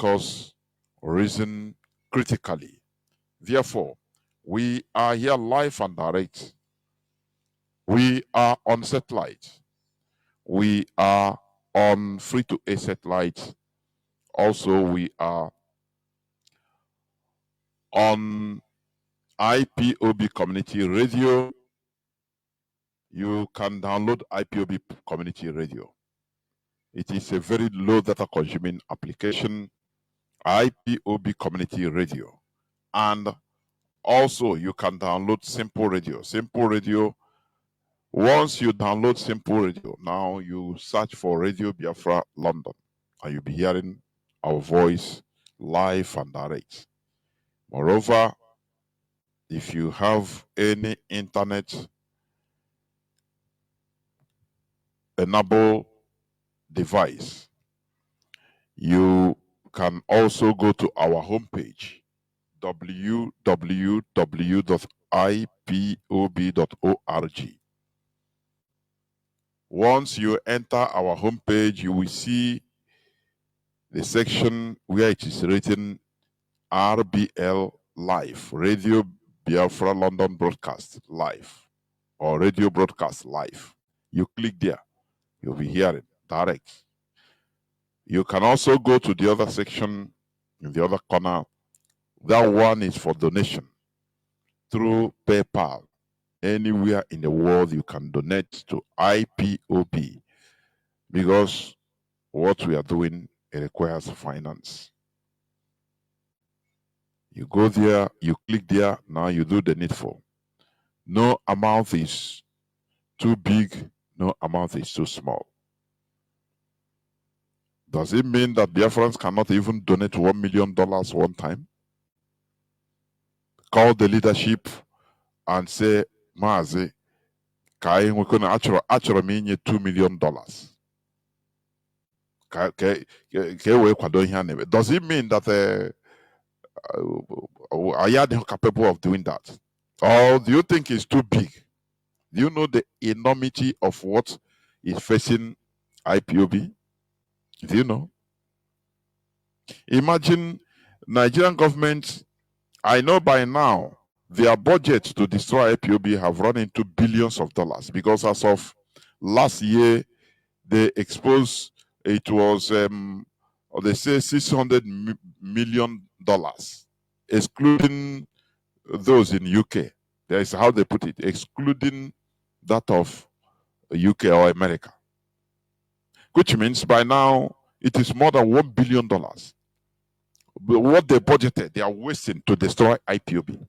make us reason critically. Therefore, we are here live and direct. We are on satellite. We are on free-to-air satellite. Also, we are on IPOB Community Radio. You can download IPOB Community Radio. It is a very low data consuming application, IPOB Community Radio. And also you can download Simple Radio. Simple Radio, once you download Simple Radio, now you search for Radio Biafra London and you'll be hearing our voice live and direct. Moreover, if you have any internet enabled device, you can also go to our homepage, www.ipob.org. Once you enter our homepage, you will see the section where it is written RBL Live, Radio Biafra London Broadcast Live, or Radio Broadcast Live. You click there, you'll be hearing direct. You can also go to the other section in the other corner. That one is for donation through PayPal. Anywhere in the world you can donate to IPOB, because what we are doing, it requires finance. You go there, you click there, now you do the needful. No amount is too big, no amount is too small. Does it mean that Biafrans cannot even donate $1 million one time? Call the leadership and say, Mazi, we're going to actually mean $2 million. Does it mean that are you capable of doing that? Or do you think it's too big? Do you know the enormity of what is facing IPOB? Do you know? Imagine Nigerian government, I know by now, their budget to destroy IPOB have run into billions of dollars, because as of last year, they exposed, it was, they say $600 million, excluding those in UK. That is how they put it, excluding that of UK or America. Which means by now, it is more than $1 billion. But what they budgeted, they are wasting to destroy IPOB.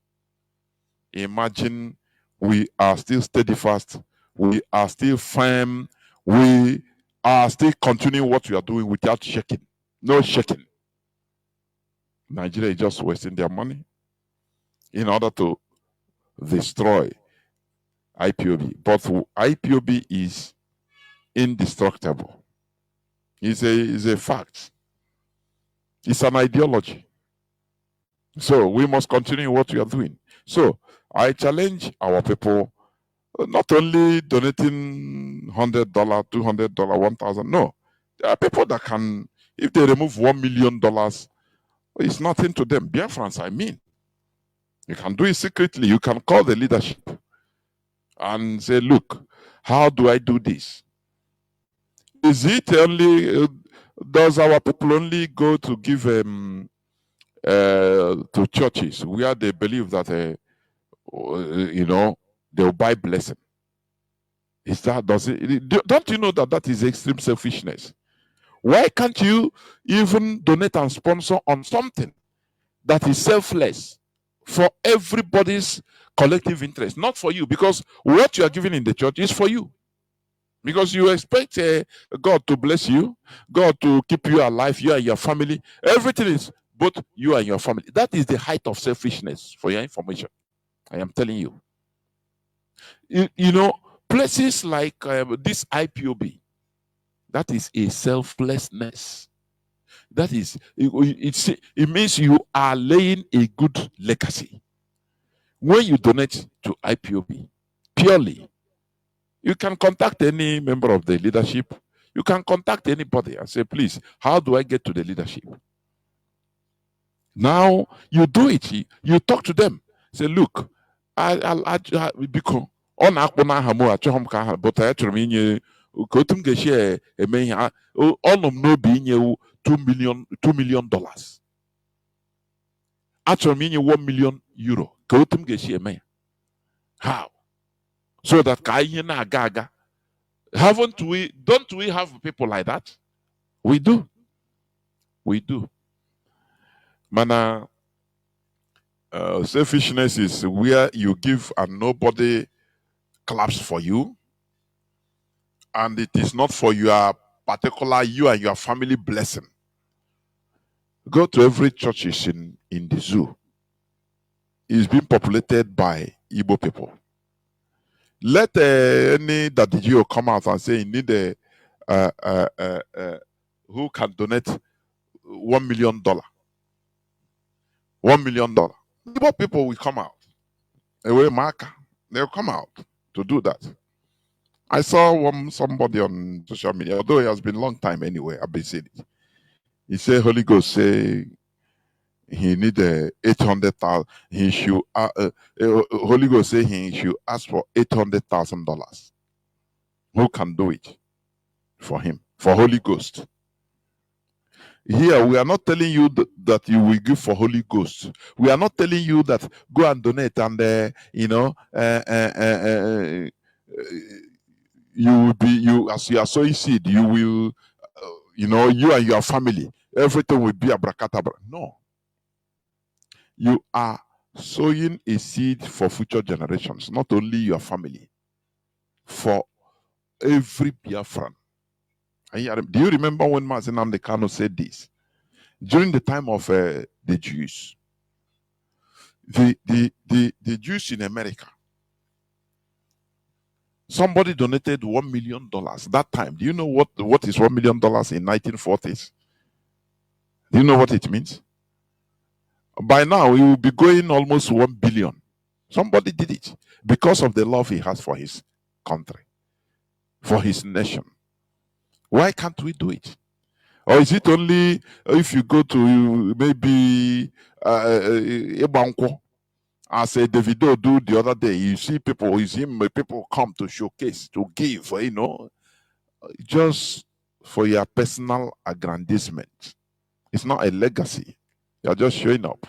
Imagine we are still steadfast, we are still firm, we are still continuing what we are doing without shaking. No shaking. Nigeria is just wasting their money in order to destroy IPOB. But IPOB is indestructible. It's a fact. It's an ideology. So we must continue what we are doing. So I challenge our people, not only donating $100, $200, $1,000. No, there are people that can, if they remove $1 million, it's nothing to them. Biafrans, I mean. You can do it secretly. You can call the leadership and say, look, how do I do this? Is it only, does our people only go to give to churches where they believe that, they'll buy blessing? Is that, don't you know that that is extreme selfishness? Why can't you even donate and sponsor on something that is selfless for everybody's collective interest, not for you? Because what you are giving in the church is for you. Because you expect God to bless you, God to keep you alive, you and your family. Everything is both you and your family. That is the height of selfishness, for your information. I am telling you. You know, places like this IPOB, that is a selflessness. That is, it means you are laying a good legacy. When you donate to IPOB, purely, you can contact any member of the leadership. You can contact anybody and say, please, how do I get to the leadership? Now you do it. You talk to them. Say, look, because on akpona hamo achọghị ka ha but achọrọ m inye ka otu m ga-esi eme ihe ọnụ m n'obi inye $2 million. Achọrọ m inye €1 million ka otu m ga-esi eme ya. How? So that ka ihe na-aga aga. Don't we have people like that? We do. We do. Mana selfishness is where you give and nobody claps for you, and it is not for your particular you and your family blessing. Go to every churches in the zoo. It's being populated by Igbo people. Let any that the Geo come out and say you need who can donate $1 million. $1 million. Igbo people will come out. Away marker. They'll come out to do that. I saw somebody on social media, although it has been a long time anyway, I've been seeing it. He said Holy Ghost say he need 800,000. He should Holy Ghost say he should ask for $800,000. Who can do it for him? For Holy Ghost. Here we are not telling you that you will give for Holy Ghost. We are not telling you that go and donate and you will be as you are sowing seed. You will you and your family, everything will be abracadabra. No. You are sowing a seed for future generations, not only your family, for every Biafran. Do you remember when Mazi Nnamdi Kanu said this? During the time of the Jews, the Jews in America, somebody donated $1 million that time. Do you know what is $1 million in 1940s? Do you know what it means? By now, he will be going almost 1 billion. Somebody did it because of the love he has for his country, for his nation. Why can't we do it? Or is it only if you go to maybe Ibanko, as Davido do the other day, you see people come to showcase, to give, just for your personal aggrandizement. It's not a legacy. You're just showing up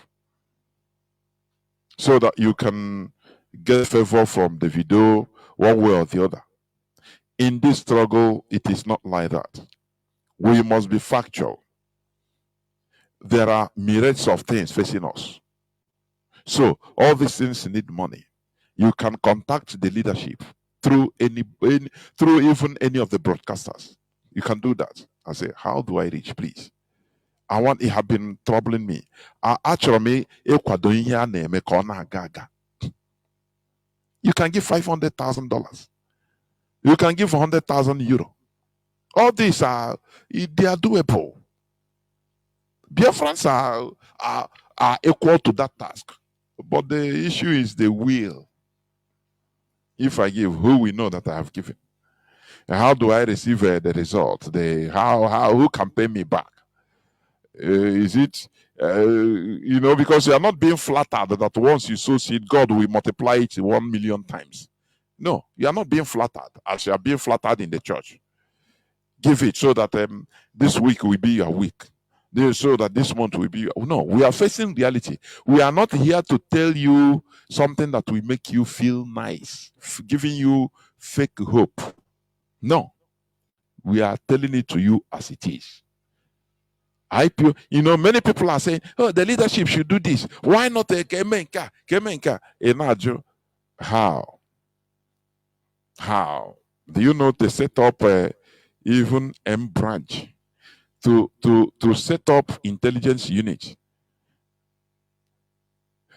so that you can get favor from the video one way or the other. In this struggle, it is not like that. We must be factual. There are myriads of things facing us. So all these things need money. You can contact the leadership through through even any of the broadcasters. You can do that and say, how do I reach, please? It have been troubling me. Actually, you can give $500,000. You can give €100,000. All these they are doable. Biafrans are equal to that task. But the issue is the will. If I give, who will know that I have given? And how do I receive the result? Who can pay me back? Is it, because you are not being flattered that once you sow seed, God will multiply it 1 million times. No, you are not being flattered as you are being flattered in the church. Give it so that this week will be your week. So that this month will be. No, we are facing reality. We are not here to tell you something that will make you feel nice, giving you fake hope. No, we are telling it to you as it is. Many people are saying, oh, the leadership should do this. Why not a Kemenka? Enajo. How? Do you know they set up even M branch to set up intelligence unit,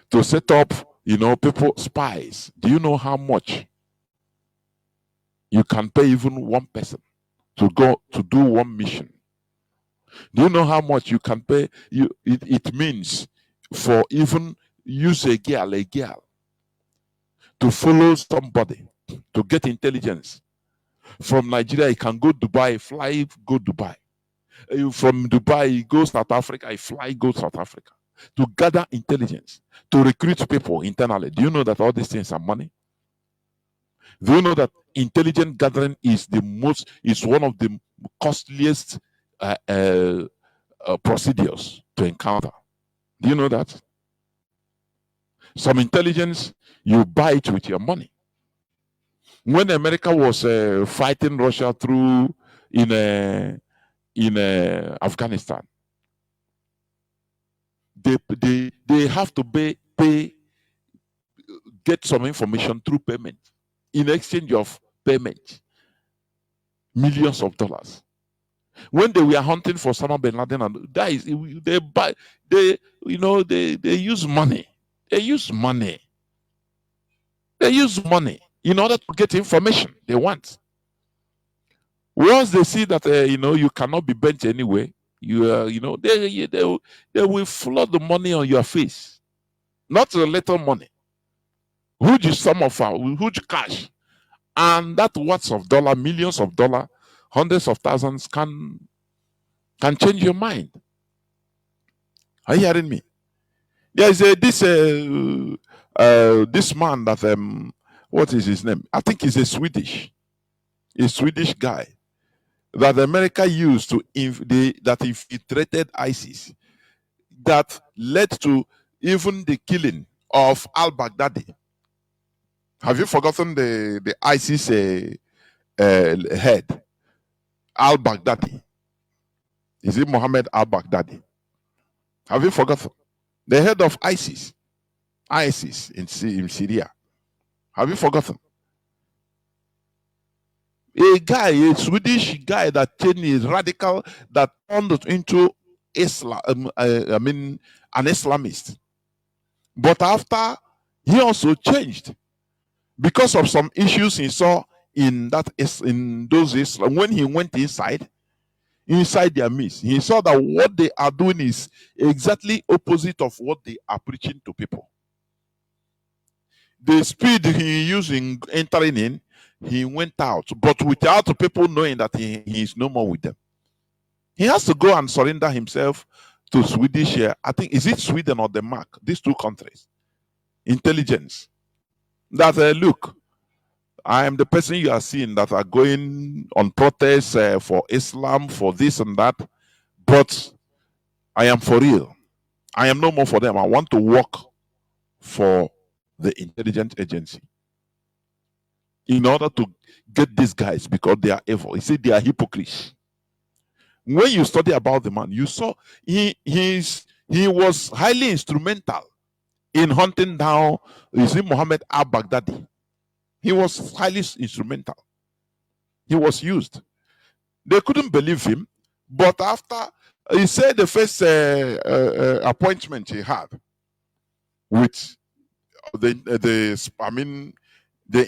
to set up, people, spies? Do you know how much you can pay even one person to go to do one mission? Do you know how much you can pay? It means for even use a girl to follow somebody, to get intelligence. From Nigeria, you can go Dubai, go Dubai. From Dubai, you go South Africa, you go South Africa. to gather intelligence, to recruit people internally. Do you know that all these things are money? Do you know that intelligence gathering is one of the costliest procedures to encounter? Do you know that? Some intelligence, you buy it with your money. When America was fighting Russia through in Afghanistan, they have to get some information through payment. In exchange of payment, millions of dollars. When they were hunting for Osama bin Laden, and guys, they use money. They use money. They use money in order to get information they want. Once they see that you cannot be benched anyway, they will flood the money on your face. Not a little money. Huge sum of huge cash. And that worth of dollar, millions of dollars, hundreds of thousands can change your mind. Are you hearing me? There is this man that what is his name? I think he's a Swedish guy that America used that infiltrated ISIS, that led to even the killing of al-Baghdadi. Have you forgotten the ISIS head, al-Baghdadi? Is it Mohammed al-Baghdadi? Have you forgotten? The head of ISIS in Syria. Have you forgotten? A Swedish guy that changed, is radical, that turned into Islam. An Islamist. But after, he also changed because of some issues he saw in those Islam. When he went inside their midst, he saw that what they are doing is exactly opposite of what they are preaching to people. The speed he used in entering in, he went out, but without people knowing that he is no more with them. He has to go and surrender himself to Swedish, I think, is it Sweden or Denmark? These two countries. Intelligence. That, look, I am the person you are seeing that are going on protests for Islam, for this and that, but I am for real. I am no more for them. I want to work for the intelligence agency in order to get these guys, because they are evil. You see, they are hypocrites. When you study about the man, you saw he was highly instrumental in hunting down, you see, Mohammed al-Baghdadi. He was highly instrumental. He was used. They couldn't believe him, but after he said the first appointment he had with the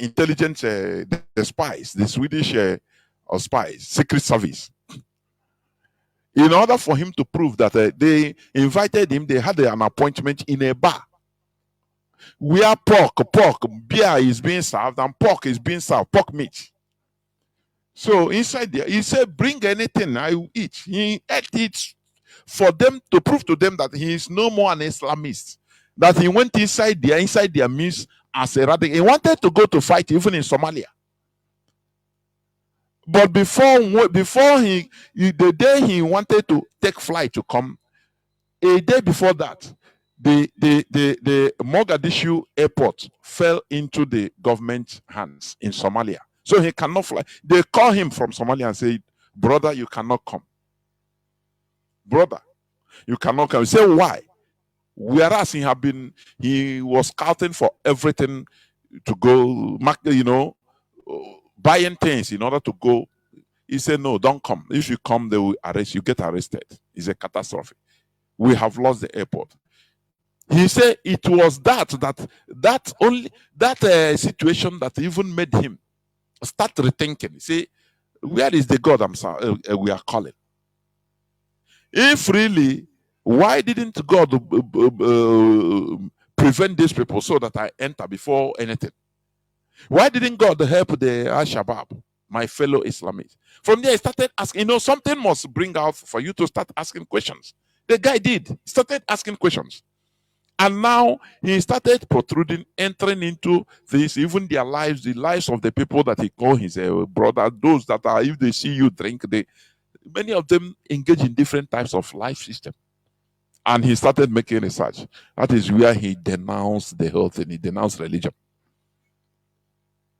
intelligence, the spies, the Swedish spies, secret service. In order for him to prove that they invited him, they had an appointment in a bar where beer is being served, and pork is being served, pork meat. So inside there, he said, bring anything, I will eat. He ate it for them to prove to them that he is no more an Islamist. That he went inside their midst as a radical. He wanted to go to fight even in Somalia. But before the day he wanted to take flight to come, a day before that, the Mogadishu airport fell into the government hands in Somalia. So he cannot fly. They call him from Somalia and say, brother, you cannot come. Brother, you cannot come. He said, why? Whereas he was scouting for everything to go, buying things in order to go. He said, no, don't come. If you come, they will arrest you, get arrested. It's a catastrophe. We have lost the airport. He said it was that situation that even made him start rethinking. Say, where is the God we are calling? If really, why didn't God prevent these people so that I enter before anything? Why didn't God help the Al-Shabaab, my fellow Islamists? From there, I started asking, something must bring out for you to start asking questions. The guy did. He started asking questions. And now he started protruding, entering into this, even their lives, the lives of the people that he called his brother, those that are, if they see you drink, many of them engage in different types of life system. And he started making research. That is where he denounced the whole thing. He denounced religion.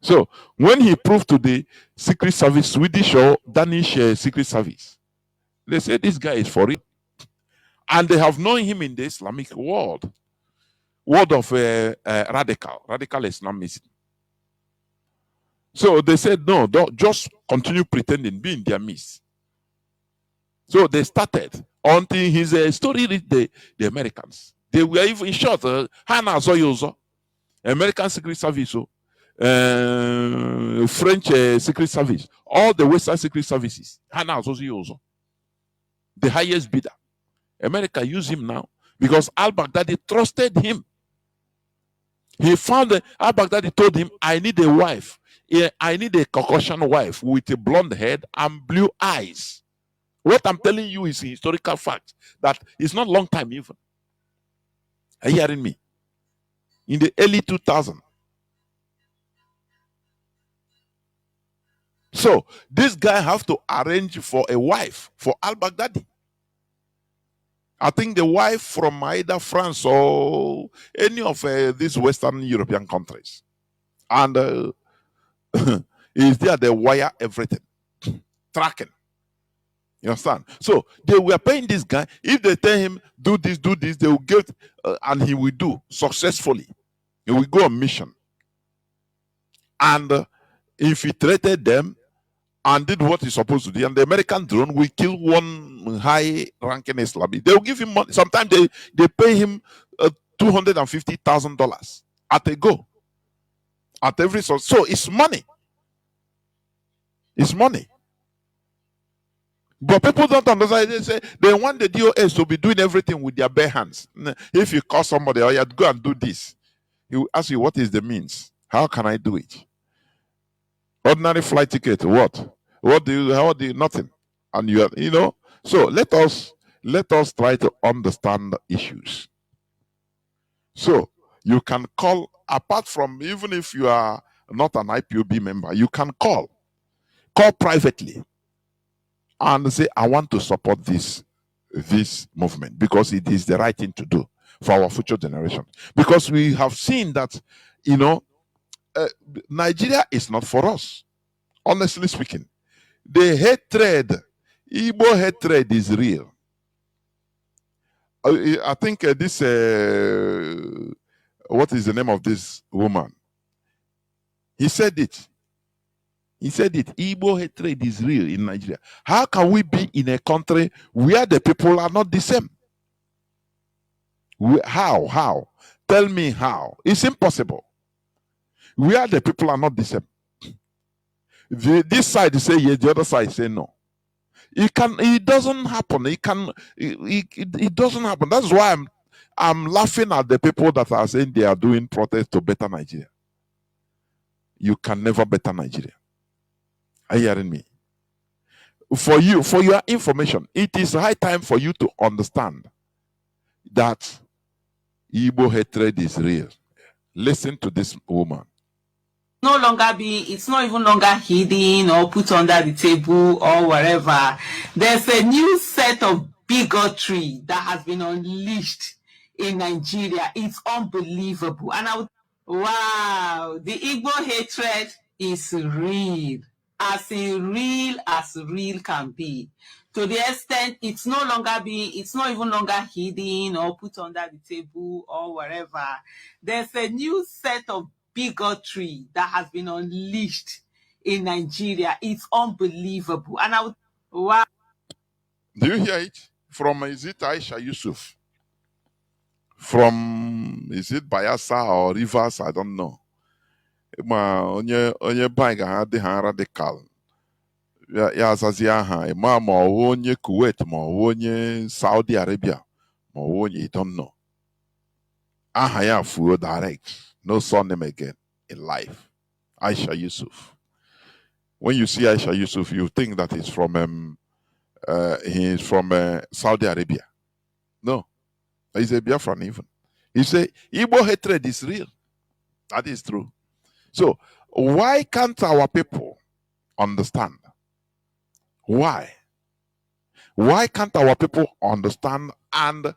So when he proved to the Secret Service, Swedish or Danish Secret Service, they said this guy is for real. And they have known him in the Islamic world of radical Islamism. So they said, no, don't just continue pretending, be in their midst. So they started until his story reached the Americans. They were even short. Hana Zoyozo, American Secret Service, French Secret Service, all the Western Secret Services. Hana Zoyozo, the highest bidder. America used him now because al-Baghdadi trusted him. He found al-Baghdadi told him, I need a wife. I need a Caucasian wife with a blonde head and blue eyes. What I'm telling you is a historical fact that it's not long time even. Are you hearing me? In the early 2000s. So this guy have to arrange for a wife for al-Baghdadi. I think the wife from either France or any of these Western European countries. And is there, they wire everything. Tracking. You understand? So they were paying this guy. If they tell him, do this, they will get, and he will do successfully. He will go on mission. And infiltrated them and did what he's supposed to do. And the American drone will kill one high-ranking Islamist. They will give him money. Sometimes they pay him $250,000 at a go. At every source. So it's money. It's money. But people don't understand. They say they want the DOS to be doing everything with their bare hands. If you call somebody, oh, you have to go and do this, he will ask you, what is the means? How can I do it? Ordinary flight ticket, what? What do you, how do you, nothing. And you are, you know, so let us try to understand the issues. So you can call, apart from, even if you are not an IPOB member, you can call privately and say, I want to support this movement because it is the right thing to do for our future generation. Because we have seen that, you know, Nigeria is not for us. Honestly speaking, the hatred, Igbo hatred is real. I think this, what is the name of this woman? He said it. He said it. Igbo hatred is real in Nigeria. How can we be in a country where the people are not the same? How? Tell me how. It's impossible. Where the people are not the same. This side say yes, the other side say no. It doesn't happen. It doesn't happen. That's why I'm laughing at the people that are saying they are doing protests to better Nigeria. You can never better Nigeria. Are you hearing me? For your information, it is high time for you to understand that Igbo hatred is real. Listen to this woman. It's not even longer hidden or put under the table or wherever. There's a new set of bigotry that has been unleashed in Nigeria. It's unbelievable. And wow, the Igbo hatred is real. As real can be. To the extent it's not even longer hidden or put under the table or wherever. There's a new set of bigotry that has been unleashed in Nigeria. It's unbelievable. And wow. Do you hear it? From, is it Aisha Yusuf? From, is it Bayelsa or Rivers? I don't know. Onye bag ha dị ha radical. Ya azazi aha ma onye Kuwait ma onye Saudi Arabia ma onye, you don't know. Aha ya fuo direct. No surname again in life. Aisha Yusuf. When you see Aisha Yusuf, you think that he's from Saudi Arabia. No, he's a Biafran even. He say Igbo hatred is real. That is true. So why can't our people understand? Why? Why can't our people understand and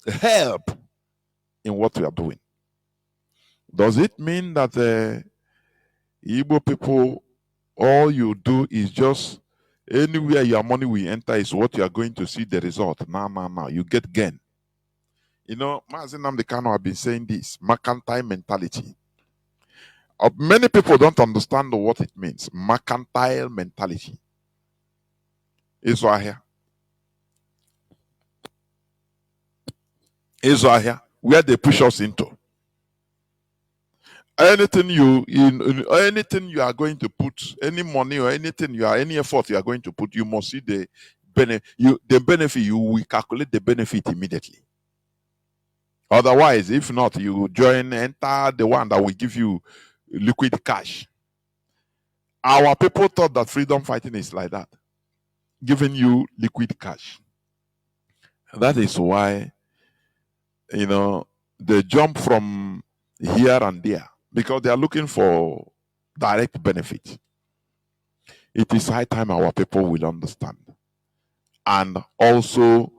help in what we are doing? Does it mean that the Igbo people, all you do is just anywhere your money will enter is what you are going to see the result? No. You get gain. Mazi Nnamdi Kanu have been saying this mercantile mentality. Many people don't understand what it means. Mercantile mentality. Is right here. Is right here. Where they push us into. Anything anything you are going to put, any money or any effort you are going to put, you must see the benefit. You will calculate the benefit immediately. Otherwise, if not, you enter the one that will give you liquid cash. Our people thought that freedom fighting is like that, giving you liquid cash. That is why they jump from here and there because they are looking for direct benefit. It is high time our people will understand and also,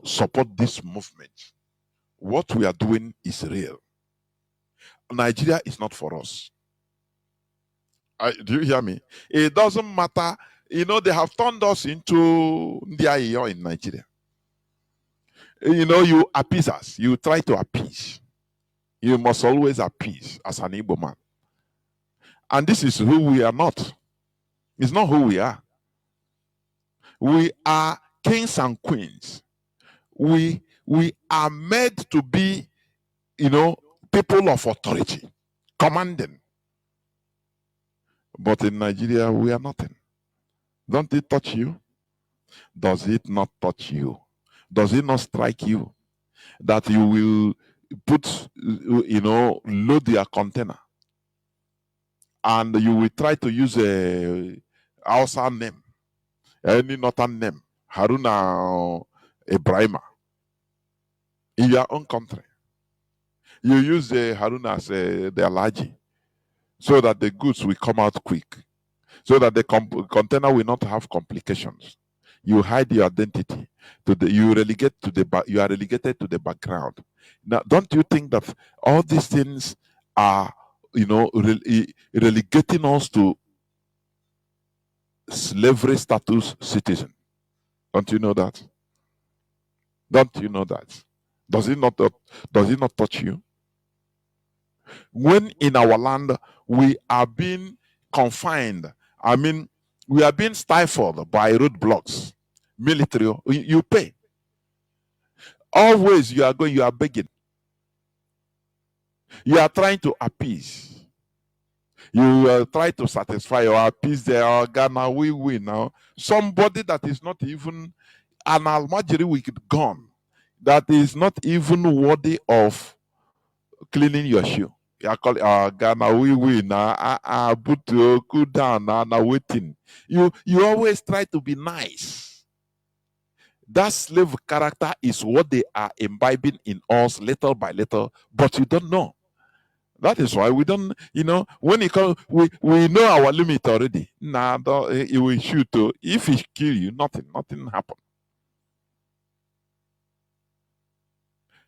support this movement. What we are doing is real. Nigeria is not for us. Do you hear me? It doesn't matter. They have turned us into Ndiaye in Nigeria. You appease us. You try to appease. You must always appease as an Igbo man. And this is who we are not. It's not who we are. We are kings and queens. We are made to be, people of authority, commanding. But in Nigeria, we are nothing. Don't it touch you? Does it not touch you? Does it not strike you that you will put, load your container and you will try to use a Hausa name, any northern name, Haruna Ibrahima, in your own country? You use the Haruna as the Alhaji so that the goods will come out quick, so that the container will not have complications. You hide your identity. You are relegated to the background. Now, don't you think that all these things are, relegating us to slavery status citizen? Don't you know that? Don't you know that? Does it not touch you? When in our land we are being confined, we are being stifled by roadblocks, military, you pay. Always you are begging. You are trying to appease. You try to satisfy or appease the Ghana. We win now. Somebody that is not even an almajiri wicked gone, that is not even worthy of cleaning your shoe. You call Ghana. We win now. Put cool down now. Waiting. You always try to be nice. That slave character is what they are imbibing in us little by little, but you don't know. That is why we don't, when it comes, we know our limit already. Nah, he will shoot. If he kill you, nothing happen.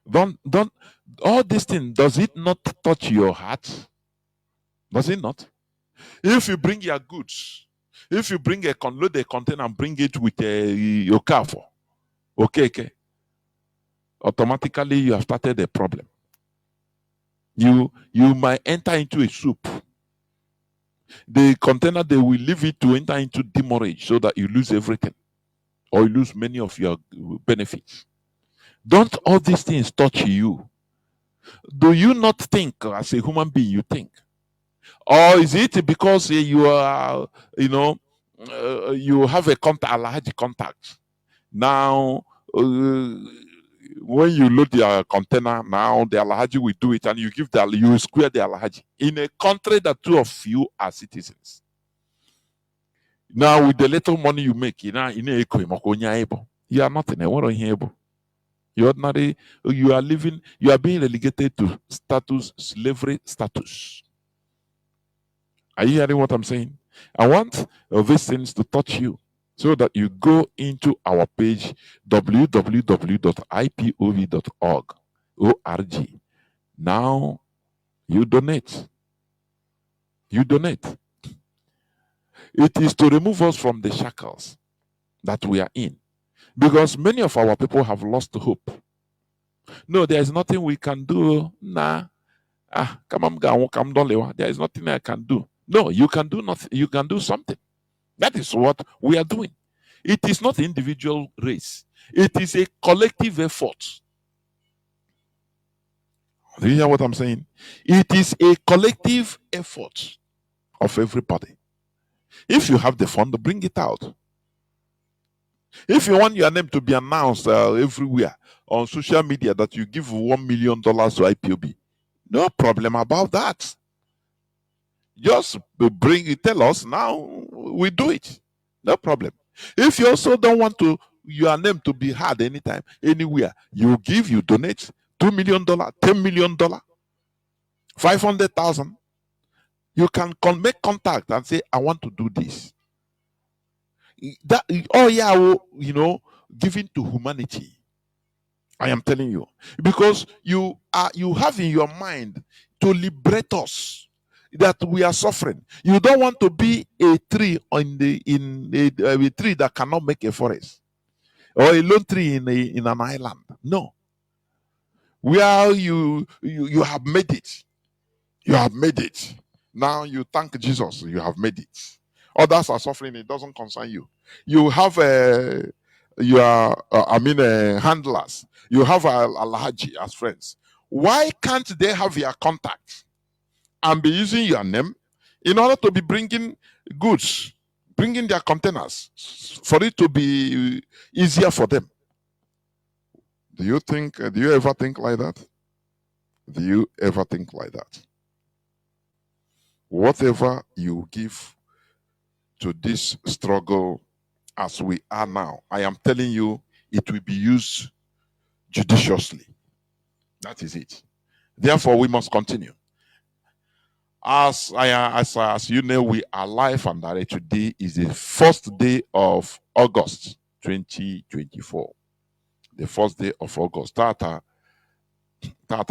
Don't, all these things, does it not touch your heart? Does it not? If you bring your goods, if you bring load a container and bring it with your car for, okay, automatically you have started a problem. You might enter into a soup. The container, they will leave it to enter into demurrage so that you lose everything or you lose many of your benefits. Don't all these things touch you? Do you not think as a human being you think? Or is it because you are, you have a large contact? Now, when you load your container, now the Alhaji will do it and you square the Alhaji in a country that two of you are citizens. Now, with the little money you make, you are nothing. You are living, you are being relegated to slavery status. Are you hearing what I'm saying? I want these things to touch you so that you go into our page www.ipov.org. O-R-G. Now you donate. You donate. It is to remove us from the shackles that we are in. Because many of our people have lost hope. No, there is nothing we can do. Nah. Come on, come on, there is nothing I can do. No, you can do nothing. You can do something. That is what we are doing. It is not individual race. It is a collective effort. Do you hear what I'm saying? It is a collective effort of everybody. If you have the fund, bring it out. If you want your name to be announced everywhere on social media that you give $1 million to IPOB, no problem about that. Just bring it, tell us now, we do it. No problem. If you also don't want your name to be heard anytime, anywhere, you donate $2 million, $10 million, 500,000. You can make contact and say, I want to do this. That, oh yeah, giving to humanity. I am telling you, because you have in your mind to liberate us, that we are suffering. You don't want to be a tree in a tree that cannot make a forest, or a lone tree in an island. No, where you have made it. You have made it. Now you thank Jesus. You have made it. Others are suffering. It doesn't concern you. You have handlers. You have Alhaji as friends. Why can't they have your contact and be using your name in order to be bringing goods, bringing their containers, for it to be easier for them? Do you ever think like that? Do you ever think like that? Whatever you give to this struggle as we are now, I am telling you, it will be used judiciously. That is it. Therefore, we must continue. As you know, we are live and direct. Today is the first day of August 2024. The first day of August. Tata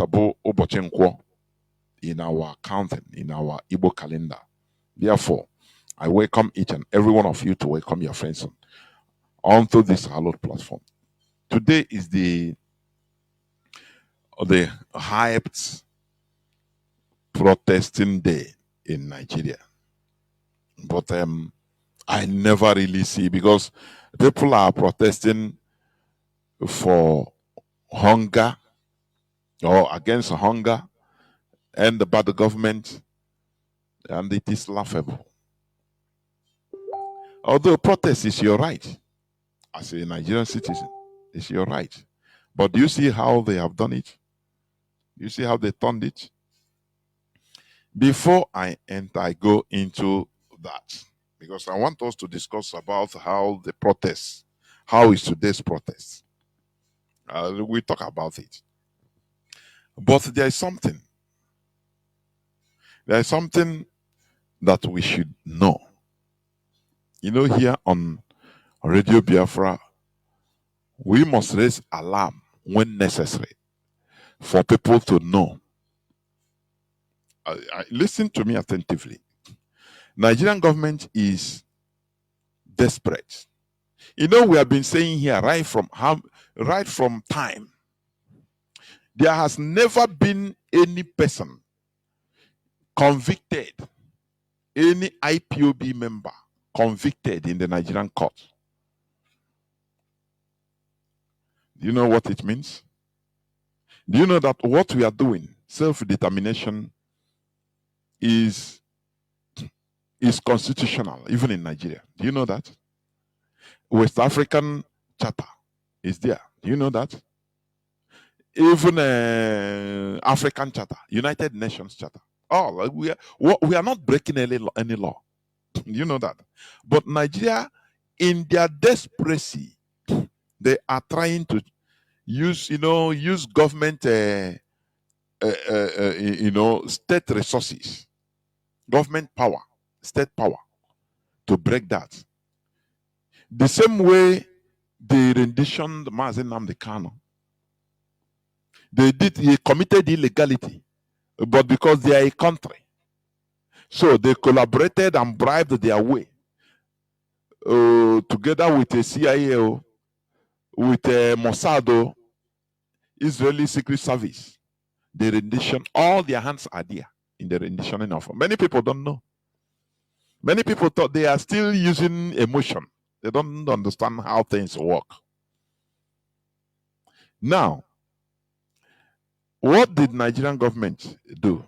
bo obochenkwo in our counting, in our Igbo calendar. Therefore, I welcome each and every one of you to welcome your friends onto this hallowed platform. Today is the hyped protesting day in Nigeria. But I never really see, because people are protesting for hunger or against hunger and the bad government, and it is laughable. Although protest is your right as a Nigerian citizen, it's your right. But do you see how they have done it? You see how they turned it? Before I go into that, because I want us to discuss about how is today's protest. We talk about it. But there is something that we should know. Here on Radio Biafra, we must raise alarm when necessary for people to know. Listen to me attentively. Nigerian government is desperate. We have been saying here right from time, there has never been any person convicted, any IPOB member convicted in the Nigerian court. Do you know what it means? Do you know that what we are doing, self-determination, is constitutional, even in Nigeria? Do you know that? West African Charter is there. Do you know that? Even African Charter, United Nations Charter. Oh, we are not breaking any law. You know that. But Nigeria, in their desperacy, they are trying to use government, state resources, government power, state power to break that. The same way they renditioned Mazi Nnamdi Kanu. He committed illegality, but because they are a country, so they collaborated and bribed their way, together with a CIA, with a Mossad, Israeli Secret Service. The rendition, all their hands are there in the renditioning of. Many people don't know. Many people thought they are still using emotion. They don't understand how things work. Now, what did Nigerian government do?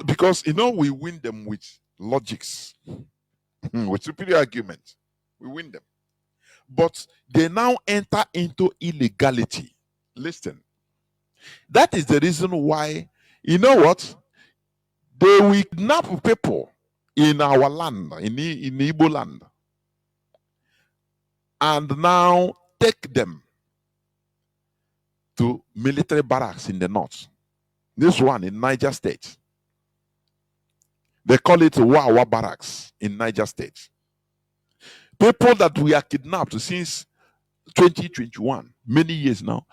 Because we win them with logics, with superior arguments. We win them. But they now enter into illegality. Listen. That is the reason why, you know what? They will kidnap people in our land, in Igbo land, and now take them to military barracks in the north. This one in Niger State. They call it Wawa Barracks in Niger State. People that we are kidnapped since 2021, many years now,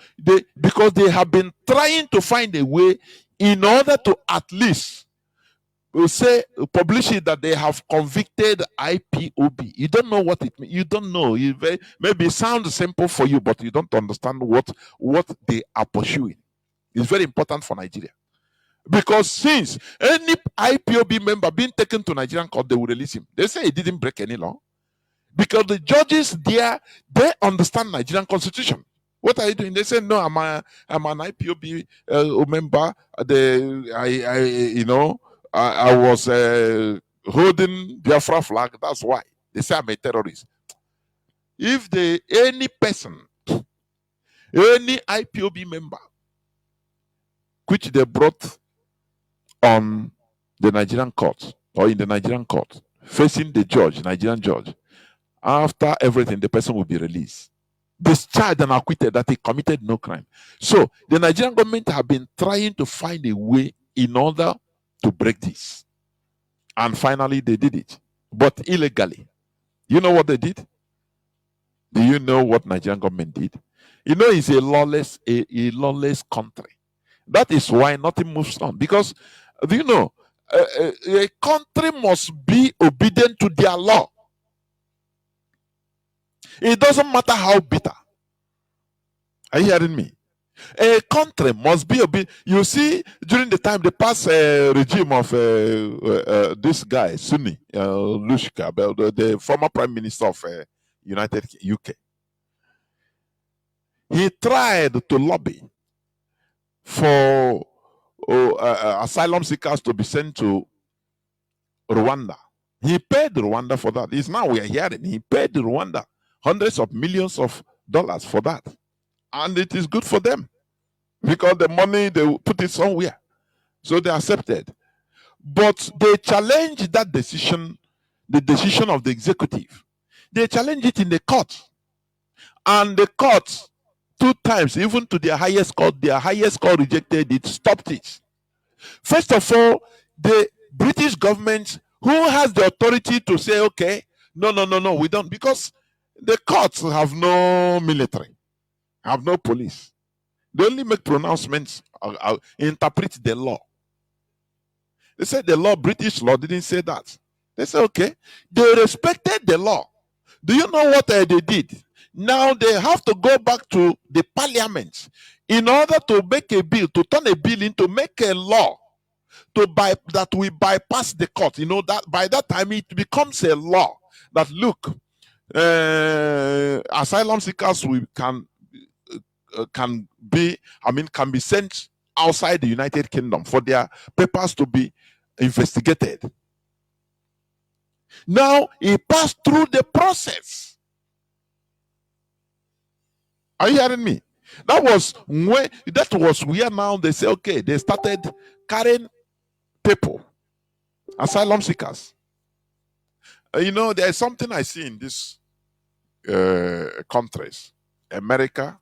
because they have been trying to find a way in order to at least publish it that they have convicted IPOB. You don't know what it means. You don't know. Maybe it sounds simple for you, but you don't understand what they are pursuing. It's very important for Nigeria. Because since any IPOB member being taken to Nigerian court, they will release him. They say he didn't break any law. Because the judges there, they understand Nigerian constitution. What are you doing? They say, no, I'm an IPOB member. I was holding Biafra flag. That's why. They say I'm a terrorist. If any person, any IPOB member, which they brought on the Nigerian court or in the Nigerian court, facing the judge, Nigerian judge, after everything, the person will be released, discharged and acquitted that he committed no crime. So the Nigerian government have been trying to find a way in order to break this. And finally, they did it, but illegally. You know what they did? Do you know what Nigerian government did? It's a lawless country. That is why nothing moves on. Because, a country must be obedient to their law. It doesn't matter how bitter. Are you hearing me? A country must be obedient. You see, during the time, the past regime of this guy, Sunni, Lushka, the former Prime Minister of United UK, he tried to lobby for asylum seekers to be sent to Rwanda. He paid Rwanda for that. Now we are hearing he paid Rwanda hundreds of millions of dollars for that. And it is good for them because the money, they put it somewhere. So they accepted. But they challenged that decision, the decision of the executive. They challenged it in the court. And the court, 2 times, even to their highest court rejected it, stopped it. First of all, the British government, who has the authority to say, okay, no, we don't, because the courts have no military, have no police. They only make pronouncements, interpret the law. They said the law, British law, didn't say that. They said, okay, they respected the law. Do you know what they did? Now they have to go back to the parliament in order to make a bill, to turn a bill into make a law that will bypass the court. That by that time it becomes a law that look, asylum seekers can be sent outside the United Kingdom for their papers to be investigated. Now he passed through the process. Are you hearing me? That was where now they say, okay, they started carrying people, asylum seekers. There is something I see in these countries. America,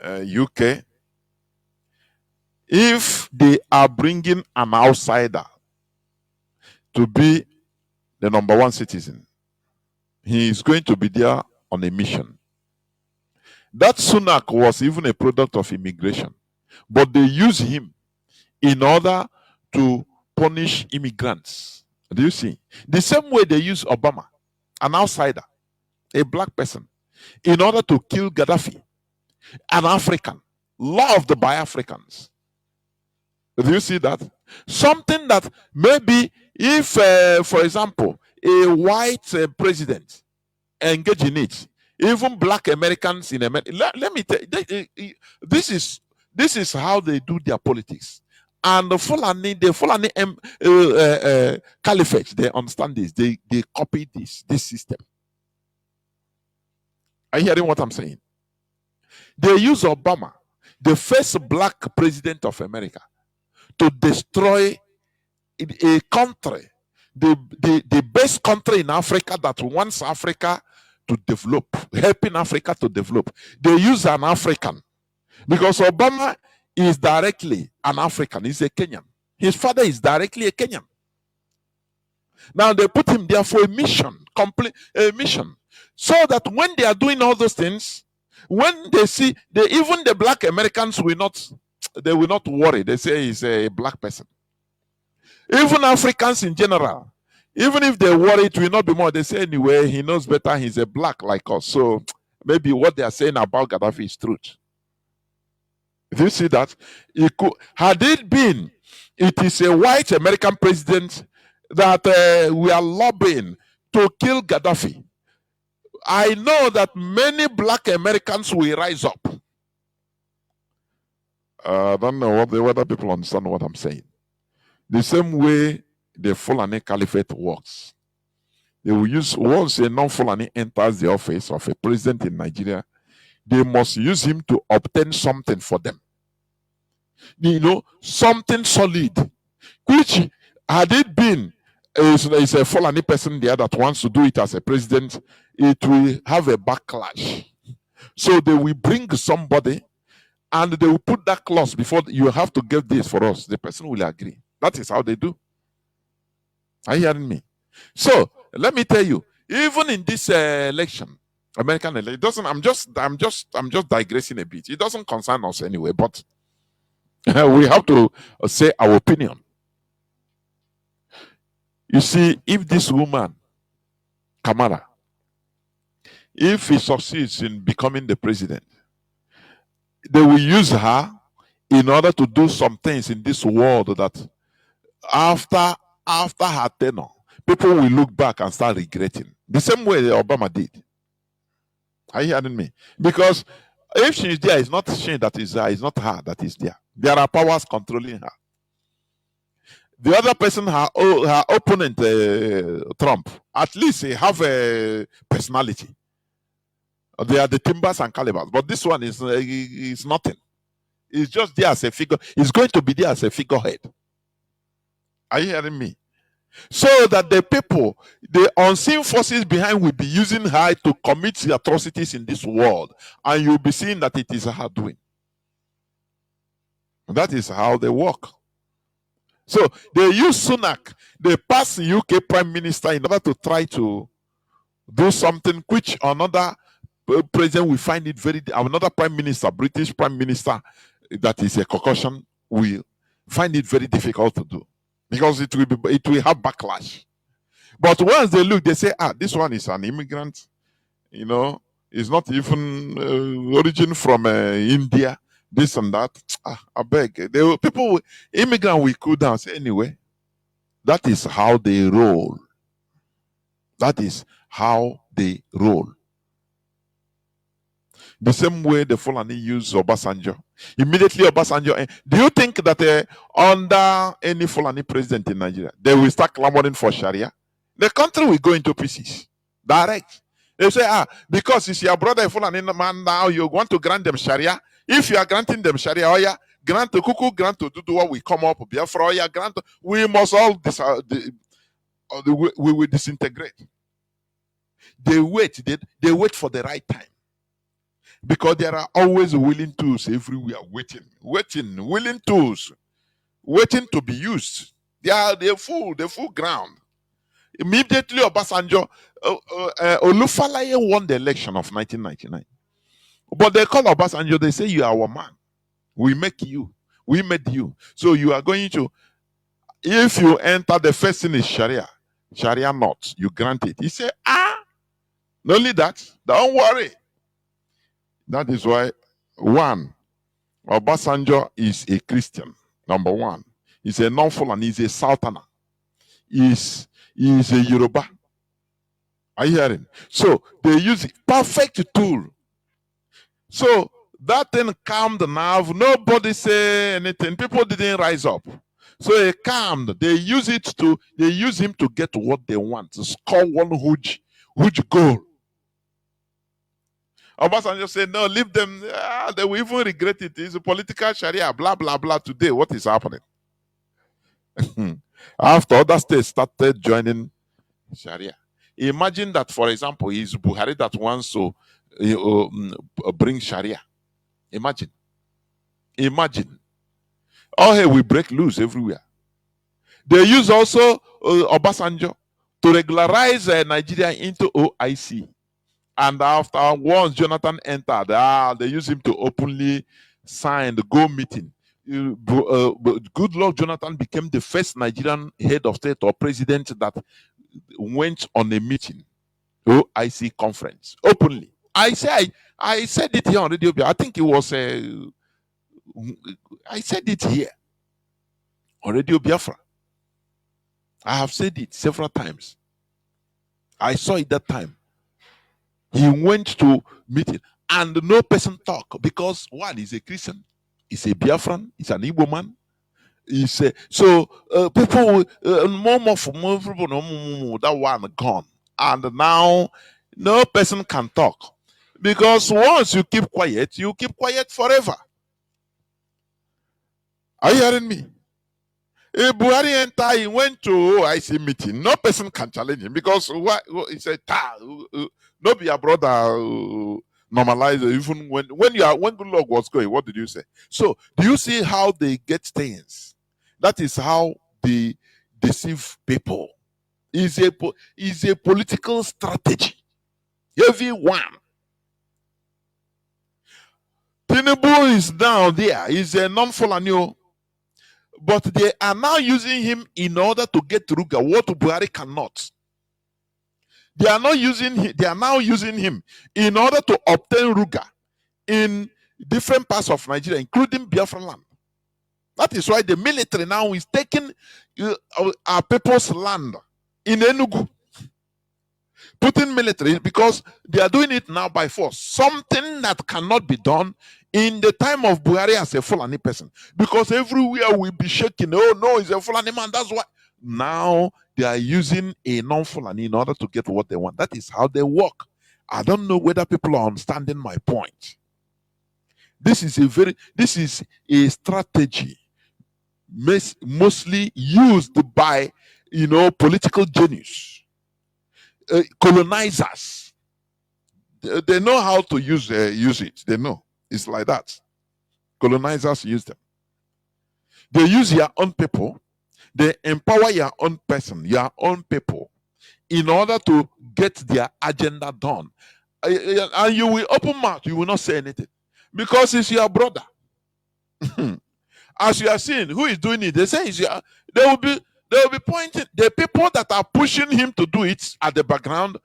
UK, if they are bringing an outsider to be the number one citizen, he is going to be there on a mission. That Sunak was even a product of immigration, but they use him in order to punish immigrants. Do you see? The same way they use Obama, an outsider, a black person, in order to kill Gaddafi, an African, loved by Africans. Do you see that? Something that maybe if, for example, a white president engage in it, even black Americans in America, let me tell you, this is how they do their politics. And the Fulani caliphate, they understand this. They copy this system. Are you hearing what I'm saying? They use Obama, the first black president of America, to destroy a country, the best country in Africa that wants Africa to develop, helping Africa to develop. They use an African because Obama is directly an African. He's a Kenyan. His father is directly a Kenyan. Now they put him there for a mission, a mission, so that when they are doing all those things, when they see, even the black Americans will not worry. They say he's a black person. Even Africans in general, even if they worry, it will not be more. They say anyway, he knows better. He's a black like us. So maybe what they are saying about Gaddafi is truth. Do you see that? Had it been, it is a white American president that we are lobbying to kill Gaddafi, I know that many black Americans will rise up. I don't know whether people understand what I'm saying. The same way the Fulani Caliphate works. They will use, once a non-Fulani enters the office of a president in Nigeria, they must use him to obtain something for them. You know, something solid, which had it been is a Fulani person there that wants to do it as a president, it will have a backlash. So they will bring somebody and they will put that clause before you have to get this for us. The person will agree. That is how they do. Are you hearing me? So let me tell you, even in this election, American election, it doesn't. I'm just digressing a bit. It doesn't concern us anyway, but we have to say our opinion. You see, if this woman, Kamala, if he succeeds in becoming the president, they will use her in order to do some things in this world that after her tenure, people will look back and start regretting. The same way Obama did. Are you hearing me? Because if she is there, it's not she that is there, it's not her that is there. There are powers controlling her. The other person, her opponent, Trump, at least he have a personality. They are the timbers and calibers, but this one is nothing. He's just there as a figure. He's going to be there as a figurehead. Are you hearing me? So that the people, the unseen forces behind will be using her to commit the atrocities in this world. And you'll be seeing that it is her doing. That is how they work. So they use Sunak, they pass the UK Prime Minister in order to try to do something which another president will find it very, another Prime Minister, British Prime Minister, that is a concussion, will find it very difficult to do. Because it will have backlash. But once they look, they say, this one is an immigrant, you know, it's not even origin from India, this and that. I beg. Immigrant will cool down. Say, anyway, that is how they roll. That is how they roll. The same way the Fulani use Obasanjo. Immediately Obasanjo. Do you think that under any Fulani president in Nigeria, they will start clamoring for Sharia? The country will go into pieces. Direct. They say, because it's your brother Fulani man now, you want to grant them Sharia. If you are granting them Sharia, oh yeah, grant to Kuku, grant to Duduwa, we come up, Biafra, oh yeah, grant. We must all we will disintegrate. They wait. They wait for the right time. Because there are always willing tools everywhere, willing tools, waiting to be used. They're full ground. Immediately, Obasanjo, Olufalaye won the election of 1999. But they call Obasanjo, they say, you are our man. We make you. We made you. So you are going to, if you enter, the first thing is Sharia. Sharia not. You grant it. He said, not only that, don't worry. That is why, one, Obasanjo is a Christian. Number one. He's a non-Fulani, he's a Southerner. He's a Yoruba. Are you hearing? So they use it. Perfect tool. So that thing calmed the nerve. Nobody say anything. People didn't rise up. So it calmed. They use him to get what they want, to score one huge goal. Obasanjo said, no, leave them. They will even regret it. It's a political Sharia, blah, blah, blah. Today, what is happening? After other states started joining Sharia. Imagine that, for example, it's Buhari that wants to bring Sharia. Imagine. Oh, hey, we break loose everywhere. They use also Obasanjo to regularize Nigeria into OIC. And after once Jonathan entered, they use him to openly sign the Go meeting. Good Lord Jonathan became the first Nigerian head of state or president that went on a meeting, OIC conference, openly. I said it here on Radio. I think it was I said it here on Radio Biafra. I have said it several times. I saw it that time. He went to meeting and no person talk because one is a Christian, he's a Biafran, he's an Igbo man. So people more that one gone, and now no person can talk because once you keep quiet forever. Are you hearing me? If Buhari enter, he went to OIC meeting. No person can challenge him because he said, no be your brother. Normalize it. Even when Good Lord was going, what did you say? So do you see how they get things? That is how they deceive people. Is a political strategy. Everyone. Tinubu is down there. He's a non-Fulani. But they are now using him in order to get Ruga, what Buhari cannot. They are now using him in order to obtain Ruga in different parts of Nigeria, including Biafra land. That is why the military now is taking our people's land in Enugu. Putting military, because they are doing it now by force. Something that cannot be done in the time of Buhari as a Fulani person. Because everywhere will be shaking. Oh no, he's a Fulani man. That's why. Now they are using a non-Fulani in order to get what they want. That is how they work. I don't know whether people are understanding my point. This is a strategy mostly used by political genius. Colonizers, they know how to use it. They know it's like that. Colonizers use them. They use your own people. They empower your own person, your own people, in order to get their agenda done. And you will open mouth. You will not say anything because it's your brother. As you are seeing, who is doing it? They say it's your. They will be pointing. The people that are pushing him to do it at the background,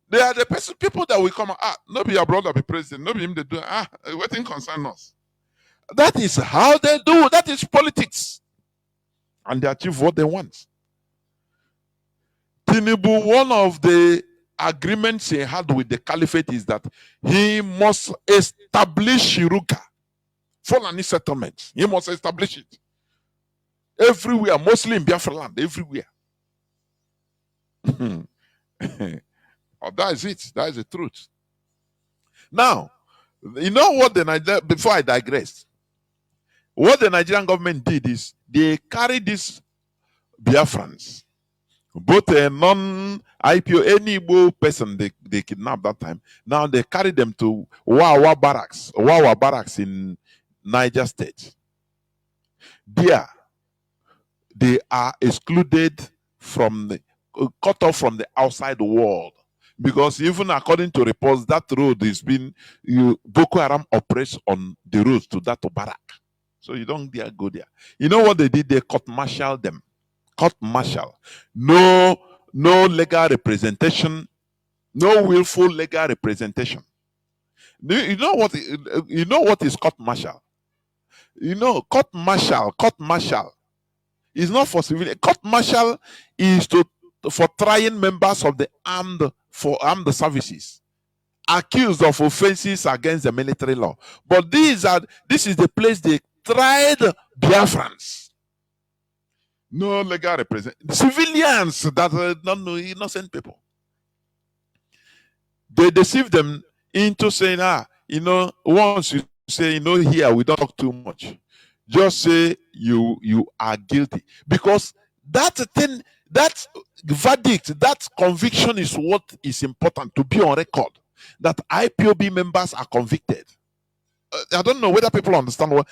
they are the people that will come. No be your brother be president. No be him they do. What thing concern us? That is how they do. That is politics, and they achieve what they want. Tinubu, one of the agreements he had with the caliphate is that he must establish Shiruka, Fulani settlements. He must establish it. Everywhere, mostly in Biafra land, everywhere. That is it. That is the truth. Now, you know what before I digress, what the Nigerian government did is they carried these Biafrans Both a non-IPO, any Igbo person they kidnapped that time, now they carry them to Wawa Barracks in Niger State. There, they are excluded from the cut off from the outside world, because even according to reports, that road is been Boko Haram operates on the road to that barrack, so you don't dare go there. You know what they did? They court-martialed them. Court-martial, no legal representation, no willful legal representation. You know what? You know what is court-martial? You know, court-martial is not for civilian. Court-martial is for trying members of the armed services accused of offenses against the military law. But this is the place they tried Biafrans. No legal representation. Civilians that don't know, innocent people. They deceive them into saying, once you say, here we don't talk too much. Just say you are guilty. Because that thing, that verdict, that conviction is what is important to be on record. That IPOB members are convicted. I don't know whether people understand what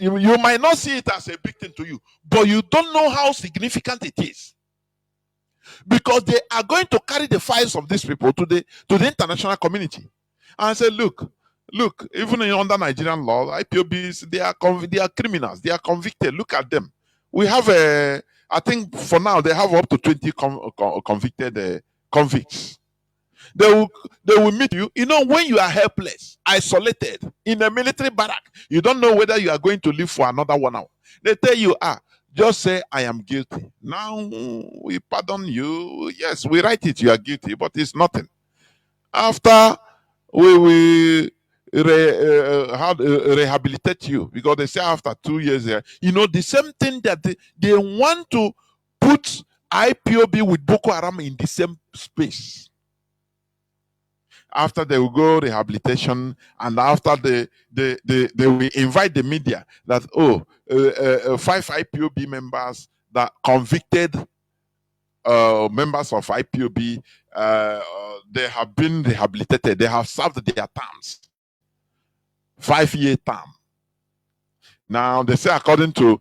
you might not see it as a big thing to you, but you don't know how significant it is, because they are going to carry the files of these people to the international community and say, look, even under Nigerian law, IPOBs, they are criminals, they are convicted. Look at them. We have I think for now they have up to 20 convicted convicts. They will meet you. When you are helpless, isolated in a military barrack, you don't know whether you are going to live for another 1 hour. They tell you, just say, I am guilty. Now we pardon you. Yes, we write it, you are guilty, but it's nothing. After we rehabilitate you, because they say after 2 years, the same thing that they want to put IPOB with Boko Haram in the same space. After they will go rehabilitation, and after they will invite the media that 5 IPOB members that convicted members of IPOB, they have been rehabilitated, they have served their terms, 5-year term. Now they say according to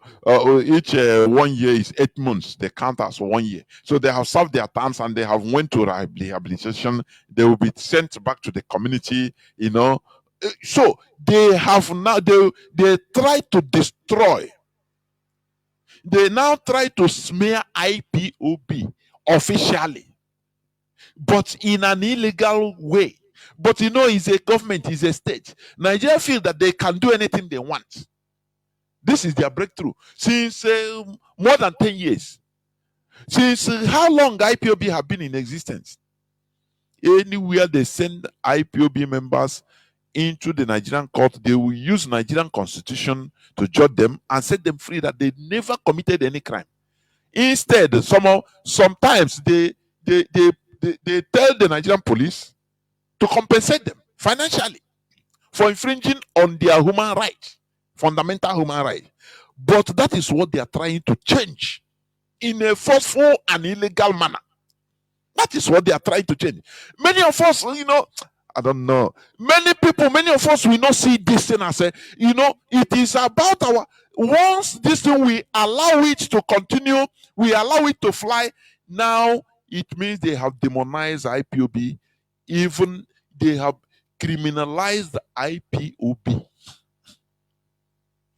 each 1 year is 8 months. They count as 1 year. So they have served their terms and they have went to rehabilitation. They will be sent back to the community. So they have now they try to destroy. They now try to smear IPOB officially, but in an illegal way. But it's a government, it's a state. Nigeria feel that they can do anything they want. This is their breakthrough since more than 10 years. Since how long IPOB have been in existence? Anywhere they send IPOB members into the Nigerian court, they will use Nigerian constitution to judge them and set them free that they never committed any crime. Instead, sometimes they tell the Nigerian police to compensate them financially for infringing on their human rights. Fundamental human right. But that is what they are trying to change in a forceful and illegal manner. That is what they are trying to change. Many of us, I don't know. Many of us will not see this thing as it is about once this thing, we allow it to continue, we allow it to fly. Now it means they have demonized IPOB, even they have criminalized IPOB.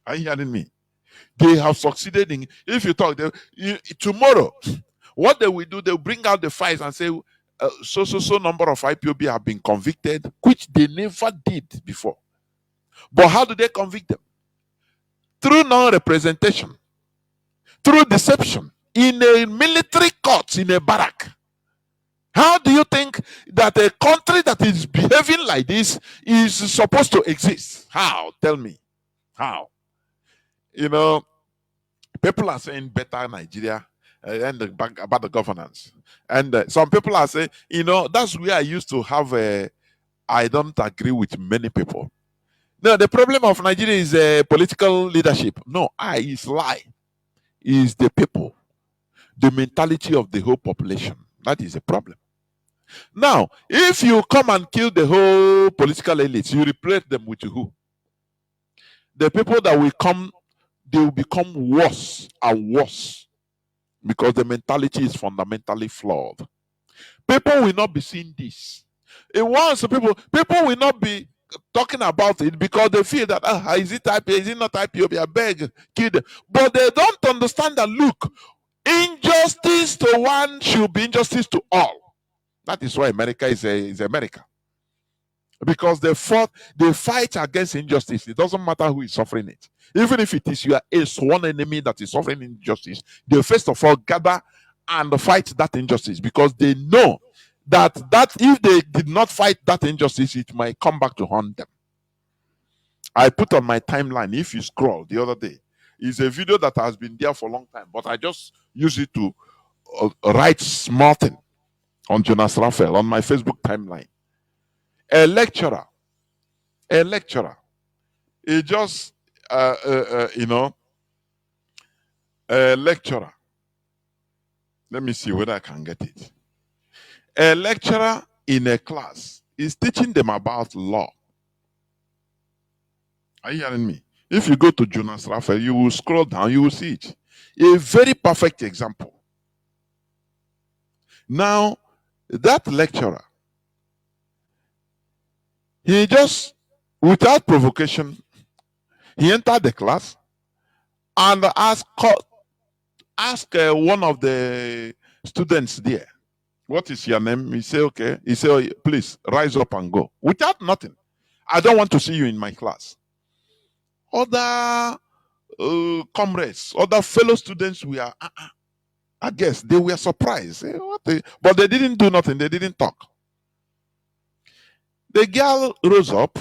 Are you hearing me? They have succeeded in. If you talk, tomorrow, what they will do, they'll bring out the files and say, so number of IPOB have been convicted, which they never did before. But how do they convict them? Through non-representation, through deception, in a military court, in a barrack. How do you think that a country that is behaving like this is supposed to exist? How? Tell me. How? People are saying better Nigeria and about the governance. And some people are saying, that's where I used to have I don't agree with many people. No, the problem of Nigeria is political leadership. No, it's lie. Is the people. the mentality of the whole population. That is a problem. Now, if you come and kill the whole political elites, you replace them with who? The people that will come, they will become worse and worse because the mentality is fundamentally flawed. People will not be seeing this. People will not be talking about it because they feel that is it type A, is it not type A? I beg, kill them. But they don't understand that look, injustice to one should be injustice to all. That is why America is America. Because they fight against injustice. It doesn't matter who is suffering it. Even if it is your sworn enemy that is suffering injustice, they first of all gather and fight that injustice because they know that if they did not fight that injustice, it might come back to haunt them. I put on my timeline, if you scroll the other day, is a video that has been there for a long time, but I just use it to write small thing on Jonas Raphael on my Facebook timeline. A lecturer, he just, a lecturer. Let me see whether I can get it. A lecturer in a class is teaching them about law. Are you hearing me? If you go to Jonas Raphael, you will scroll down, you will see it. A very perfect example. Now, that lecturer, he just, without provocation, he entered the class and asked one of the students there, what is your name? He said, okay. He said, oh, please rise up and go. Without nothing. I don't want to see you in my class. Other comrades, other fellow students were, I guess, they were surprised. But they didn't do nothing. They didn't talk. The girl rose up.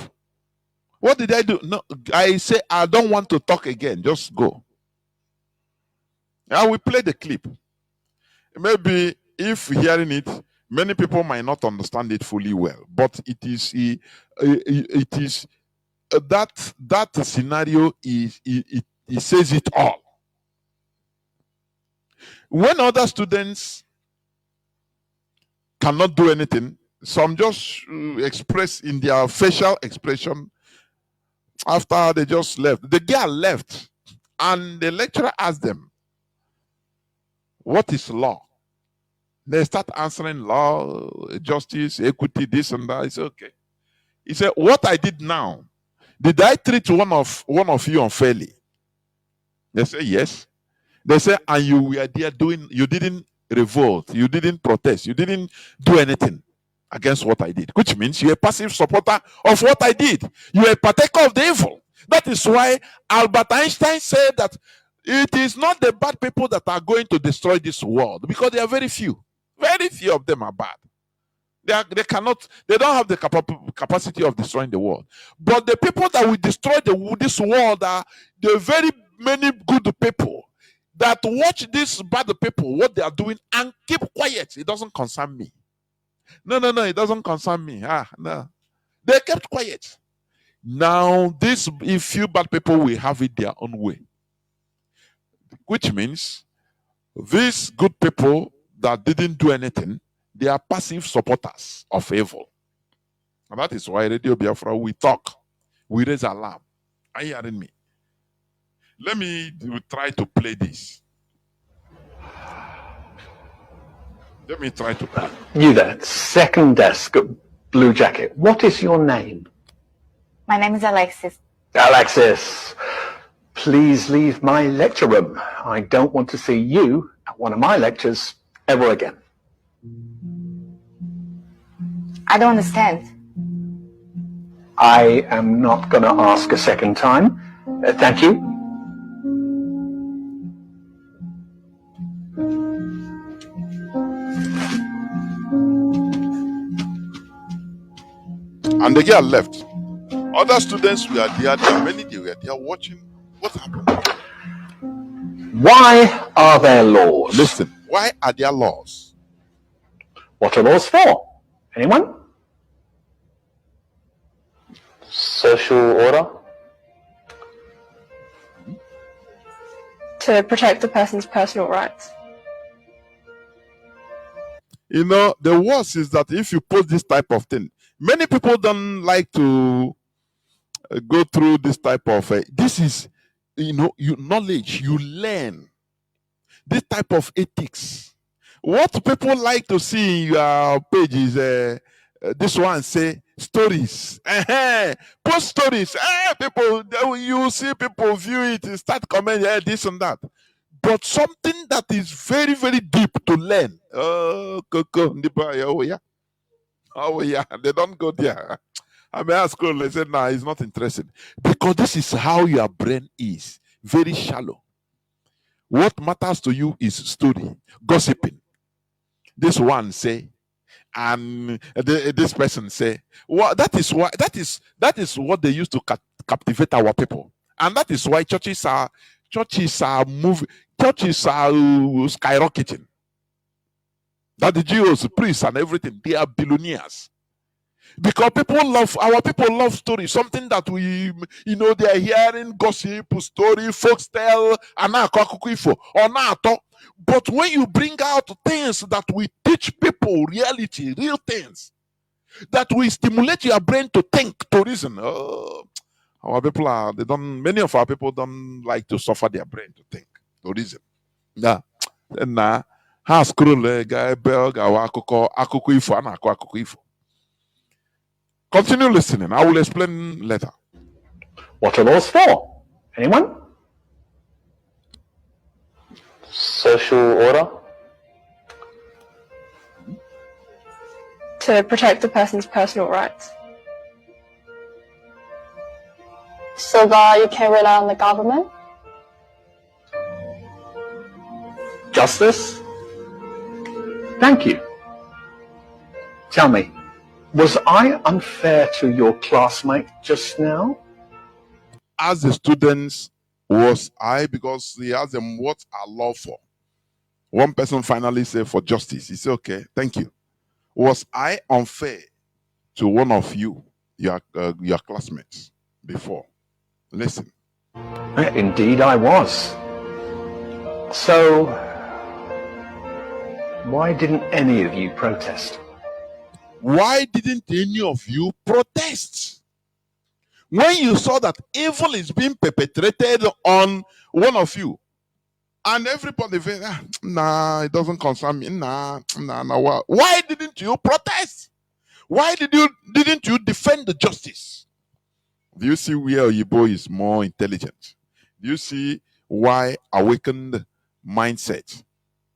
What did I do? No, I say, I don't want to talk again. Just go. I will play the clip. Maybe if hearing it, many people might not understand it fully well, but it is that scenario is it says it all. When other students cannot do anything, some just express in their facial expression after they just left. The girl left, and the lecturer asked them, what is law? They start answering law, justice, equity, this and that. It's okay. He said, what I did now, did I treat one of you unfairly? They say yes. They say, and you were there you didn't revolt, you didn't protest, you didn't do anything against what I did, which means you're a passive supporter of what I did. You're a partaker of the evil. That is why Albert Einstein said that it is not the bad people that are going to destroy this world, because they are very few. Very few of them are bad. They don't have the capacity of destroying the world. But the people that will destroy this world are the very many good people that watch these bad people, what they are doing, and keep quiet. It doesn't concern me. No, it doesn't concern me. No. They kept quiet. Now, these few bad people will have it their own way. Which means these good people that didn't do anything, they are passive supporters of evil. And that is why Radio Biafra, we talk, we raise alarm. Are you hearing me? Let me try to play this. Let me try to play. You there, second desk, blue jacket. What is your name? My name is Alexis. Alexis, please leave my lecture room. I don't want to see you at one of my lectures ever again. I don't understand. I am not going to ask a second time. Thank you. And the girl left. Other students were there. There are many. They were there watching what happened. Why are there laws? Listen. Why are there laws? What are laws for? Anyone? Social order? To protect the person's personal rights. You know, the worst is that if you post this type of thing, many people don't like to go through this type of this is, you know, you knowledge you learn this type of ethics. What people like to see in your page is this one say stories. Post stories. People, you see people view it, start commenting this and that. But something that is very, very deep to learn. Oh, yeah. Oh, yeah. They don't go there. I may ask school, they said, nah, he's not interested. Because this is how your brain is. Very shallow. What matters to you is story, gossiping. This one say, and this person say, well, that is why that is what they used to captivate our people, and that is why churches are moving, churches are skyrocketing. That the Jews, priests, and everything, they are billionaires. Because our people love stories, something that we, you know, they are hearing gossip, story, folks tell, and now or not. But when you bring out things that we teach people, reality, real things, that will stimulate your brain to think, to reason. Oh, our people are, they don't, many of our people don't like to suffer their brain to think, to reason. Yeah. Then ha scroll guy bell akụkọ ifo a na-akọ akụkọ ifo. Continue listening. I will explain later. What are laws for? Anyone? Social order. To protect the person's personal rights. So that you can rely on the government. Justice? Thank you. Tell me, was I unfair to your classmate just now? As the students, was I, because he asked them what are law for. One person finally said for justice. He said, okay, thank you. Was I unfair to one of you, your classmates, before? Listen. Indeed I was. So, why didn't any of you protest? Why didn't any of you protest? When you saw that evil is being perpetrated on one of you, and everybody said, nah, it doesn't concern me. Nah. Why didn't you protest? Why didn't you defend the justice? Do you see where Oyibo is more intelligent? Do you see why awakened mindset,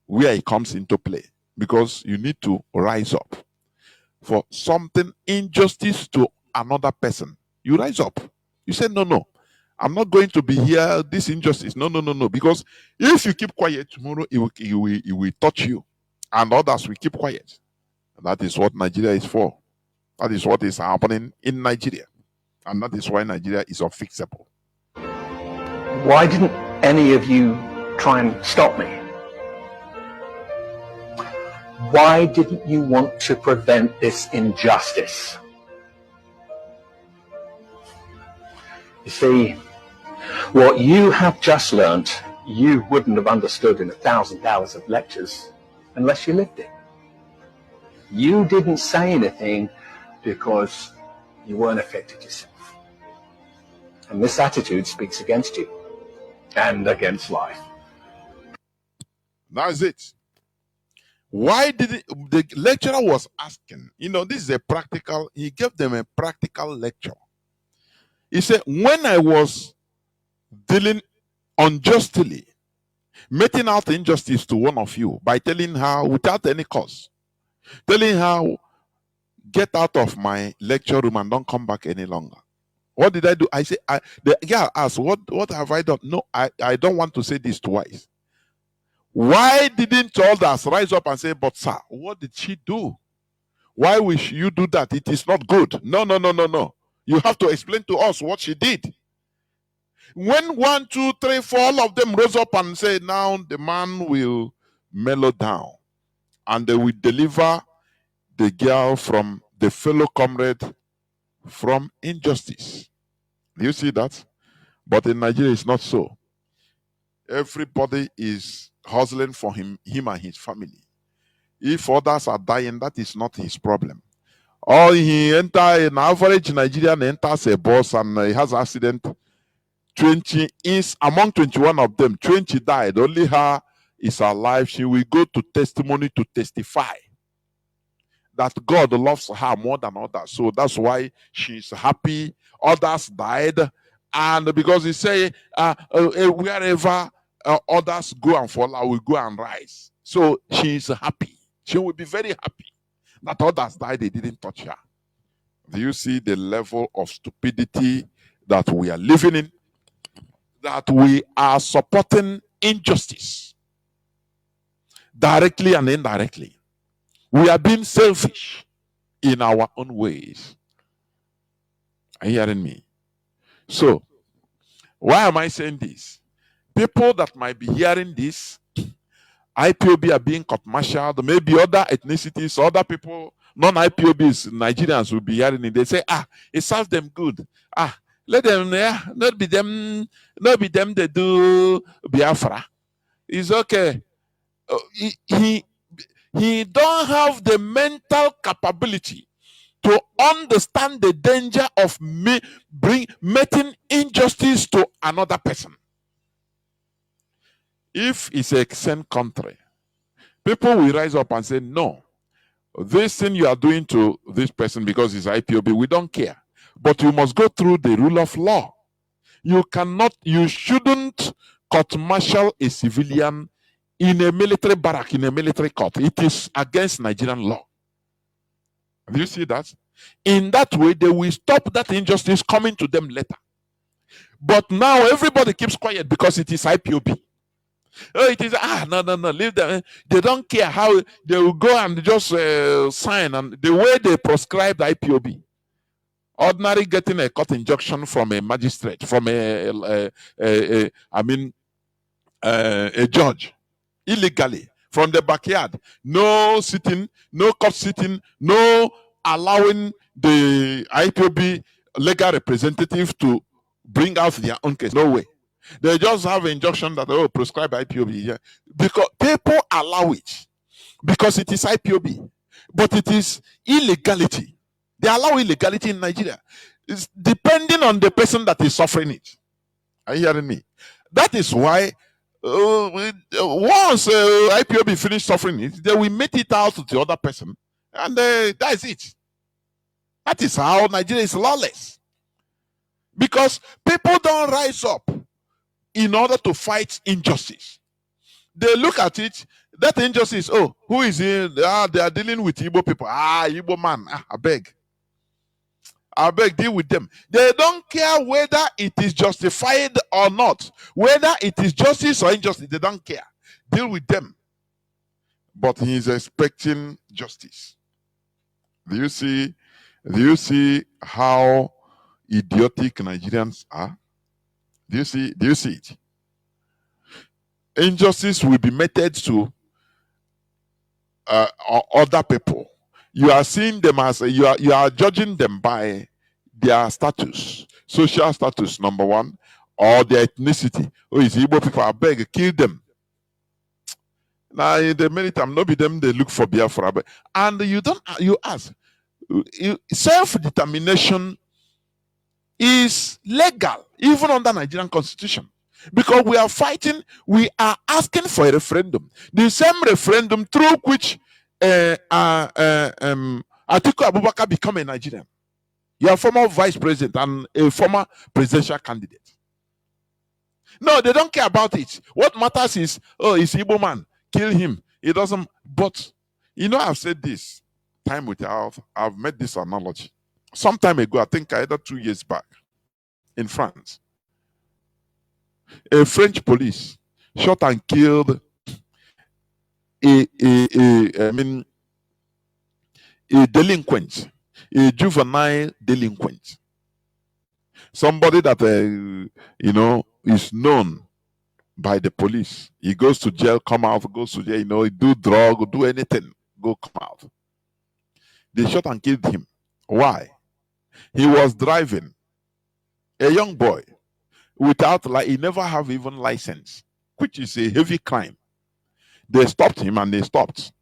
where it comes into play? Because you need to rise up for something injustice to another person. You rise up. You say, no, I'm not going to be here, this injustice. No. Because if you keep quiet, tomorrow it will touch you. And others will keep quiet. And that is what Nigeria is for. That is what is happening in Nigeria. And that is why Nigeria is unfixable. Why didn't any of you try and stop me? Why didn't you want to prevent this injustice? You see, what you have just learnt, you wouldn't have understood in 1,000 hours of lectures unless you lived it. You didn't say anything because you weren't affected yourself. And this attitude speaks against you and against life. That's it. Why did the lecturer was asking, this is a practical, he gave them a practical lecture. He said, when I was dealing unjustly, meting out injustice to one of you by telling her without any cause, telling her, get out of my lecture room and don't come back any longer. What did I do? I said, the girl asked, what have I done? No, I don't want to say this twice. Why didn't others rise up and say, but sir, what did she do? Why will you do that? It is not good. No. You have to explain to us what she did. When 1, 2, 3, 4, all of them rose up and said, now the man will mellow down and they will deliver the girl from the fellow comrade from injustice. Do you see that? But in Nigeria, it's not so. Everybody is hustling for him and his family. If others are dying, that is not his problem. Or he enter an average Nigerian enters a bus and he has accident. 20 is among 21 of them, 20 died. Only her is alive. She will go to testimony to testify that God loves her more than others. So that's why she's happy. Others died. And because he say, wherever others go and fall, I will go and rise. So she is happy. She will be very happy that others died, they didn't touch her. Do you see the level of stupidity that we are living in? That we are supporting injustice directly and indirectly. We are being selfish in our own ways. Are you hearing me? So, why am I saying this? People that might be hearing this, IPOB are being court-martialed, maybe other ethnicities, other people, non-IPOBs, Nigerians will be hearing it. They say, it serves them good. Let them, not be them they do Biafra. It's okay. He don't have the mental capability to understand the danger of making injustice to another person. If it's a same country, people will rise up and say, no, this thing you are doing to this person because it's IPOB, we don't care. But you must go through the rule of law. You shouldn't court-martial a civilian in a military barrack, in a military court. It is against Nigerian law. Do you see that? In that way, they will stop that injustice coming to them later. But now everybody keeps quiet because it is IPOB. Oh, it is, no, leave them. They don't care how they will go and just sign. And the way they prescribe the IPOB, ordinary getting a court injunction from a magistrate, from a judge, illegally, from the backyard. No sitting, no court sitting, no allowing the IPOB legal representative to bring out their own case. No way. They just have an injunction that, prescribe IPOB. Yeah. Because people allow it. Because it is IPOB. But it is illegality. They allow illegality in Nigeria. It's depending on the person that is suffering it. Are you hearing me? That is why once IPOB finish suffering it, they will make it out to the other person. And that is it. That is how Nigeria is lawless. Because people don't rise up in order to fight injustice. They look at it, that injustice, who is in? They are dealing with Igbo people. Igbo man, I beg, deal with them. They don't care whether it is justified or not. Whether it is justice or injustice, they don't care. Deal with them. But he is expecting justice. Do you see how idiotic Nigerians are? Do you see it? Injustice will be meted to other people. You are seeing them as you are judging them by their status, social status, number one, or their ethnicity. It's Igbo people, I beg, kill them. Now in the meantime, not be them they look for Biafra. And you ask, self-determination is legal even under Nigerian constitution, because we are fighting, we are asking for a referendum, the same referendum through which Atiku Abubakar become a Nigerian. You are a former vice president and a former presidential candidate. No, they don't care about it. What matters is, it's Igbo man, kill him. It doesn't. But I've said this time without. I've made this analogy some time ago. I think either 2 years back in France. A French police shot and killed a delinquent, a juvenile delinquent, somebody that is known by the police. He goes to jail, come out, goes to jail, he do drug, do anything, go come out. They shot and killed him. Why? He was driving, a young boy, without he never have even license, which is a heavy crime. They stopped him and they stopped.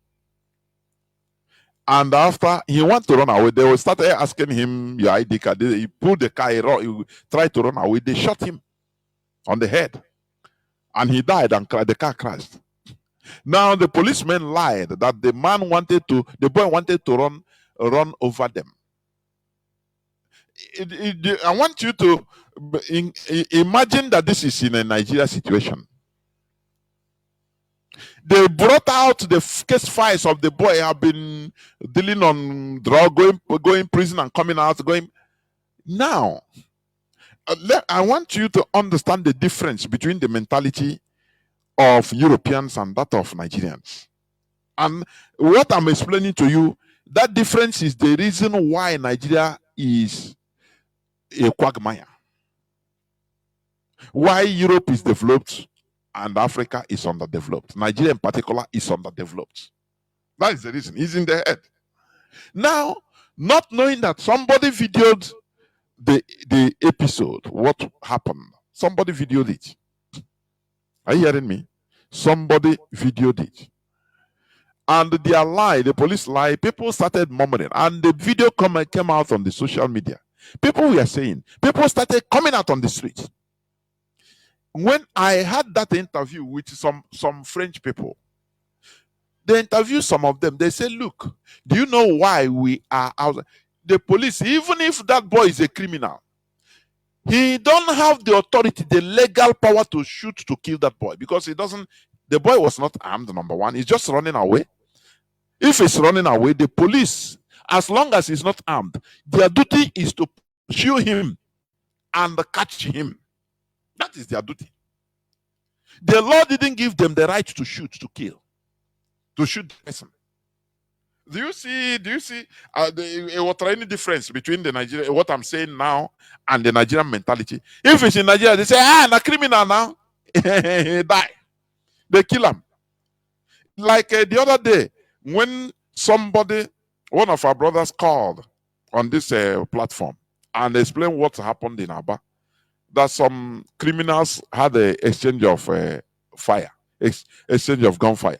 And after he wanted to run away, they started asking him your ID card. He pulled the car, he tried to run away. They shot him on the head. And he died and the car crashed. Now the policemen lied that the boy wanted to run over them. I want you to imagine that this is in a Nigeria situation. They brought out the case files of the boy have been dealing on drug, going prison and coming out, going. Now, I want you to understand the difference between the mentality of Europeans and that of Nigerians. And what I'm explaining to you, that difference is the reason why Nigeria is a quagmire. Why Europe is developed and Africa is underdeveloped. Nigeria in particular is underdeveloped. That is the reason. It's in the head. Now, not knowing that somebody videoed the episode, what happened. Somebody videoed it. Are you hearing me? Somebody videoed it. And their lie, the police lie, people started murmuring. And the video came out on the social media. People were saying, people started coming out on the street. When I had that interview with some French people, they interviewed some of them. They said, look, do you know why we are out? The police, even if that boy is a criminal, he don't have the authority, the legal power to shoot to kill that boy, because the boy was not armed, number one. He's just running away. If he's running away, the police, as long as he's not armed, their duty is to pursue him and catch him. That is their duty. The law didn't give them the right to shoot, to kill, to shoot the person. Do you see what any difference between the Nigeria, what I'm saying now, and the Nigerian mentality? If it's in Nigeria, they say, a criminal now, he die. They kill him. Like the other day, when one of our brothers called on this platform and explained what happened in Aba, that some criminals had an exchange of exchange of gunfire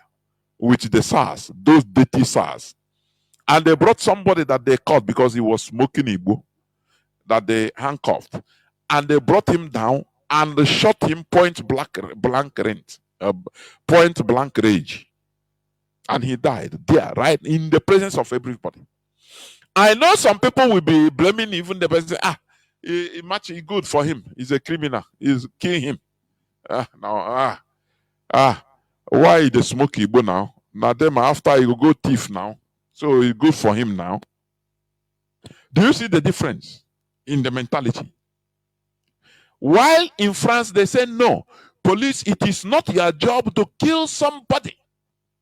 with the SARS, those dirty SARS. And they brought somebody that they caught because he was smoking Igbo, that they handcuffed. And they brought him down and they shot him point blank range. And he died there, right in the presence of everybody. I know some people will be blaming even the person. Much good for him. He's a criminal. He's killing him. Why the smoke Igbo now? Now them after he will go thief now. So it's good for him now. Do you see the difference in the mentality? While in France they say no, police, it is not your job to kill somebody.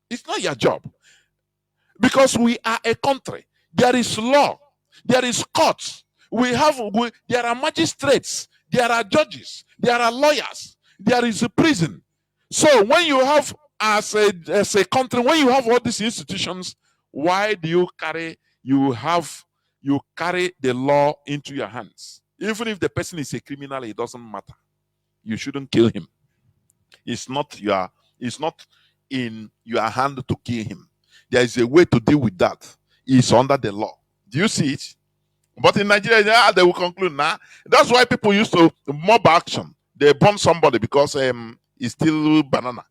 It's not your job. Because we are a country. There is law. There is courts. There are magistrates. There are judges. There are lawyers. There is a prison. So when you have, as a country, when you have all these institutions, why do you carry the law into your hands? Even if the person is a criminal, it doesn't matter. You shouldn't kill him. It's not in your hand to kill him. There is a way to deal with that. It's under the law. Do you see it? But in Nigeria, they will conclude now. That's why people used to mob action. They burn somebody because he's still banana.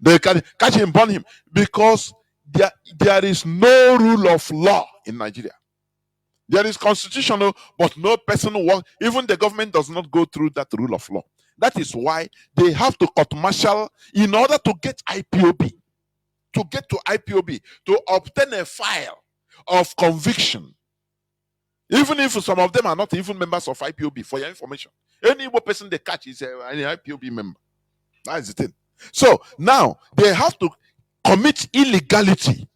They catch him, burn him, because there is no rule of law in Nigeria. There is constitutional, but no person even the government does not go through that rule of law. That is why they have to court martial in order to get IPOB. To get to IPOB, to obtain a file of conviction. Even if some of them are not even members of IPOB, for your information. Any person they catch is an IPOB member. That is the thing. So now they have to commit illegality.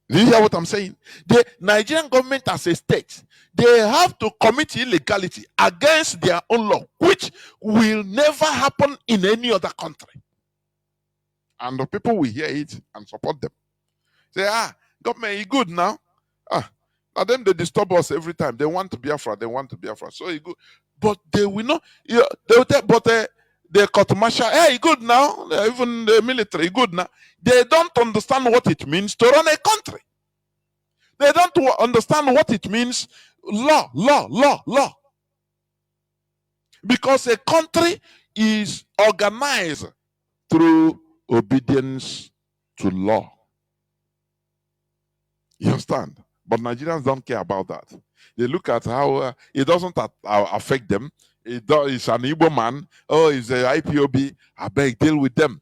Do you hear what I'm saying? The Nigerian government as a state, they have to commit illegality against their own law, which will never happen in any other country. And the people will hear it and support them. Say, government is good now. Now them they disturb us every time. They want to Biafra. They want to Biafra. So it's good. But they will not. They will tell, but the court martial, hey, good now. Even the military, good now. They don't understand what it means to run a country. They don't understand what it means, law. Because a country is organized through obedience to law. You understand? But Nigerians don't care about that. They look at how it doesn't affect them. It's an Igbo man. Oh, it's a IPOB. I beg, deal with them.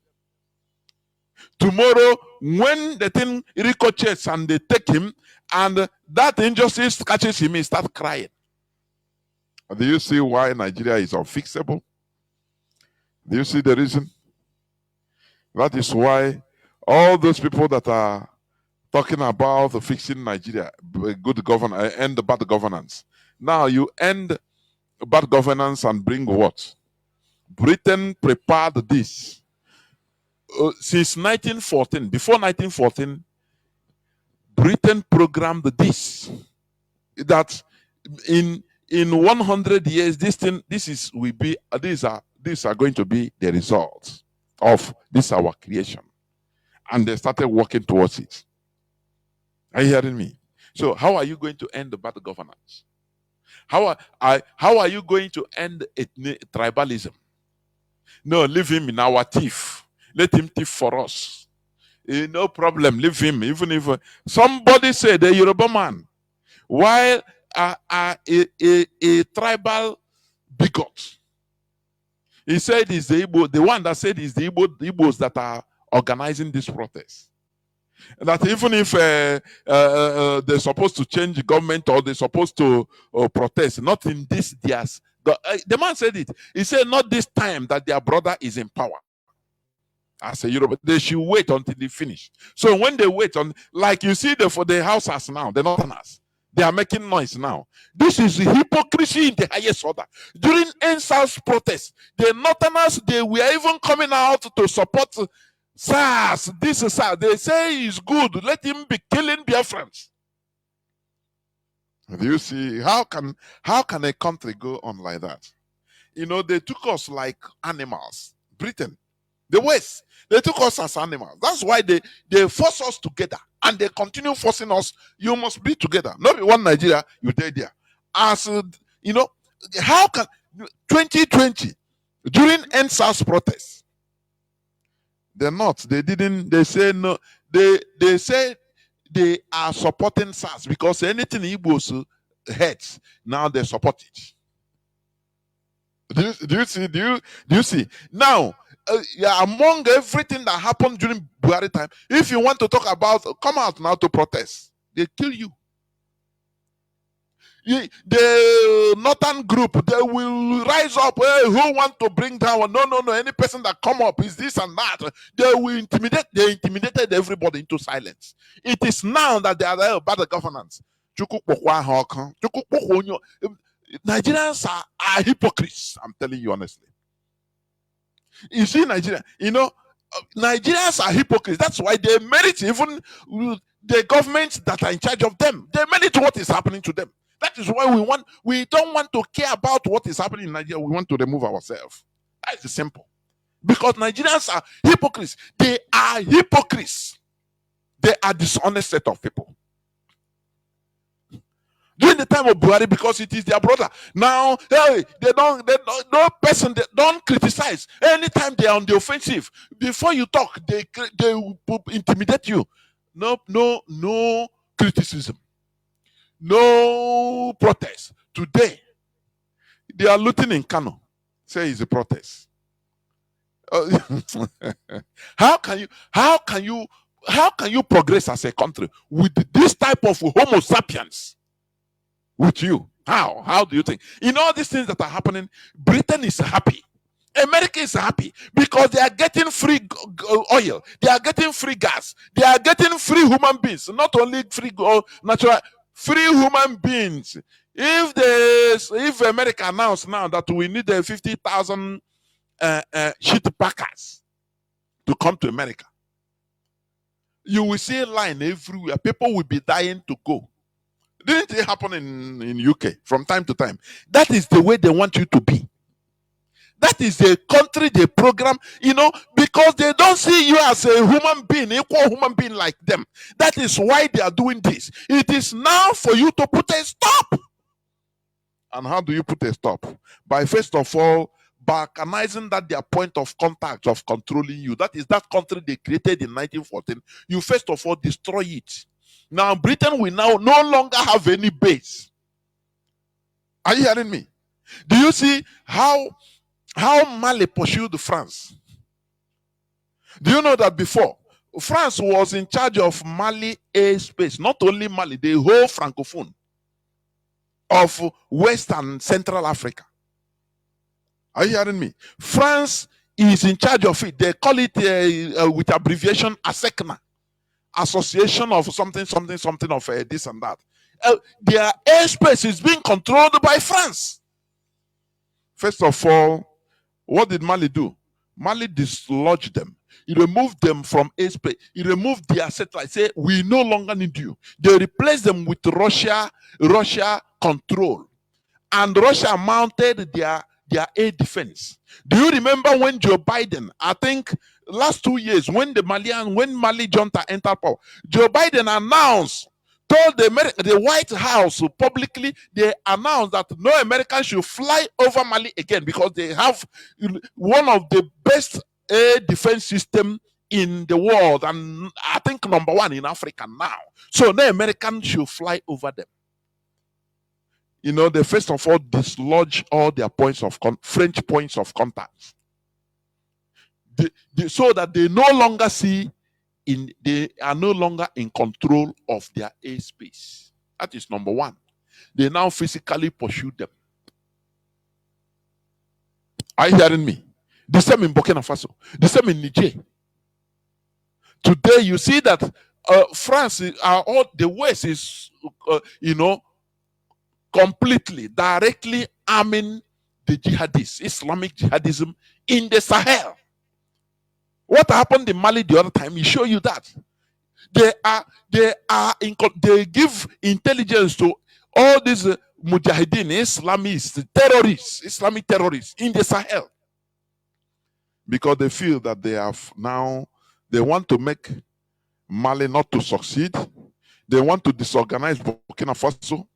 Tomorrow, when the thing ricochets and they take him, and that injustice catches him, he starts crying. Do you see why Nigeria is unfixable? Do you see the reason? That is why all those people that are talking about fixing Nigeria, good governance, end the bad governance. Now you end bad governance and bring what? Britain prepared this. Since 1914, before 1914, Britain programmed this. That in 100 years, these are going to be the results of this our creation, and they started working towards it. Are you hearing me? So, how are you going to end the bad governance? How are you going to end tribalism? No, leave him in our thief. Let him thief for us. No problem, leave him. Even if somebody said the Yoruba man, while a tribal bigot, he said he's the Igbo, the one that said he's the Igbos that are organizing this protest. That even if they're supposed to change the government or they're supposed to protest, not in this years. The man said it. He said, not this time that their brother is in power. As a Yoruba, they should wait until they finish. So when they wait on, like you see for the houses now, the northerners, they are making noise now. This is hypocrisy in the highest order. During NSAS protests, the northerners, they were even coming out to support SARS. This is SARS. They say he's good. Let him be killing Biafrans. Do you see how can a country go on like that? You know, they took us like animals. Britain, the West, they took us as animals. That's why they force us together, and they continue forcing us. You must be together. Not be one Nigeria, you stay there. As you know, how can 2020 during NSAS protests? They're not. They didn't. They say no. They say they are supporting SARS because anything Igbos hates, now they support it. Do you see? Now, among everything that happened during Buhari time, if you want to talk about, come out now to protest, they kill you. The northern group, they will rise up. Hey, who want to bring down? No. Any person that come up is this and that. They will intimidate. They intimidated everybody into silence. It is now that they are about the governance. Nigerians are hypocrites. I'm telling you honestly. You see, Nigeria, Nigerians are hypocrites. That's why they merit even the governments that are in charge of them. They merit what is happening to them. That is why we don't want to care about what is happening in Nigeria. We want to remove ourselves. That is simple. Because Nigerians are hypocrites. They are hypocrites. They are dishonest set of people. During the time of Buhari, because it is their brother. Now, hey, no person, they don't criticize. Anytime they are on the offensive, before you talk, they will intimidate you. No criticism. No protest. Today, they are looting in Kano. Say it's a protest. How can you progress as a country with this type of Homo sapiens with you? How do you think? In all these things that are happening, Britain is happy. America is happy because they are getting free oil, they are getting free gas, they are getting free human beings, not only free natural, free human beings. If America announced now that we need 50,000 shit packers to come to America, you will see a line everywhere. People will be dying to go. Didn't it happen in UK from time to time? That is the way they want you to be. That is a country they program, because they don't see you as a human being, equal human being like them. That is why they are doing this. It is now for you to put a stop. And how do you put a stop? By first of all, balkanizing that their point of contact of controlling you. That is that country they created in 1914. You first of all destroy it. Now Britain will now no longer have any base. Are you hearing me? Do you see how Mali pursued France? Do you know that before, France was in charge of Mali airspace, not only Mali, the whole Francophone of West and Central Africa. Are you hearing me? France is in charge of it. They call it with abbreviation ASECNA, Association of something of this and that. Their airspace is being controlled by France. First of all, what did Mali do? Mali dislodged them. He removed them from airspace. He removed their satellite. Say, we no longer need you. They replaced them with Russia control. And Russia mounted their air defense. Do you remember when Joe Biden, I think last 2 years, when Mali junta entered power, Joe Biden told the White House publicly, they announced that no American should fly over Mali again because they have one of the best air defense system in the world, and I think #1 in Africa now. So no American should fly over them. They first of all dislodge all their French points of contact, so that they no longer they are no longer in control of their airspace. That is #1. They now physically pursue them. Are you hearing me? The same in Burkina Faso, the same in Niger. Today you see that France, the West is, completely, directly arming the jihadists, Islamic jihadism in the Sahel. What happened in Mali the other time? We show you that they give intelligence to all these mujahideen, Islamists, terrorists, Islamic terrorists in the Sahel, because they feel that they want to make Mali not to succeed. They want to disorganize Burkina Faso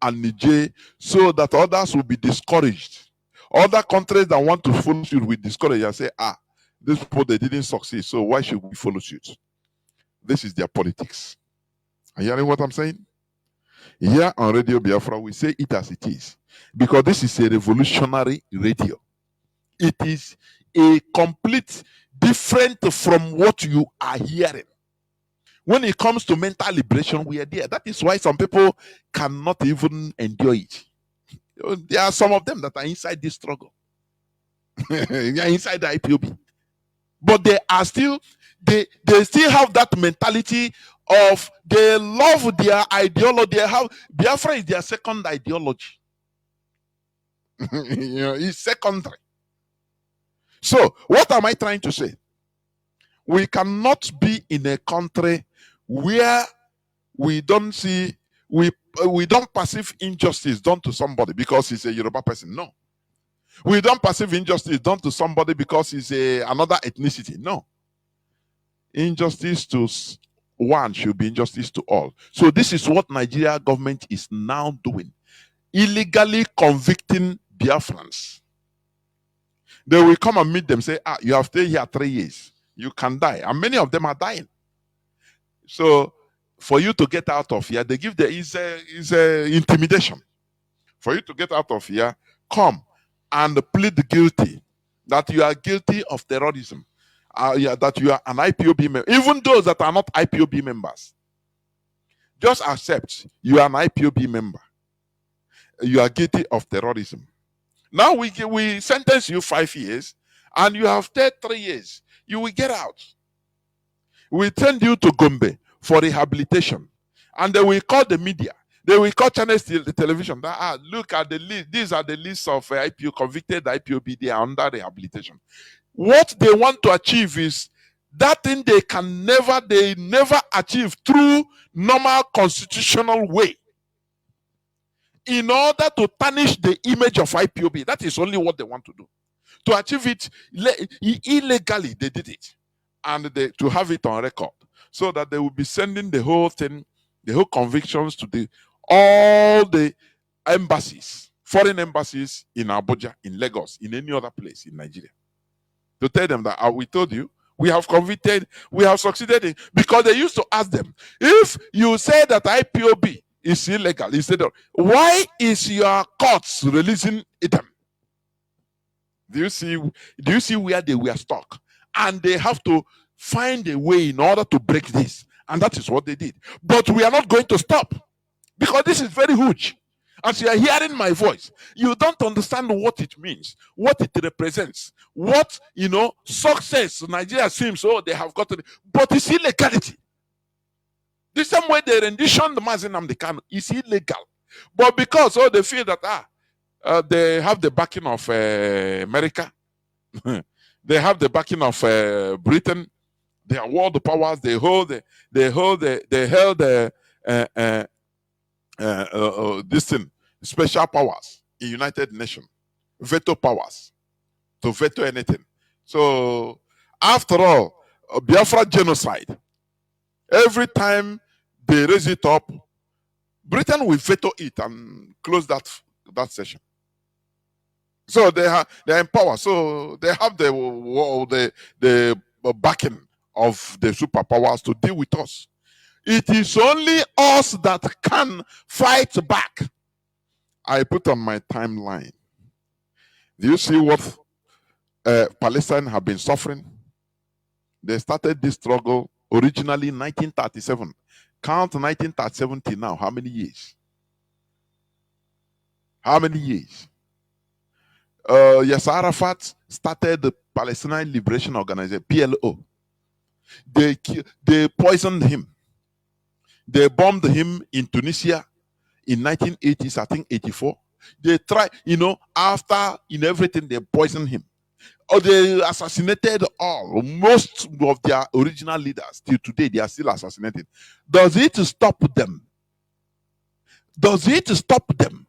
and Niger so that others will be discouraged. Other countries that want to follow suit will be discouraged and say, these people, they didn't succeed, so why should we follow suit? This is their politics. Are you hearing what I'm saying? Here on Radio Biafra, we say it as it is, because this is a revolutionary radio. It is a complete different from what you are hearing. When it comes to mental liberation, we are there. That is why some people cannot even endure it. There are some of them that are inside this struggle. They are inside the IPOB. But they are still, they still have that mentality of they love their ideology. Biafra is their second ideology. It's secondary. So, what am I trying to say? We cannot be in a country where we don't perceive injustice done to somebody because he's a Yoruba person. No. We don't perceive injustice done to somebody because he's another ethnicity. No. Injustice to one should be injustice to all. So this is what Nigeria government is now doing. Illegally convicting Biafrans. They will come and meet them, say, you have stayed here 3 years. You can die. And many of them are dying. So for you to get out of here, they give intimidation. For you to get out of here, come and plead guilty that you are guilty of terrorism, that you are an IPOB member. Even those that are not IPOB members, just accept you are an IPOB member. You are guilty of terrorism. Now we sentence you 5 years, and you have stayed 3 years. You will get out. We send you to Gombe for rehabilitation, and they will call the media. They will call channels, the television. Look at the list. These are the lists of convicted IPOB. They are under rehabilitation. What they want to achieve is that thing they never achieve through normal constitutional way. In order to tarnish the image of IPOB, that is only what they want to do. To achieve it illegally, they did it. And to have it on record, so that they will be sending the whole thing, the whole convictions to all the embassies, foreign embassies in Abuja, in Lagos, in any other place in Nigeria, to tell them that we told you, we have convicted, we have succeeded in, because they used to ask them, if you say that IPOB is illegal, he said, why is your courts releasing them? Do you see where they were stuck? And they have to find a way in order to break this. And that is what they did. But we are not going to stop, because this is very huge. As you are hearing my voice, you don't understand what it means, what it represents, what, success Nigeria seems, they have gotten, but it's illegality. The same way they renditioned the Mazi Nnamdi Kanu is illegal. But because they feel that they have the backing of America, they have the backing of Britain, they are world powers, they held this thing, special powers in United Nations, veto powers to veto anything. So after all, Biafra genocide, every time they raise it up, Britain will veto it and close that session. So they're in power. So they have the backing of the superpowers to deal with us. It is only us that can fight back. I put on my timeline. Do you see what Palestine have been suffering? They started this struggle originally in 1937. Count 1937 till now. How many years? How many years? Yasser Arafat started the Palestinian Liberation Organization, PLO. They poisoned him. They bombed him in Tunisia in 1980s, I think 84. They tried, after everything, they poisoned him. Or they assassinated most of their original leaders. Till today, they are still assassinated. Does it stop them? Does it stop them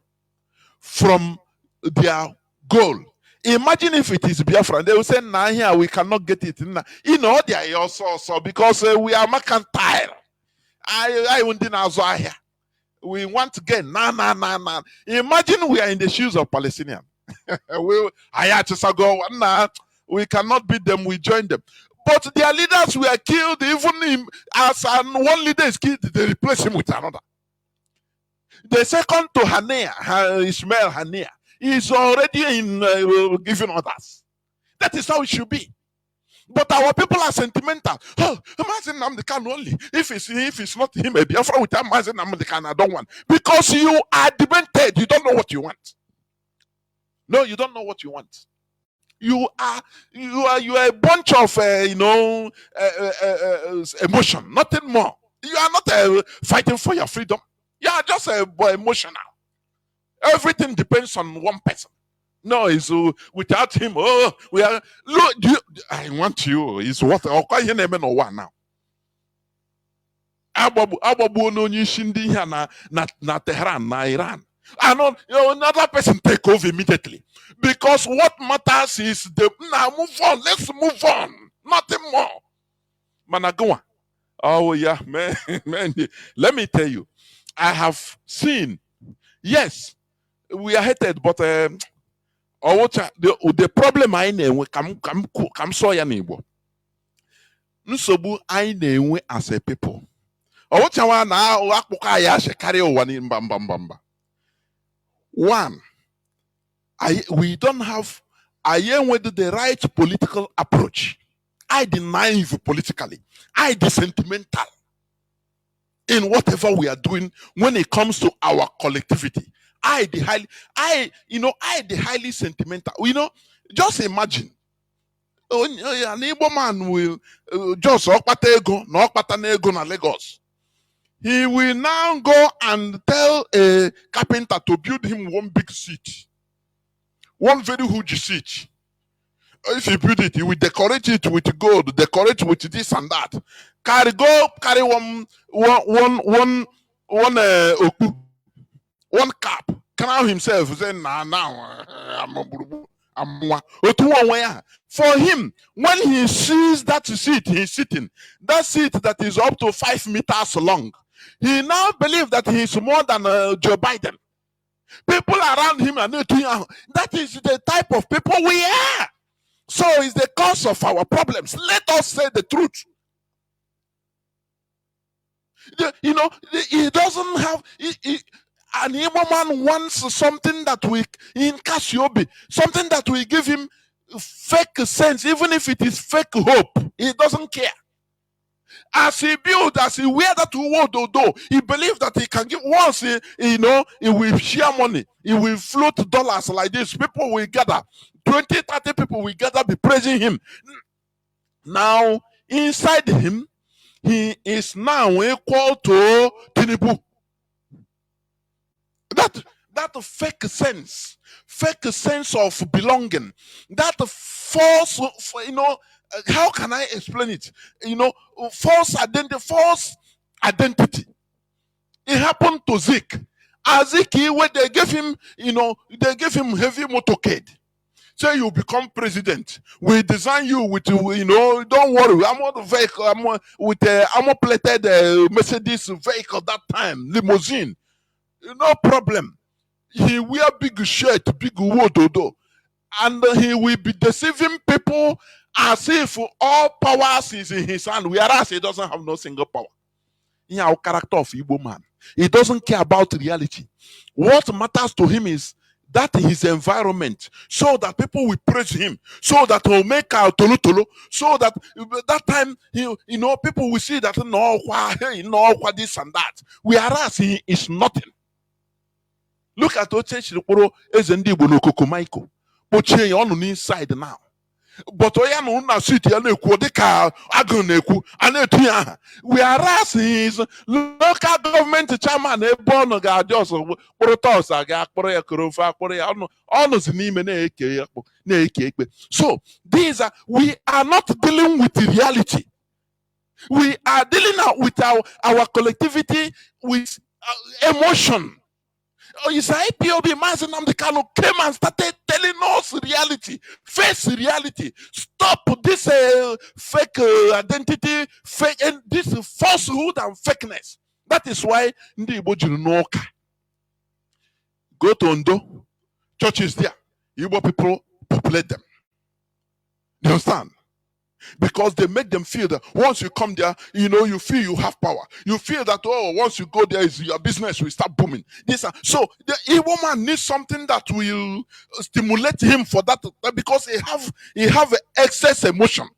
from their goal? Imagine if it is Biafra, they will say, nah, here we cannot get it. They are also because we are mercantile. We want to get nah. Imagine we are in the shoes of Palestinians. We cannot beat them, we join them. But their leaders were killed, even as one leader is killed, they replace him with another. The second to Haniyeh, Ismail Haniyeh, is already in giving orders. That is how it should be. But our people are sentimental. Mazi Nnamdi Kanu only. If it's not him, a Biafra without Mazi Nnamdi Kanu, I don't want. Because you are demented. You don't know what you want. No, you don't know what you want. You are a bunch of emotion, nothing more. You are not fighting for your freedom. You are just emotional. Everything depends on one person. No, it's without him. We are. Look, I want you. It's what? Okay, you never know what now. Ababu no nyishindi here na Tehran na Iran. And another person take over immediately, because what matters is move on. Let's move on. Nothing more. Managua. Oh yeah, man. Let me tell you, I have seen. Yes, we are hated, but the problem I know come so ya neighbor. Nsobu I know as a people. Owocha na akpuka ya she carry one mbamba. One, we don't have with the right political approach. I deny politically. I be sentimental in whatever we are doing when it comes to our collectivity. I the highly sentimental. Just imagine. An Igbo man will just okpata ego na Lagos. He will now go and tell a carpenter to build him one big seat. One very huge seat. If he build it, he will decorate it with gold, decorate with this and that. Carry one cap. Crown himself, say, now, I'm a burubu. For him, when he sees that seat he's sitting, that seat that is up to 5 meters long, he now believes that he's more than Joe Biden. People around him are not doing that is the type of people we are. So it's the cause of our problems. Let us say the truth. He doesn't have an Igbo man wants something that we in Cassiope, something that will give him fake sense, even if it is fake hope. He doesn't care. As he builds, as he wear that word, he believes that he can give once he will share money, he will float dollars like this. People will gather, 20, 30 people will gather, be praising him. Now, inside him, he is now equal to Chinedu. That fake sense of belonging, that false, how can I explain it? False identity. It happened to Zeke. Zeke, when they gave him heavy motorcade. Say you become president. We design you with, don't worry, I'm on the vehicle, I'm with a armor-plated Mercedes vehicle that time, limousine. No problem. He wear big shirt, big wood, and he will be deceiving people as if all powers is in his hand, whereas he doesn't have no single power. In our character of Igbo man, he doesn't care about reality. What matters to him is that his environment, so that people will praise him, so that he'll make our tolo, so that time people will see that no, this and that, whereas he is nothing. Look at Oche Shirokoro Ezendi Bonokoko Maiko. Poche on inside now. But Oyano na city aneku deka agoneku anetu. Whereas his local government chairman ebono ga just protos aga akporo ekorofa akporo ya ono zinime na eke. So these are, we are not dealing with the reality. We are dealing with our collectivity, with emotion. It's IPOB Mazi came and started telling us reality, face reality. Stop this fake identity, fake and this falsehood and fakeness. That is why Ndi Igbo jiri n'ụka. Go to Ondo, churches there. Igbo people populate them. You understand? Because they make them feel that once you come there, you feel you have power. You feel that, once you go there, your business will start booming. So the Igbo man needs something that will stimulate him for that, because he have excess emotion.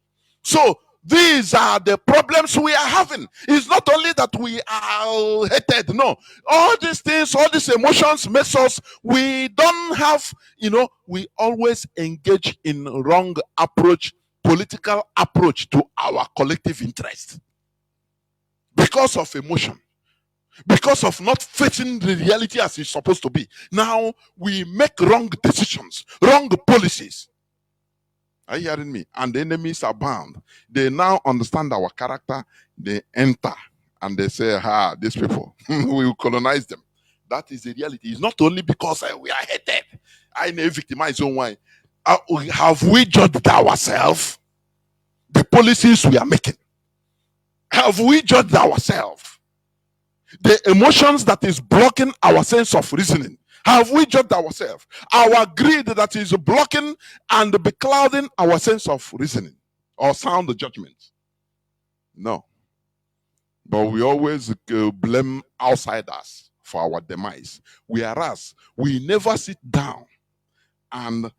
So these are the problems we are having. It's not only that we are hated. No, all these things, all these emotions makes us, we don't have, we always engage in wrong approach, political approach to our collective interest because of emotion, because of not facing the reality as it's supposed to be. Now we make wrong decisions, wrong policies. Are you hearing me? And the enemies are bound. They now understand our character. They enter and they say, these people, we will colonize them. That is the reality. It's not only because we are hated. I may victimize on why. Have we judged ourselves? The policies we are making. Have we judged ourselves? The emotions that is blocking our sense of reasoning. Have we judged ourselves? Our greed that is blocking and beclouding our sense of reasoning or sound judgment. No. But we always blame outsiders for our demise. Whereas we never sit down and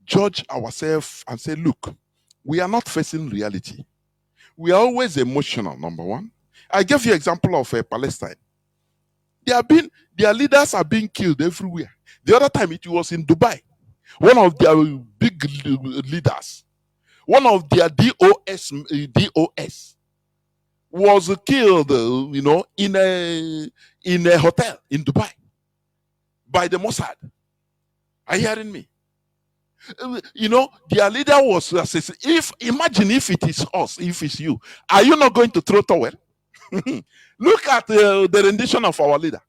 judge ourselves and say, look, we are not facing reality. We are always emotional, number one. I gave you an example of Palestine. Their leaders are being killed everywhere. The other time it was in Dubai. One of their big leaders, one of their DOS was killed, in a hotel in Dubai by the Mossad. Are you hearing me? Their leader was assassinated. Imagine if it is us, if it's you, are you not going to throw towel? Look at the rendition of our leader.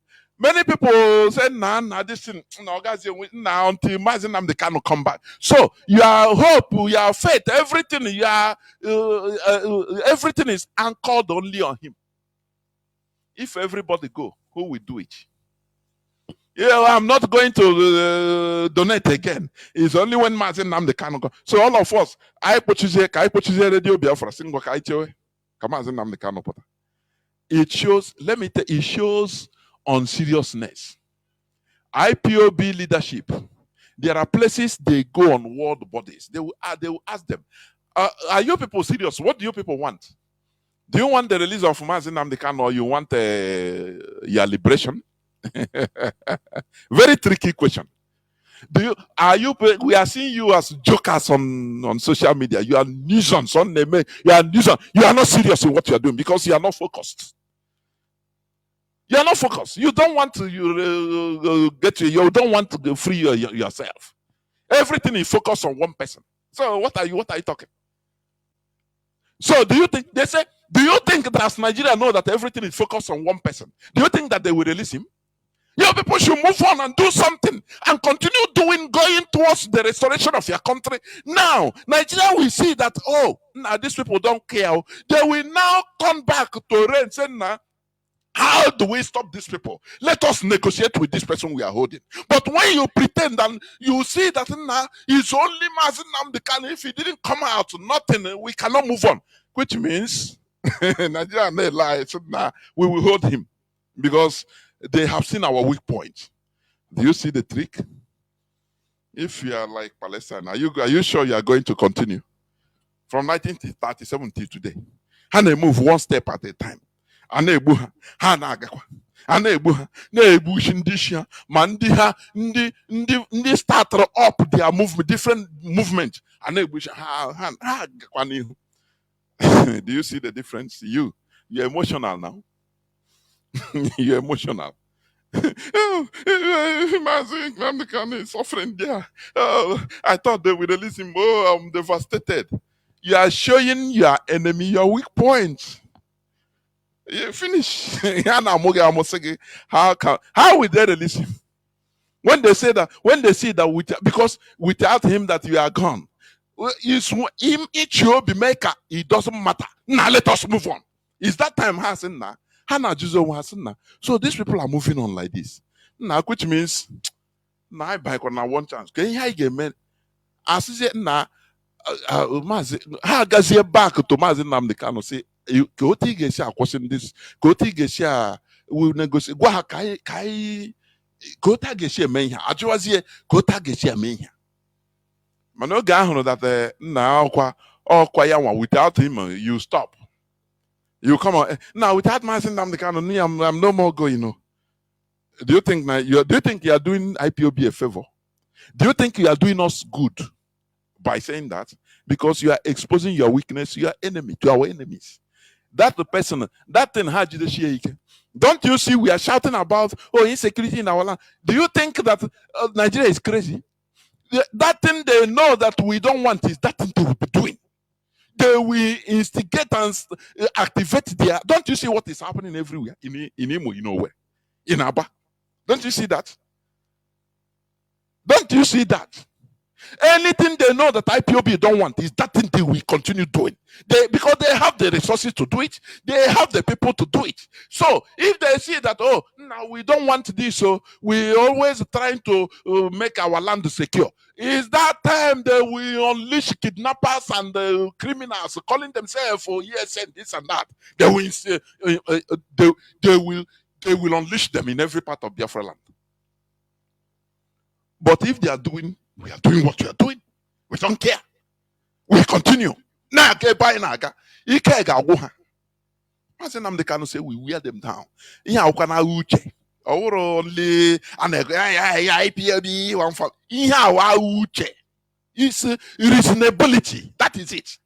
Many people say, nah, this thing, no, guys, now until Mazi Nnamdi Kanu come back. So your hope, your faith, everything, everything is anchored only on him. If everybody go, who will do it? Yeah, I'm not going to donate again. It's only when Mazi Nnamdi Kanu go. So all of us, I purchase radio Biafra single Kaichewe. Mazi Nnamdi Kanu put. It shows, let me tell you, it shows on seriousness. IPOB leadership, there are places they go on world bodies. They will ask them, are you people serious? What do you people want? Do you want the release of Mazi Nnamdi Kanu, or you want your liberation? Very tricky question. We are seeing you as jokers on social media. You are nuisance. You are nuisance. You are not serious in what you are doing because you are not focused. You are not focused. You don't want to you don't want to free yourself. Everything is focused on one person. So what are you talking? So do you think that as Nigeria know that everything is focused on one person? Do you think that they will release him? Your people should move on and do something and continue going towards the restoration of your country. Now, Nigeria will see that, oh, now these people don't care. They will now turn back to reign, say, nah, how do we stop these people? Let us negotiate with this person we are holding. But when you pretend and you see that nah, it's only Mazi Nnamdi Kanu, if he didn't come out, nothing, we cannot move on. Which means, Nigeria may lie, so nah, we will hold him. Because they have seen our weak points. Do you see the trick? If you are like Palestine, are you sure you are going to continue? From 1937 till today. And they move one step at a time. And they move. And they move. They start up their movement, different movement. And they move. Do you see the difference? You're emotional now. You're emotional. Mazi Nnamdi Kanu is suffering there. I thought they would release him. Oh, I'm devastated. You are showing your enemy your weak points. You finish. How will they release him? When they see that because without him that you are gone, him each will be maker. It doesn't matter. Now let us move on. Is that time hasn't now? So these people are moving on like this. Now, which means now I buy on one chance. Can you get me? As I said, now, how does he back to Mazi Nnamdi Kanu say, go take a question this, go take a will negotiate. Go kai go tag a share mania. Actually, go tag a share mania. Mano Gahono that now, or without him, you stop. You come on now without Mazi Nnamdi Kanu. I'm no more going. Do you think you are doing IPOB a favor? Do you think you are doing us good by saying that? Because you are exposing your weakness to your enemy, to our enemies. That the person, that thing had the shake. Don't you see we are shouting about insecurity in our land? Do you think that Nigeria is crazy? That thing they know that we don't want is that thing they will be doing. They will instigate and activate their. Don't you see what is happening everywhere? In Imo, you know where? In Aba. Don't you see that? Don't you see that? Anything they know that IPOB don't want is that thing they will continue doing. Because they have the resources to do it, they have the people to do it. So if they see that, oh, now we don't want this, so we always trying to make our land secure. Is that time they will unleash kidnappers and criminals calling themselves for ESN, this and that. They will unleash them in every part of Biafra land. But if we are doing what we are doing, we don't care. We continue. Naga by naga. Ikega wuha. Mazi Nnamdi Kanu say we wear them down. Iya ukana uche. Only IPLB one for iya wa uche. It's reasonability. That is it.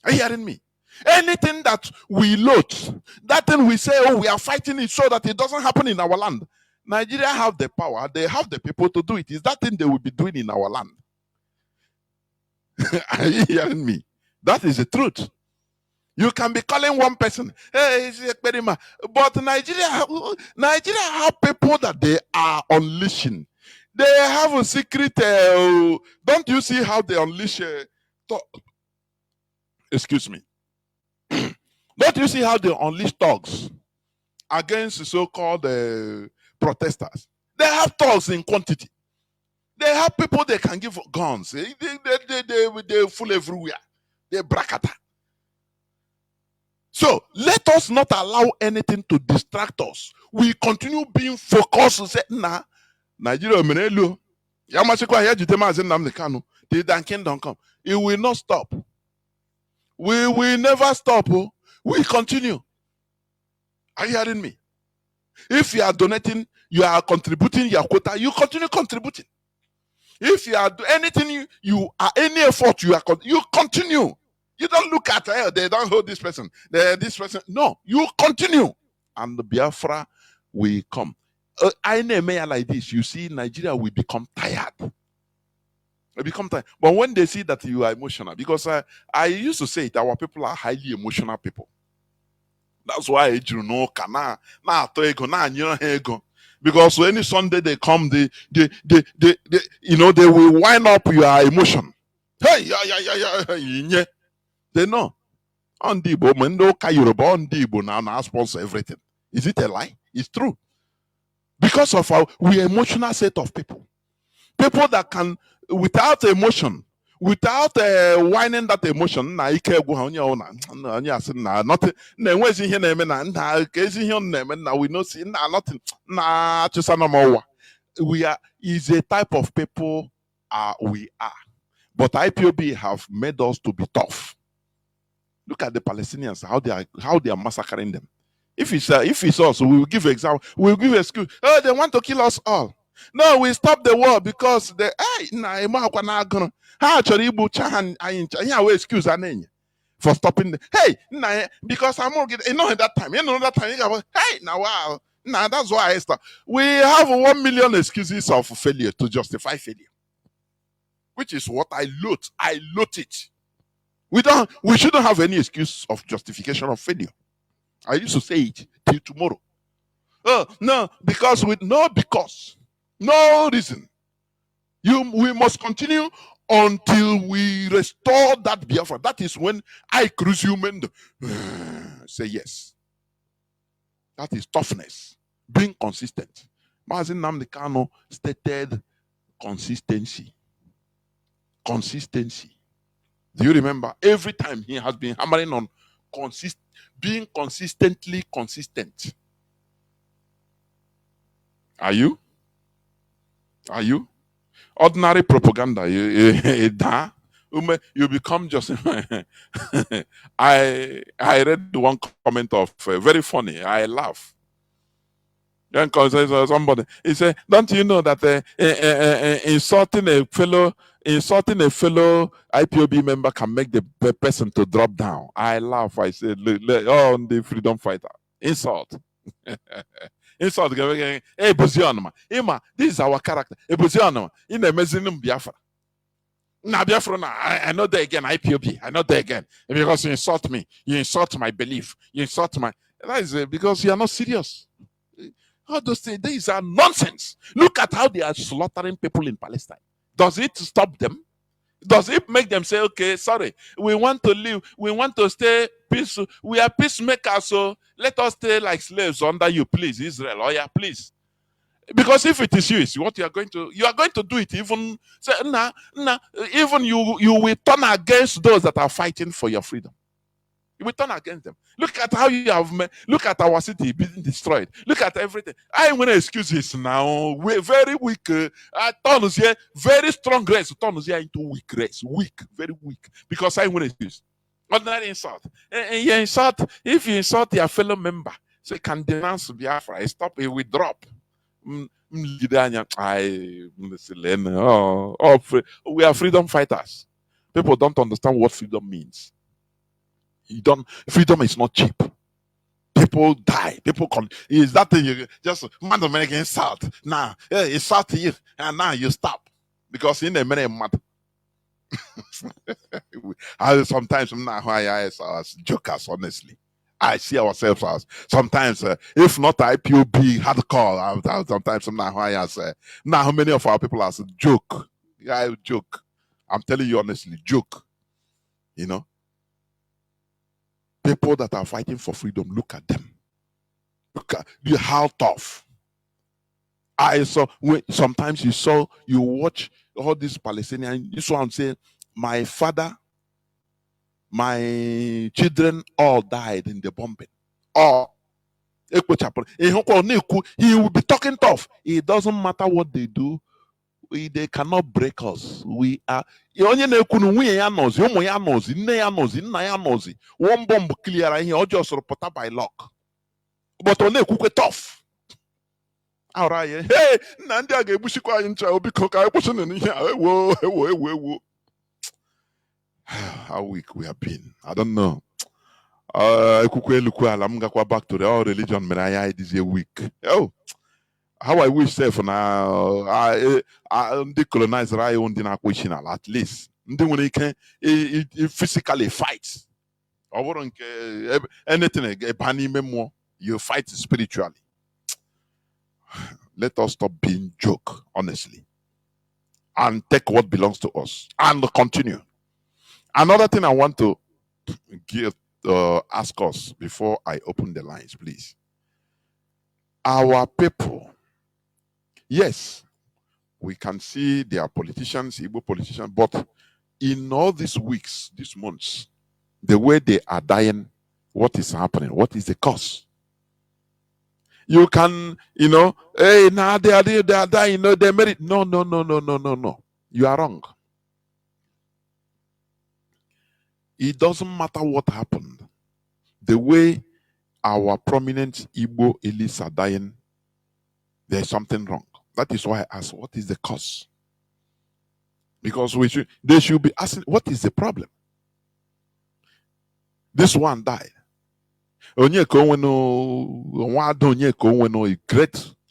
Are you hearing me? Anything that we load, that thing we say, oh, we are fighting it so that it doesn't happen in our land. Nigeria have the power, they have the people to do it. Is that thing they will be doing in our land? Are you hearing me? That is the truth. You can be calling one person, hey, it's a Perima. But Nigeria have people that they are unleashing. They have a secret. Don't you see how they unleash? Excuse me. Don't you see how they unleash thugs against the so-called protesters? They have thugs in quantity. They have people they can give guns. They're full everywhere. They're brakata. So let us not allow anything to distract us. We continue being focused and say, nah, Nigeria menelu. Yamashikwa here jitema Nnamdi Kanu. Till the kingdom come. It will not stop. We will never stop. We continue. Are you hearing me? If you are donating, you are contributing your quota, you continue contributing. If you are doing anything, you are any effort, you continue. You don't look at they don't hold this person. This person. No, you continue. And the Biafra will come. I name like this. You see, Nigeria will become tired. They become tired. But when they see that you are emotional, because I used to say it, our people are highly emotional people. That's why you know because any Sunday they come, they will wind up your emotion. Hey, yeah. They know. On Dibo, Mendo Yoruba on Dibo now sponsor everything. Is it a lie? It's true. Because of we are emotional set of people. People that can, without emotion, without whining that emotion, nothing, we not see nothing. We are is a type of people we are. But IPOB have made us to be tough. Look at the Palestinians, how they are massacring them. If it's us, we will give example, we will give excuse. Oh, they want to kill us all. No, we stop the war because they excuse for stopping the, hey, because I'm not getting at that time. Hey, now wow. Nah, that's why I start. We have 1 million excuses of failure to justify failure. Which is what I load. I load it. We shouldn't have any excuse of justification of failure. I used to say it till tomorrow. Oh, no, because no reason. We must continue until we restore that Biafra. That is when I presume say yes. That is toughness. Being consistent. Mazi Nnamdi Kanu stated consistency. Consistency. Do you remember? Every time he has been hammering on being consistently consistent. Are you? Ordinary propaganda. You become just. I read one comment of very funny. I laugh. Then somebody he said, "Don't you know that insulting a fellow IPOB member can make the person to drop down?" I laugh. I said, "Oh, the freedom fighter insult." Insult. Hey, Bozianma. Ima, this is our character. Hey, Bozianma. In a mezzanine Biafra. Now, Biafra, I know that again, IPOB. I know that again. Because you insult me. You insult my belief. You insult my. That is because you are not serious. All those things are nonsense. Look at how they are slaughtering people in Palestine. Does it stop them? Does it make them say, okay, sorry, we want to live, we want to stay peaceful, we are peacemakers, so let us stay like slaves under you, please, Israel. Oh yeah, please. Because if it is you, it's what you are going to do it. Even say, even you will turn against those that are fighting for your freedom. You will turn against them. Look at how you have look at our city being destroyed. Look at everything. I want to excuse this now. We're very weak. Turns here, very strong grace. Turns here into weak grace. Weak, very weak. Because I want to excuse. Ordinary insult. And you insult, if you insult your fellow member, so you can denounce Biafra, stop it, we drop. We are freedom fighters. People don't understand what freedom means. Freedom is not cheap. People die. People come. Is that thing you just man of making insult? Now insult to you, and now you stop because in a minute month. Sometimes I'm not why I as jokers, honestly. I see ourselves as sometimes, if not IPOB hardcore, sometimes I'm not why as now how many of our people as a joke. Yeah, I joke. I'm telling you honestly, joke. You know, people that are fighting for freedom, look at them. Look at how tough. I saw sometimes you watch all these Palestinians. This one say, my father, my children all died in the bombing. All. He will be talking tough. It doesn't matter what they do. They cannot break us. We are onye na-ekwu na nwunye ya nọzi, ụmụ ya nọzi, nne ya nọzi, nna ya nọzi. One bomb clear ihe ọjọọ sọrọ pụta by luck. But ọ na-ekwukwe tough. Alright, hey, nna ndị a ga-egbuchikwa anyị ncha biko ka anyị kwụsị n'ihe a ewo. How weak we have been. I don't know. Ekwukwe elukwe ala m gakwa back to the all religion mere anyị this year week. Oh. How I wish self now ndị colonizer anyị ndị na-akwa isi n'ala at least ndị nwere ike physically fight. Ọ bụrụ nke anything ebe n'ime mmụọ, you fight spiritually. Let us stop being joke, honestly, and take what belongs to us and continue. Another thing I want to ask us before I open the lines, please. Our people, yes, we can see they are politicians, Igbo politicians, but in all these weeks, these months, the way they are dying, what is happening? What is the cause? You can, hey, now they are dying, they merit. No. You are wrong. It doesn't matter what happened. The way our prominent Igbo elites are dying, there's something wrong. That is why I ask, what is the cause? Because they should be asking, what is the problem? This one died. A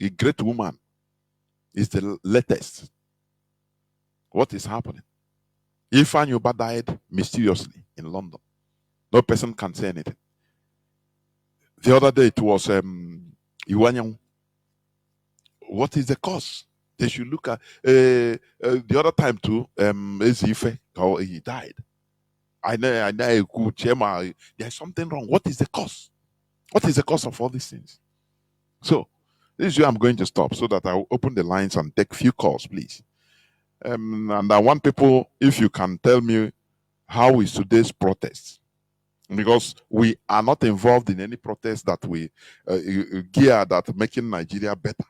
great woman is the latest. What is happening? Ifan Yuba died mysteriously in London. No person can say anything. The other day it was Iwanyang. What is the cause? They should look at the other time too. Ezife, how he died. I know. There's something wrong. What is the cause? What is the cause of all these things? So this is where I'm going to stop so that I'll open the lines and take few calls, please. And I want people, if you can tell me how is today's protest, because we are not involved in any protest that we gear that making Nigeria better.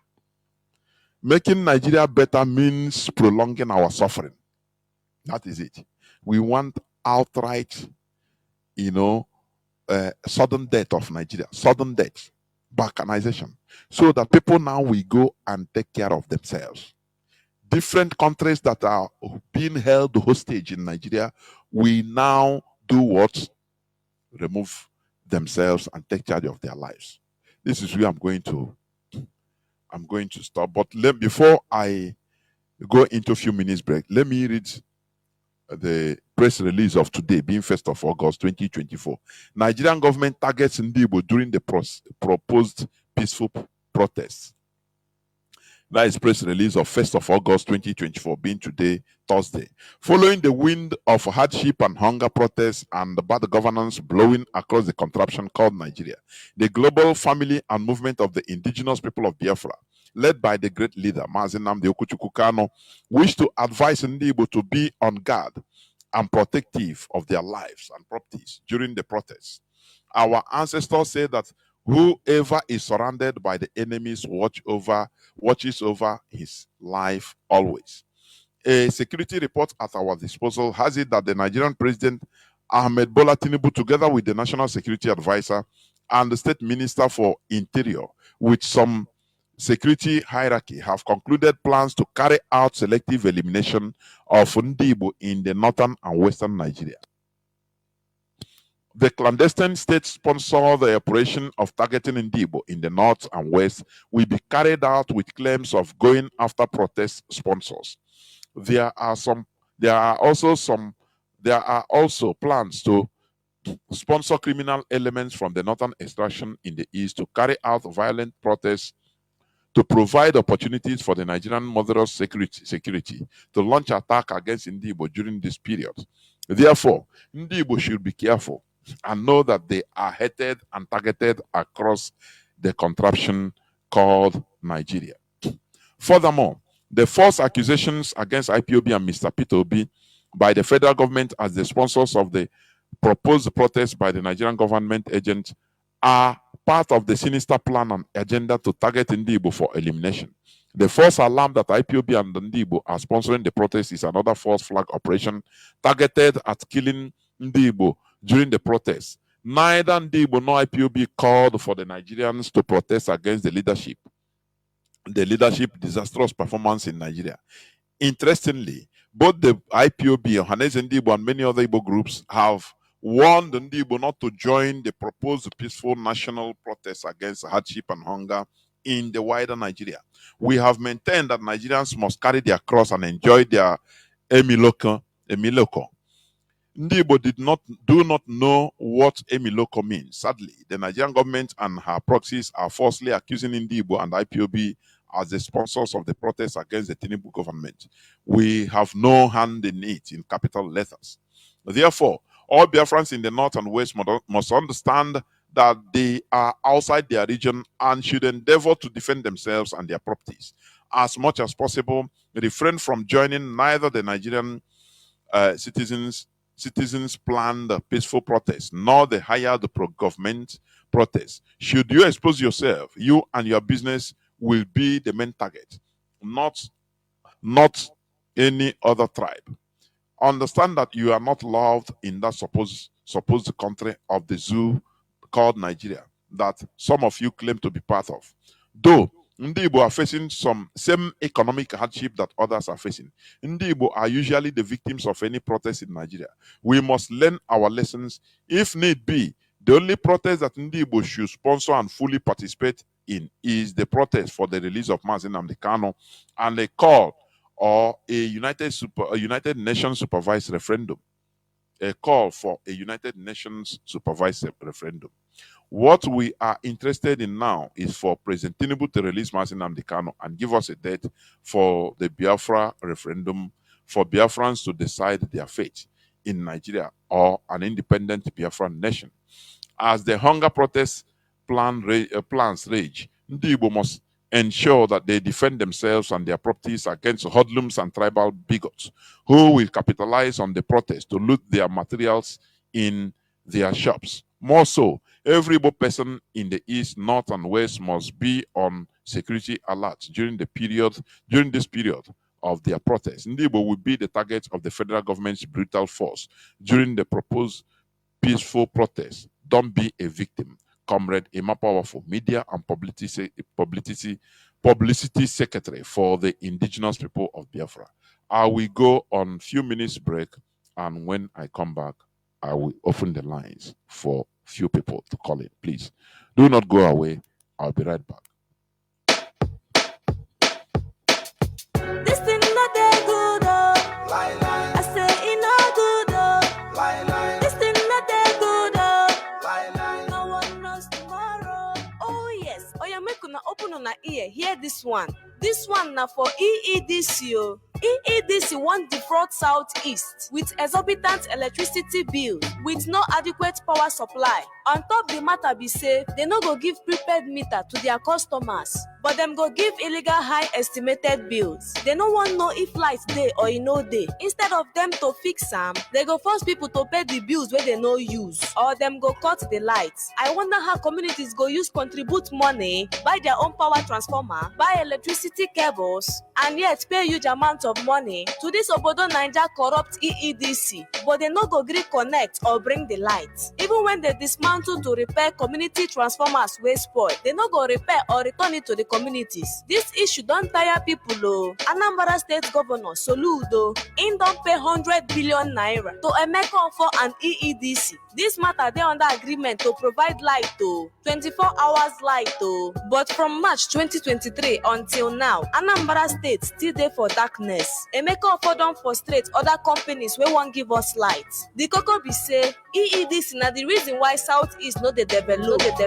Making Nigeria better means prolonging our suffering. That is it. We want outright, sudden death of Nigeria, sudden death, balkanization, so that people now will go and take care of themselves. Different countries that are being held hostage in Nigeria, we now do what? Remove themselves and take charge of their lives. This is where I'm going to stop. But before I go into a few minutes break, let me read the press release of today, being 1st of August 2024. Nigerian government targets Ndibo during the proposed peaceful protests. That is press release of 1st of August 2024, being today, Thursday. Following the wind of hardship and hunger protests and bad governance blowing across the contraption called Nigeria, the global family and movement of the indigenous people of Biafra, led by the great leader, Mazi Kano, wish to advise Ndibo to be on guard and protective of their lives and properties during the protests. Our ancestors say that whoever is surrounded by the enemies watches over his life always. A security report at our disposal has it that the Nigerian President Ahmed Bola Tinubu, together with the National Security Advisor and the State Minister for Interior, with some security hierarchy, have concluded plans to carry out selective elimination of Ndibo in the northern and western Nigeria. The clandestine state-sponsored operation of targeting Ndibo in the north and west will be carried out with claims of going after protest sponsors. There are also some There are also plans to sponsor criminal elements from the northern extraction in the east to carry out violent protests, to provide opportunities for the Nigerian mother's security to launch attack against Ndibo during this period. Therefore, Ndibo should be careful and know that they are hated and targeted across the contraption called Nigeria. Furthermore, the false accusations against IPOB and Mr. Peter Obi by the federal government as the sponsors of the proposed protest by the Nigerian government agent are part of the sinister plan and agenda to target Ndibo for elimination. The false alarm that IPOB and Ndibo are sponsoring the protest is another false flag operation targeted at killing Ndibo during the protest. Neither Ndibo nor IPOB called for the Nigerians to protest against the leadership disastrous performance in Nigeria. Interestingly, both the IPOB, Ohaneze Ndibo, and many other Igbo groups have warned Ndibo not to join the proposed peaceful national protest against hardship and hunger in the wider Nigeria. We have maintained that Nigerians must carry their cross and enjoy their emiloko. Ndibo do not know what emiloko means. Sadly, the Nigerian government and her proxies are falsely accusing Ndibo and IPOB as the sponsors of the protests against the Tinubu government. We have no hand in it in capital letters. Therefore, all Biafrans in the north and west must understand that they are outside their region and should endeavor to defend themselves and their properties. As much as possible, refrain from joining neither the Nigerian citizens planned peaceful protest nor the hired pro-government protest. Should you expose yourself, you and your business will be the main target, not any other tribe. Understand that you are not loved in that supposed country of the zoo called Nigeria that some of you claim to be part of. Though Ndibo are facing some same economic hardship that others are facing, Ndibo are usually the victims of any protest in Nigeria. We must learn our lessons. If need be, the only protest that Ndibo should sponsor and fully participate in is the protest for the release of Mazi Nnamdi Kanu and a call or a United Nations supervised referendum. A call for a United Nations supervised referendum. What we are interested in now is for President Tinubu to release Mazi Nnamdi Kanu and give us a date for the Biafra referendum for Biafrans to decide their fate in Nigeria or an independent Biafran nation. As the hunger protest plans rage, Ndibo must ensure that they defend themselves and their properties against hoodlums and tribal bigots who will capitalize on the protest to loot their materials in their shops. More so, every Igbo person in the east, north, and west must be on security alert during this period of their protest. Ndibo will be the target of the federal government's brutal force during the proposed peaceful protest. Don't be a victim. Comrade Emma Powerful, Media and Publicity Secretary for the indigenous people of Biafra. I will go on a few minutes break, and when I come back, I will open the lines for few people to call in. Please do not go away. I'll be right back. This thing not that good, oh. I say it not good, oh. This thing not that good, oh. No one knows tomorrow. Oh yes, oh yeah, make una open una ear. Hear this one. This one now for EEDC, oh. EEDC want defraud Southeast with exorbitant electricity bill with no adequate power supply. On top the matter be say, they no go give prepaid meter to their customers, but them go give illegal high estimated bills. They no want know if lights day or no day. Instead of them to fix them, they go force people to pay the bills where they no use, or them go cut the lights. I wonder how communities go use contribute money, buy their own power transformer, buy electricity cables, and yet pay huge amount of money to this Obodo Naija corrupt EEDC, but they no go gree connect or bring the lights. Even when they dismantle to repair community transformers wey spoil, they no go repair or return it to the communities. This issue don't tire people though. Anambra State Governor Soludo, in don't pay 100 billion naira to Emeka for an EEDC. This matter they under agreement to provide light to 24 hours light to. But from March 2023 until now, Anambra State still there for darkness. Emeka for don't frustrate other companies wey won't give us light. The Coco be say EEDC na the reason why Southeast no dey develop. This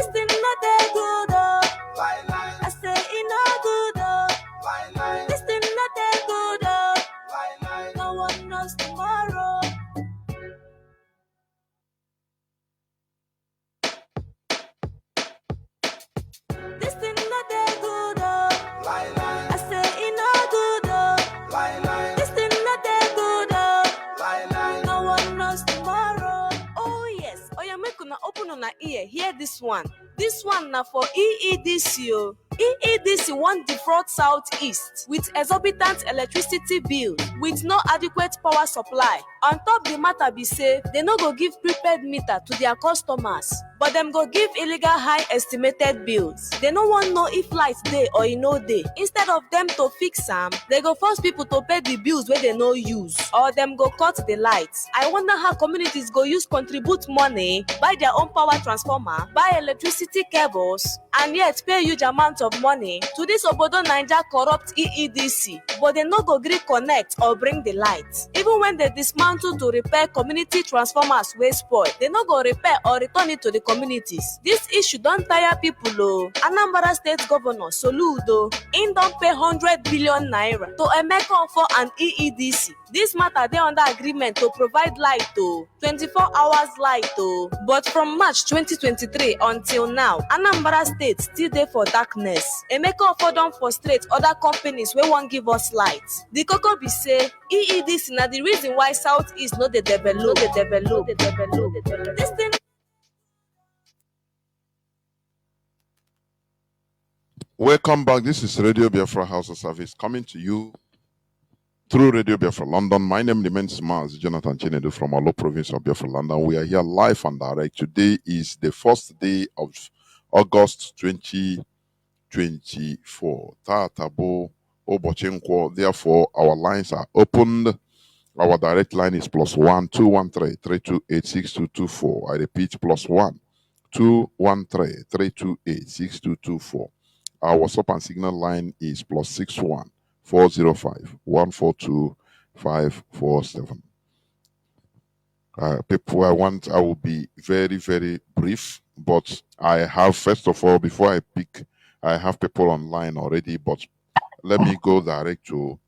thing not dey good oh. I say it not good oh. This thing not dey good oh. No one knows tomorrow. This thing not dey good oh. I say it not good oh. This thing not dey good oh. No one knows tomorrow. Oh yes. Oh yeah, make una open una ear. Hear this one. This one na for EEDC oh. EEDC want defraud Southeast with exorbitant electricity bill with no adequate power supply. On top the matter be say, they no go give prepaid meter to their customers, but them go give illegal high estimated bills. They no want know if light dey or e no dey. Instead of them to fix am, they go force people to pay the bills wey they no use, or them go cut the lights. I wonder how communities go use contribute money, buy their own power transformer, buy electricity cables, and yet pay huge amount of money to this Obodo Naija corrupt EEDC, but they no go gree connect or bring the light. Even when they dismantle to repair community transformers wey spoil, they no go repair or return it to the communities. This issue don't tire people oh. Anambra State Governor Soludo, in don't pay 100 billion naira to Emeka for an EEDC. This matter they under agreement to provide light to 24 hours light to. But from March 2023 until now, Anambra State still there for darkness. Emeka for don't frustrate other companies wey won't give us light. The Coco be say EEDC na the reason why Southeast no dey develop. This thing. Welcome back. This is Radio Biafra House of Service coming to you through Radio Biafra London. My name remains Mazi, Jonathan Chinedu from Alo province of Biafra London. We are here live and direct. Today is the first day of August 2024. Tatabo Obochenkwo. Therefore, our lines are opened. Our direct line is +1 213 328 6224. I repeat, +1 213 328 6224. Our WhatsApp and Signal line is +61 405 142 547. People, I will be very, very brief, but I have, first of all, before I pick, I have people online already, but let me go direct to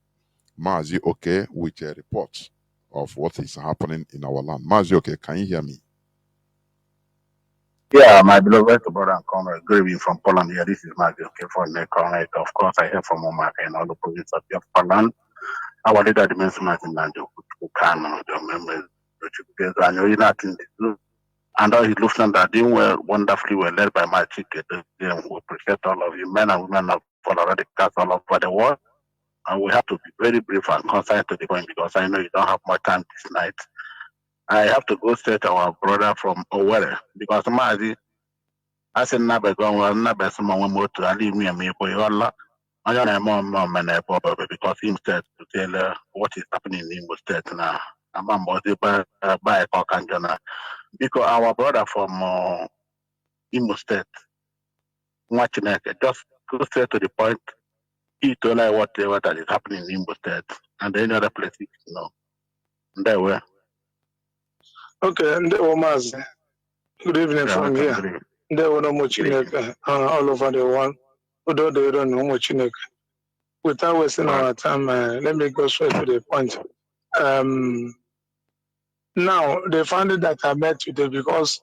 Mazi, okay, with a report of what is happening in our land. Mazi, okay, can you hear me? Yeah, my beloved brother and comrade, greeting from Poland here. This is Mazi, okay, from the comrade. Of course, I hear from Omar and all the provinces of Poland. Our leader, the Mensumat in Nanjo, who can the members, because I know you're not in this. And all his Lufthansa doing well, wonderfully well, led by my ticket. We appreciate all of you, men and women of already cast all over the world. And we have to be very brief and concise to the point because I know you don't have much time this night. I have to go straight to our brother from Owerri because Mazi, I said, never go, never someone more to leave me and me for your Allah. I don't know more because he said to tell what is happening in Imo State now. I'm by a Kanjana. Because our brother from Imo State, just go straight to the point. He told us what is happening in Imo State and any other places, you know. There were. Okay, and there were Mazi. Good evening from here. There were no more all over the world. Although they don't know much. Without wasting our time, let me go straight to the point. Now, they found it that I met today because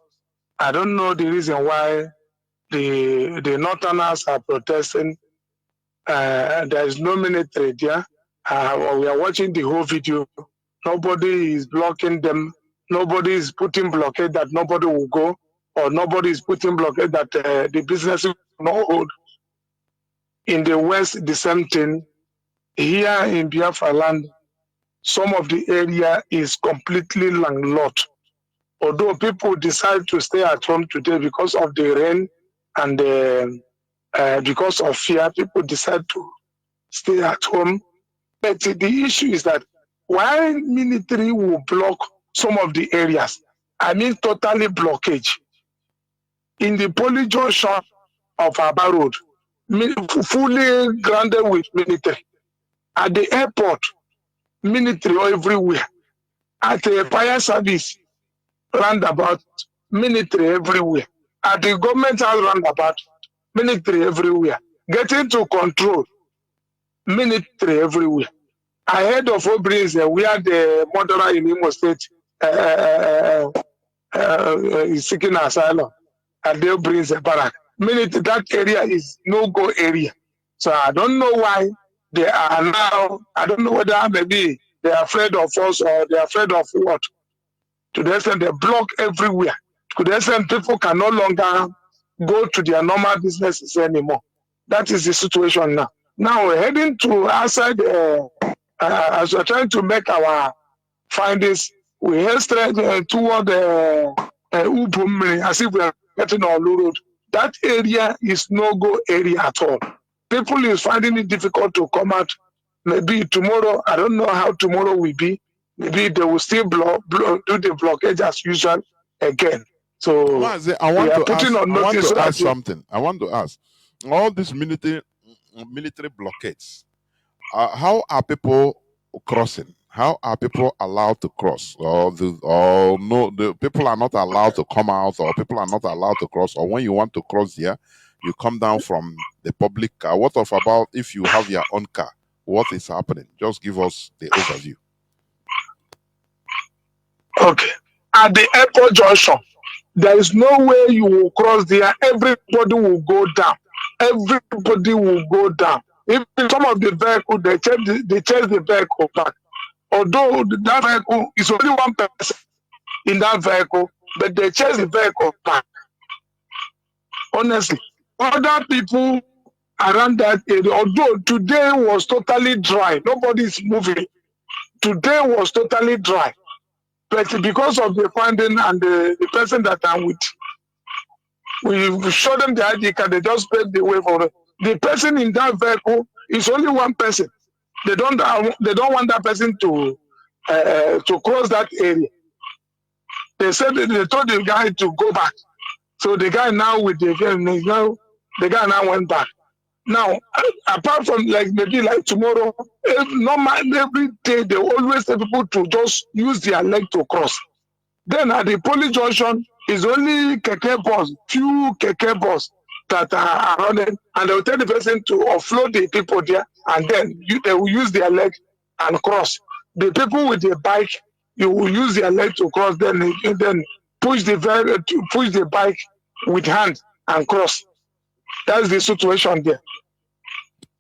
I don't know the reason why the Northerners are protesting. There is no military there. We are watching the whole video. Nobody is blocking them. Nobody is putting blockade that nobody will go, or nobody is putting blockade that the business will not hold. In the West, the same thing. Here in Biafra land, some of the area is completely landlocked. Although people decide to stay at home today because of the rain and because of fear, people decide to stay at home. But the issue is that while military will block some of the areas, I mean totally blockage, in the polling junction of Aba Road, fully grounded with military. At the airport, military everywhere. At the fire service, roundabout, military everywhere. At the government house roundabout, military everywhere. Getting to control, military everywhere. Ahead of Obrinze, where the murderer in Imo State is seeking asylum, and they bring a barrack. That area is no-go area. So I don't know why they are now, I don't know whether maybe they are afraid of us or they are afraid of what. To the extent they block everywhere. To the extent people can no longer go to their normal businesses anymore. That is the situation now. Now we're heading to outside, as we're trying to make our findings, we head straight toward Ubumri, as if we are getting on road. That area is no-go area at all. People is finding it difficult to come out. Maybe tomorrow, I don't know how tomorrow will be. Maybe they will still do the blockage as usual again. So Mazi, I want to ask so something. I want to ask. All these military blockades, how are people crossing? How are people allowed to cross? Or no, the people are not allowed to come out, or people are not allowed to cross, or when you want to cross here, you come down from the public car. What about if you have your own car? What is happening? Just give us the overview. Okay. At the airport junction, there is no way you will cross there. Everybody will go down. Everybody will go down. Even some of the vehicle, they chase the vehicle back. Although that vehicle is only one person in that vehicle, but they chase the vehicle back. Honestly, other people around that area, although today was totally dry, nobody is moving. Today was totally dry. But because of the finding and the person that I'm with, we showed them the ID card, they just paved the way for it. The person in that vehicle is only one person. They don't want that person to cross that area. They said they told the guy to go back. So the guy now with the guy now went back. Now, apart from maybe tomorrow, every day they always tell people to just use their leg to cross. Then at the police junction is only keke bus, few keke bus that are running, and they will tell the person to offload the people there, and then they will use their leg and cross. The people with the bike, you will use their leg to cross, then push the bike with hand and cross. That's the situation there.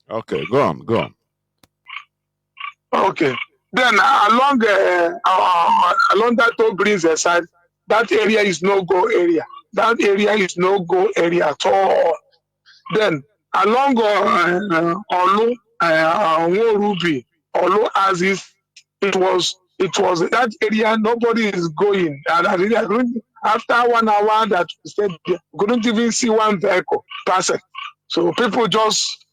Okay, go on. Okay. Then along that Obrinze side, that area is no-go area. That area is no-go area at all. Then along Olu, Ruby, Olu Aziz, it was that area nobody is going. And after 1 hour that we stayed there, couldn't even see one vehicle passing. So people just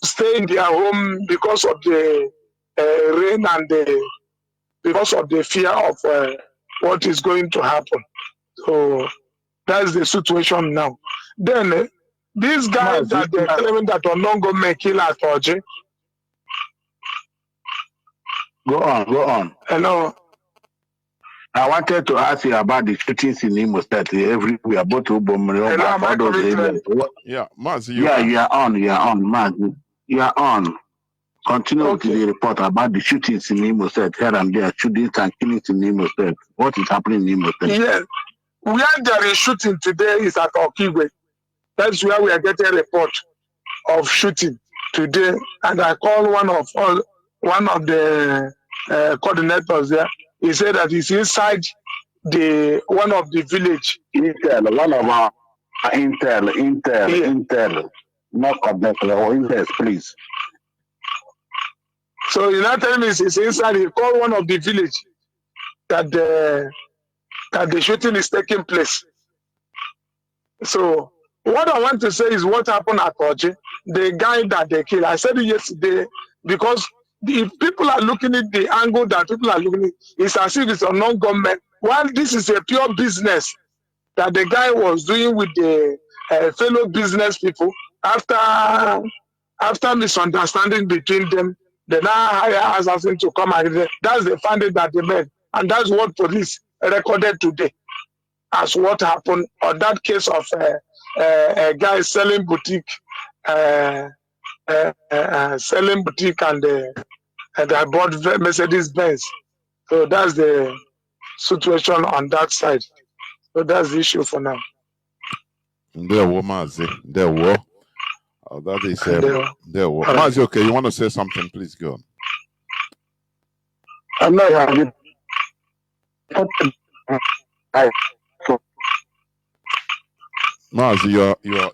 stay in their home because of the rain and because of the fear of what is going to happen. So that's the situation now. Then these guys that they're claiming that Onongo may kill at Oji. Go on. Hello. I wanted to ask you about the shootings in Imo State everywhere, both Ubomri, all those areas. Yeah, Mazi, you are on, Mazi. You are on. Continue to the report about the shootings in Imo State, here and there, shootings and killings in Imo State. What is happening in Imo State? Yes. Where there is shooting today is at Okigwe. That's where we are getting a report of shooting today. And I called one of the coordinators there. He said that he's inside one of the village. Intel, one of our Intel. Not coordinator, or Intel, please. So in that time he's inside, he called one of the village that the shooting is taking place. So What I want to say is what happened at Oji, the guy that they killed. I said it yesterday because if people are looking at the angle that people are looking at, it's as if it's a non-government. While this is a pure business that the guy was doing with the fellow business people after misunderstanding between them, they now hire assassin to come and that's the finding that they made, and that's what police recorded today as what happened on that case of a guy selling boutique, selling boutique, and I bought Mercedes Benz. So that's the situation on that side. So that's the issue for now. There were Mazi. There were. That is there were. Mazi, okay, you want to say something? Please go on. I'm not having. Mazi,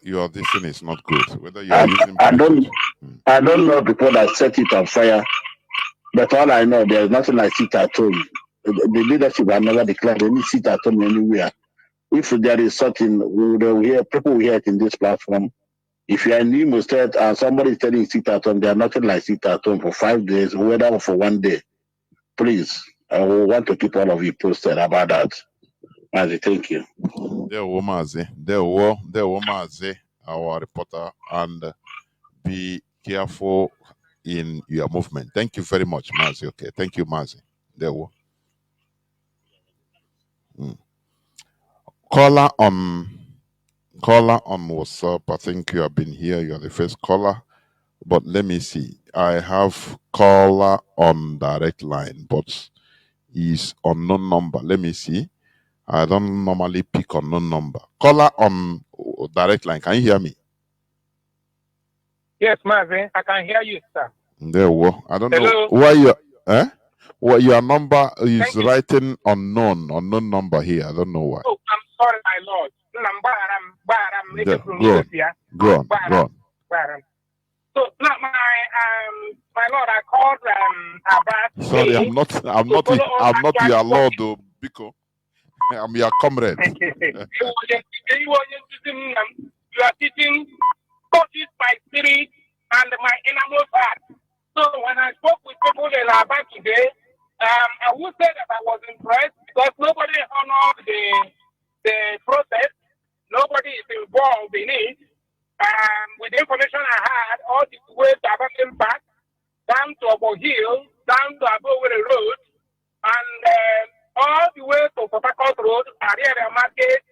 your this thing is not good. Whether you are using I don't know people that set it on fire, but all I know, there's nothing like sit at home. The leadership have never declared any sit at home anywhere. If there is something, people will hear it in this platform. If you are in Imo State and somebody is telling you sit at home, they are nothing like sit at home for 5 days, whether for 1 day. Please, I will want to keep all of you posted about that. Mazi, thank you. There were Mazi, our reporter, and be careful in your movement. Thank you very much, Mazi. Okay, thank you, Mazi. There were. Caller on WhatsApp. I think you have been here. You are the first caller. But let me see. I have caller on direct line, but is unknown number. Let me see. I don't normally pick unknown number. Caller on direct line. Can you hear me? Yes, Mazi, I can hear you, sir. There we go. I don't Hello? know why you well, your number is writing unknown number here. I don't know why. Oh, I'm sorry, my lord. Go on. So now my lord, I called Abbas. Sorry, I'm not your lord, though, Biko. I'm your comrade. You are teaching coaches my spirit and my innermost heart. So when I spoke with people in Abbas today, I would say that I was impressed because nobody honored the process. Nobody is involved in it. With the information I had, all the way to Abakim Park, down to Obo Hill, down to Abowere Road, and all the way to Port Harcourt Road, Ariere Market,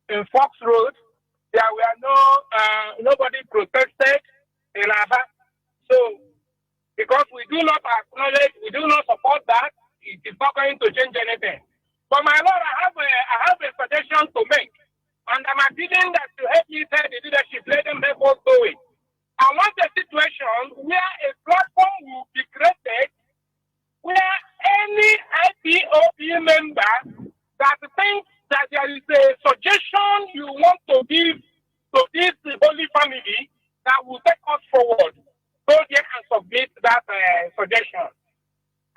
in Fox Road, there were nobody protested in Aba. So, because we do not acknowledge, we do not support that, it is not going to change anything. But my lord, I have a suggestion to make. And I'm appealing that to help you tell the leadership, let them help us do it. I want a situation where a platform will be created where any IPOP member that thinks that there is a suggestion you want to give to this holy family that will take us forward, go there and submit that suggestion.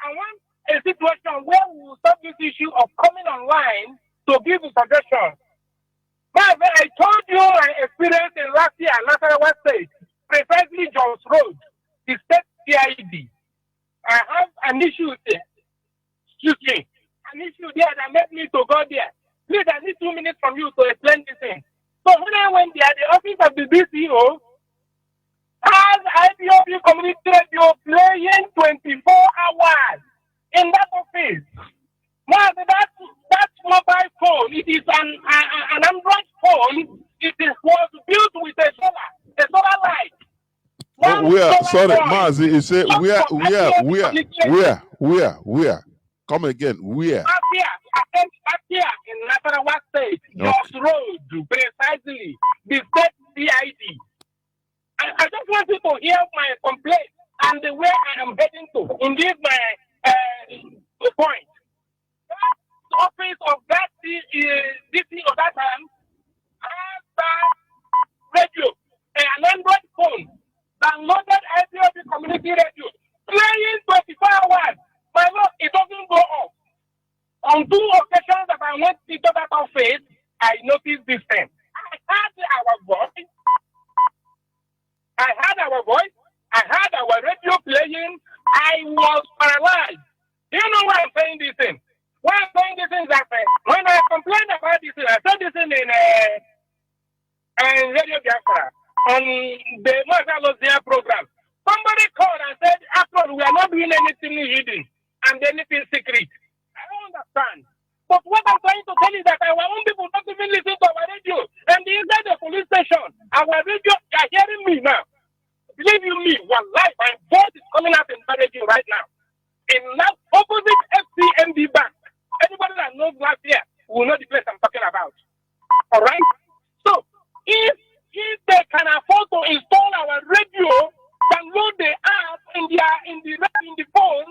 I want a situation where we will stop this issue of coming online to give a suggestion. But I told you my experience in last year in Nasarawa State, precisely Jones Road, the state CID. I have an issue there. Excuse me. An issue there that made me to go there. Please, I need 2 minutes from you to explain this thing. So when I went there, the office of the DCO has IPOP community radio playing 24 hours in that office. Now, that mobile phone, it is an Android phone. It was built with a solar light. Sorry, Mazi, you say where? Come again, where? Up here in Nasarawa State, Jos Road, precisely, the state CID. I just want you to hear my complaint and the way I am heading to. Indeed, my point. The office of that DC of that time has that radio, an Android phone, downloaded IPOP community radio, playing 24 hours. My lord, it doesn't go off. On 2 occasions that I went to that office, I noticed this thing. I had our voice. I heard our voice. I heard our radio playing. I was paralyzed. Do you know why I'm saying this thing? Why I'm saying this thing is that when I complained about this thing, I said this thing in Radio Biafra on the Mazi program. Somebody called and said, after we are not doing anything hidden and anything secret. I don't understand. But what I'm trying to tell you is that our own people don't even listen to our radio. And inside the police station, our radio, they are hearing me now. Believe you me, one life, my voice is coming out in the radio right now. In that opposite FCMB bank, anybody that knows last year will know the place I'm talking about. All right? So, if they can afford to install our radio, download the app in the phone,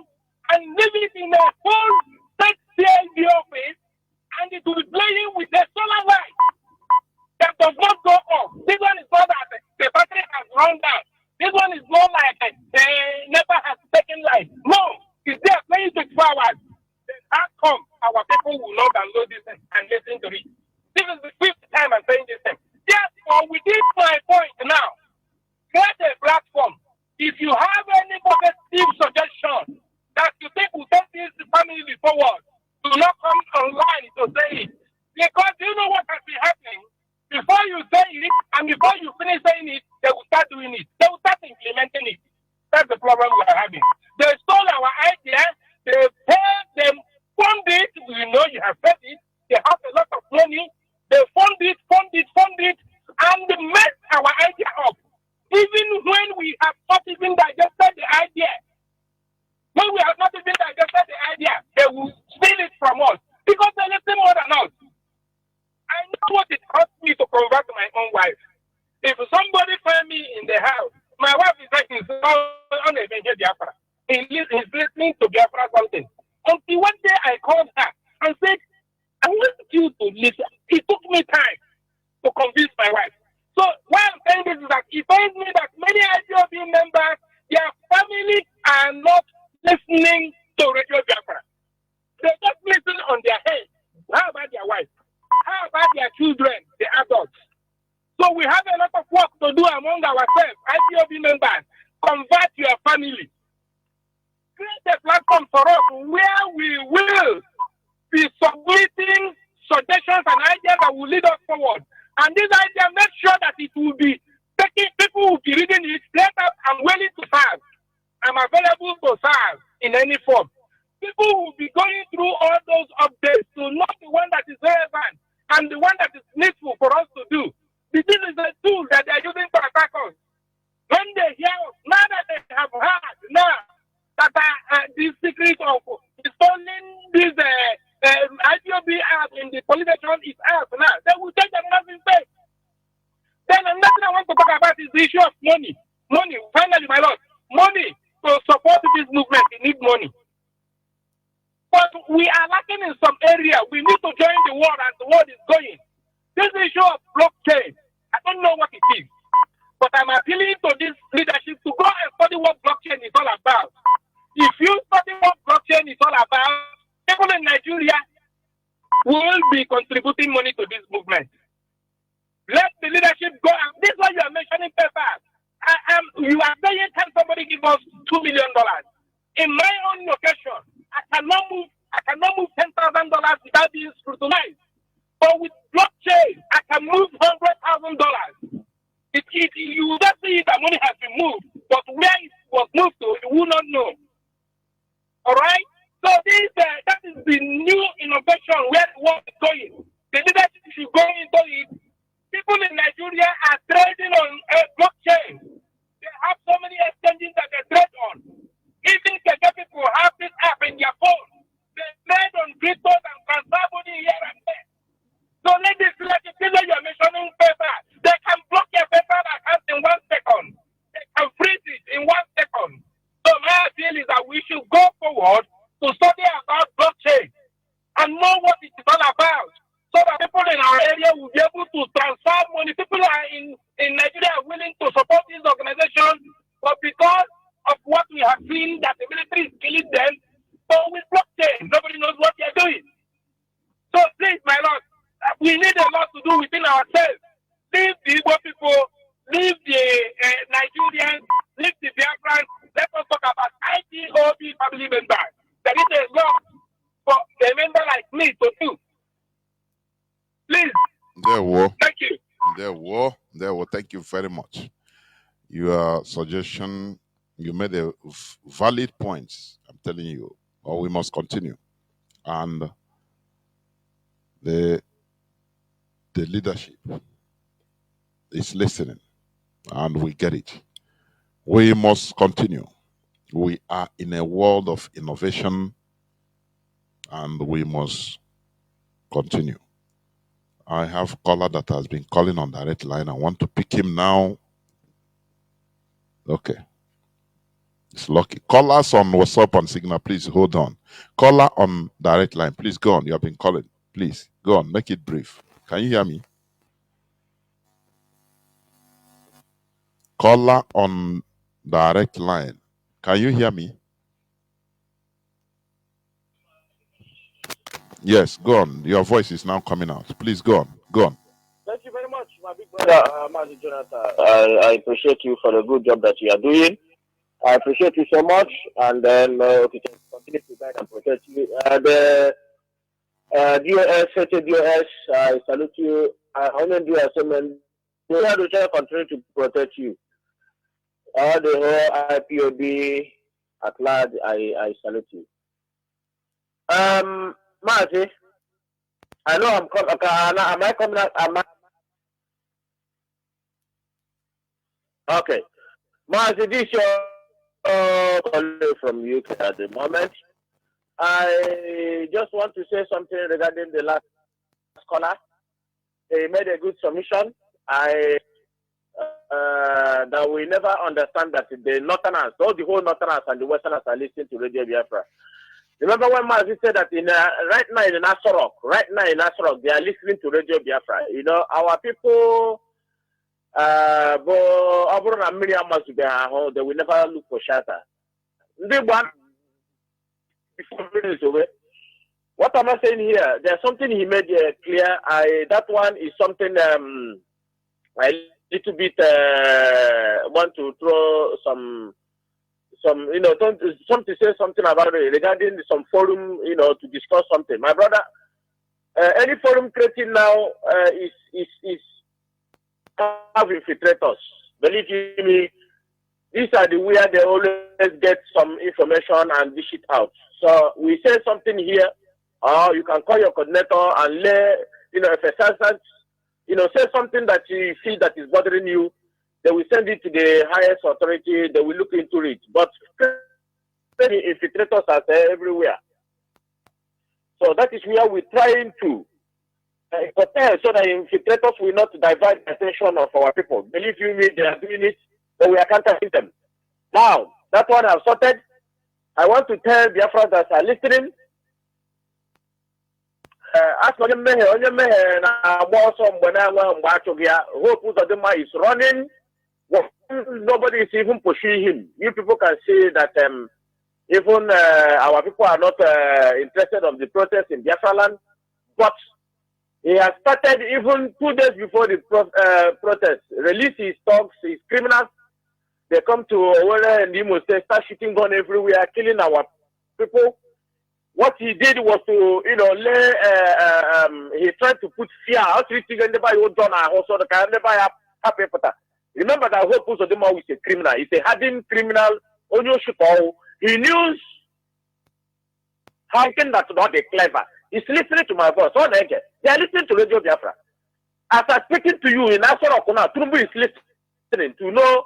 and leave it in a full set CID office, and it will be playing with the solar light that does not go off. This one is not that the battery has run down. This one is not like the NEPA has taken light. No, it's there playing 24 hours. Then how come our people will not download this and listen to it? This is the 5th time I'm saying this thing. Therefore, within my point now, create a platform. If you have any positive suggestion that you think will take this family forward, do not come online to say it. Because you know what has been happening? Before you say it and before you finish saying it, they will start doing it. They will start implementing it. That's the problem we are having. They stole our idea. They paid them, fund it. We know you have said it. They have a lot of money. They fund it, and they mess our idea up. Even when we have not even digested the idea. When we have not even digested the idea, they will steal it from us. Because they listen more than us. I know what it cost me to convert my own wife. If somebody find me in the house, my wife is like, he's on a Biafra. He's listening to Biafra something. Until one day I called her and said, I want you to listen. It took me time to convince my wife. So why I'm saying this is that it finds me that many IPOB members, their family are not listening to Radio Biafra. They just listen on their head. How about their wife? How about their children, the adults? So we have a lot of work to do among ourselves, IPOB members. Convert your family. Create a platform for us where we will be submitting suggestions and ideas that will lead us forward. And this idea, make sure that it will be taking, people will be reading it straight up. I'm willing to serve. I'm available to serve in any form. People will be going through all those updates to know the one that is relevant and the one that is needful for us to do. This is the tool that they are using to attack us. When they hear us, now that they have heard, now that the secret of installing this IPOB app in the police station is out now, they will take them nothing safe. Then another thing I want to talk about is the issue of money. Money, finally, my lord. Money to support this movement, we need money. But we are lacking in some area. We need to join the world as the world is going. This issue of blockchain, I don't know what it is. But I'm appealing to this leadership to go and study what blockchain is all about. If you study what blockchain is all about, people in Nigeria will be contributing money to this movement. Let the leadership go. And this is why you are mentioning papers. You are saying, can somebody give us $2 million? In my own location, I cannot move $10,000 without being scrutinized. But with blockchain, I can move $100,000. You will not see that money has been moved, but where it was moved to, you will not know. All right? So that is the new innovation where the world is going. The leadership should go into it. People in Nigeria are trading on blockchain. They have so many exchanges that they trade on. Even Kenya people have this app in their phone. They trade on cryptos and transfer money here and there. So let this legislature, you're mentioning paper. They can block your paper account in 1 second. They can freeze it in 1 second. So my appeal is that we should go forward to study about blockchain and know what it is all about. So that people in our area will be able to transfer money. People are in Nigeria are willing to support this organization, but because of what we have seen that the military is killing them, so with blockchain, nobody knows what they're doing. So please, my lord, we need a lot to do within ourselves. leave the Igbo people, leave the Nigerians, leave the Biafrans. Let us talk about IPOB family members. There is a lot for a member like me to do. Please. There were. Thank you. There were. Thank you very much. Your suggestion, you made a valid points. I'm telling you, or we must continue. And the leadership is listening, and we get it. We must continue. We are in a world of innovation, and we must continue. I have a caller that has been calling on direct line. I want to pick him now. Okay. It's lucky. Callers on WhatsApp and Signal, please hold on. Caller on direct line, please go on. You have been calling. Please go on. Make it brief. Can you hear me? Caller on direct line. Can you hear me? Yes, go on. Your voice is now coming out. Please go on. Go on. Thank you very much, my big brother, Mazi Jonathan. I appreciate you for the good job that you are doing. I appreciate you so much, and then we can continue to guide and protect you. The DOS, DOS, I salute you. I only do assignment. We have to continue to protect you. All the whole IPOB at large, I salute you. Mazi, I know I'm coming. Am I coming out? Okay. Mazi, this is your calling from UK at the moment. I just want to say something regarding the last caller. He made a good submission. That we never understand that the Northerners, all the whole Northerners and the Westerners are listening to Radio Biafra. Remember when Mazi said that right now in Asorok, they are listening to Radio Biafra. You know, our people, they will never look for shelter. What am I saying here? There's something he made clear. That one is something I little bit want to throw some to say something about it regarding some forum, to discuss something. My brother, any forum creating now is have infiltrators. Believe me, these are the where they always get some information and dish it out. So we say something here, or you can call your coordinator and lay, if a sergeant, say something that you feel that is bothering you. They will send it to the highest authority. They will look into it. But infiltrators are there everywhere. So that is where we're trying to prepare so that infiltrators will not divert the attention of our people. Believe you me, they are doing it, but we are countering them. Now, that one I've sorted. I want to tell Biafrans that are listening. Hope Uzodinma is running. Nobody is even pursuing him. You people can see that even our people are not interested of the protest in Biafra land, but he has started even 2 days before the protest. Release his thugs, his criminals. They come to Owerri and Imo State, start shooting gun everywhere, killing our people. What he did was to, he tried to put fear out. Remember that Hope Uzodinma is a criminal. He's a hardened criminal. He knew how can that not be clever. He's listening to my voice. They are listening to Radio Biafra. As I'm speaking to you in Asorok, Trumbu is listening to know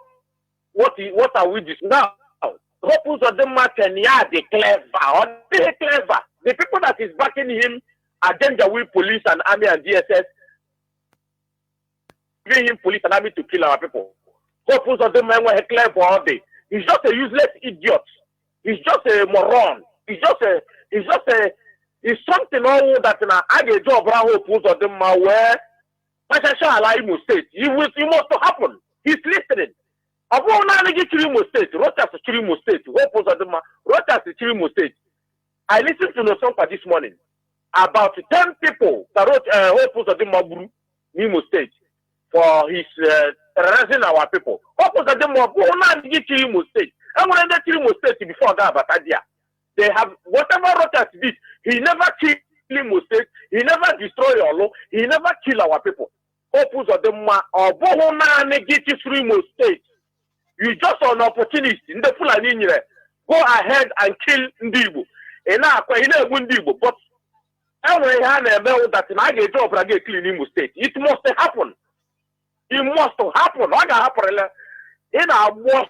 what are we doing now. Hope Uzodinma can be clever. They clever. The people that is backing him are Janjaweed police and army and DSS. Giving him police and army to kill our people. Hope Uzodinma was clever all day. He's just a useless idiot. He's just a moron. He's something all that I get job around Hope Uzodinma where Imo State. It must happen. He's listening. Imo State, Imo State, Hope Uzodinma, Imo State. I listened to Nosonka this morning about 10 people that wrote Hope Uzodinma Imo State. for his terrorizing our people. What was the more who not get to Imo State? And when they Imo State before that, but they have whatever Rotas did, he never killed Imo State, he never destroyed our law, he never killed our people. Opus of the ma or Bohona negative Imo State. You just an opportunist in the Fulani. Go ahead and kill Ndibu. And now, Ndibu, but every hand that I get job I get clean Imo State. It must happen. It must happen. What happen? In our war,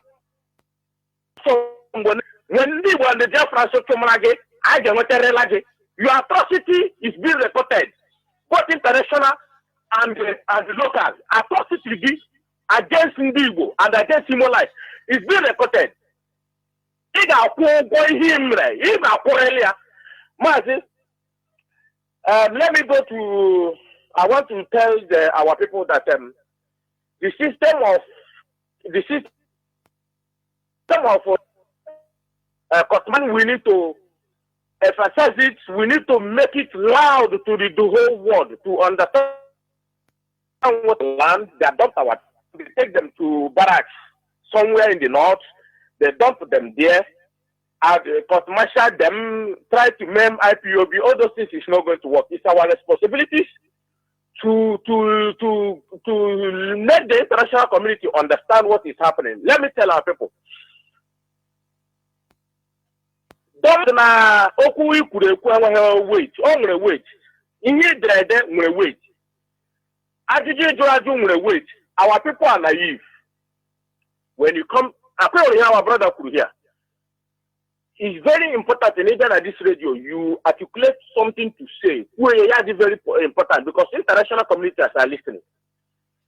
so when Ndibu and the Jeffra so Tomanage, I get what I your atrocity is being reported, both international and local. Atrocity against Ndibu and against human life is being reported. Mazi, let me go to. I want to tell our people that the system of Kotman, we need to emphasize it. We need to make it loud to the whole world to understand what land they adopt our. They take them to barracks somewhere in the north. They dump them there. Court-martial them, try to name IPOB. All those things is not going to work. It's our responsibilities to make the international community understand what is happening. Let me tell our people. Don't na okwu ikure wait. Wait. Ihe dede nwere wait. Ajụjụ jụrụ ajụ nwere wait. Our people are naive. When you come, apparently our brother could hear. It's very important, and even at this radio, you articulate something to say. It's very important because international communities are listening.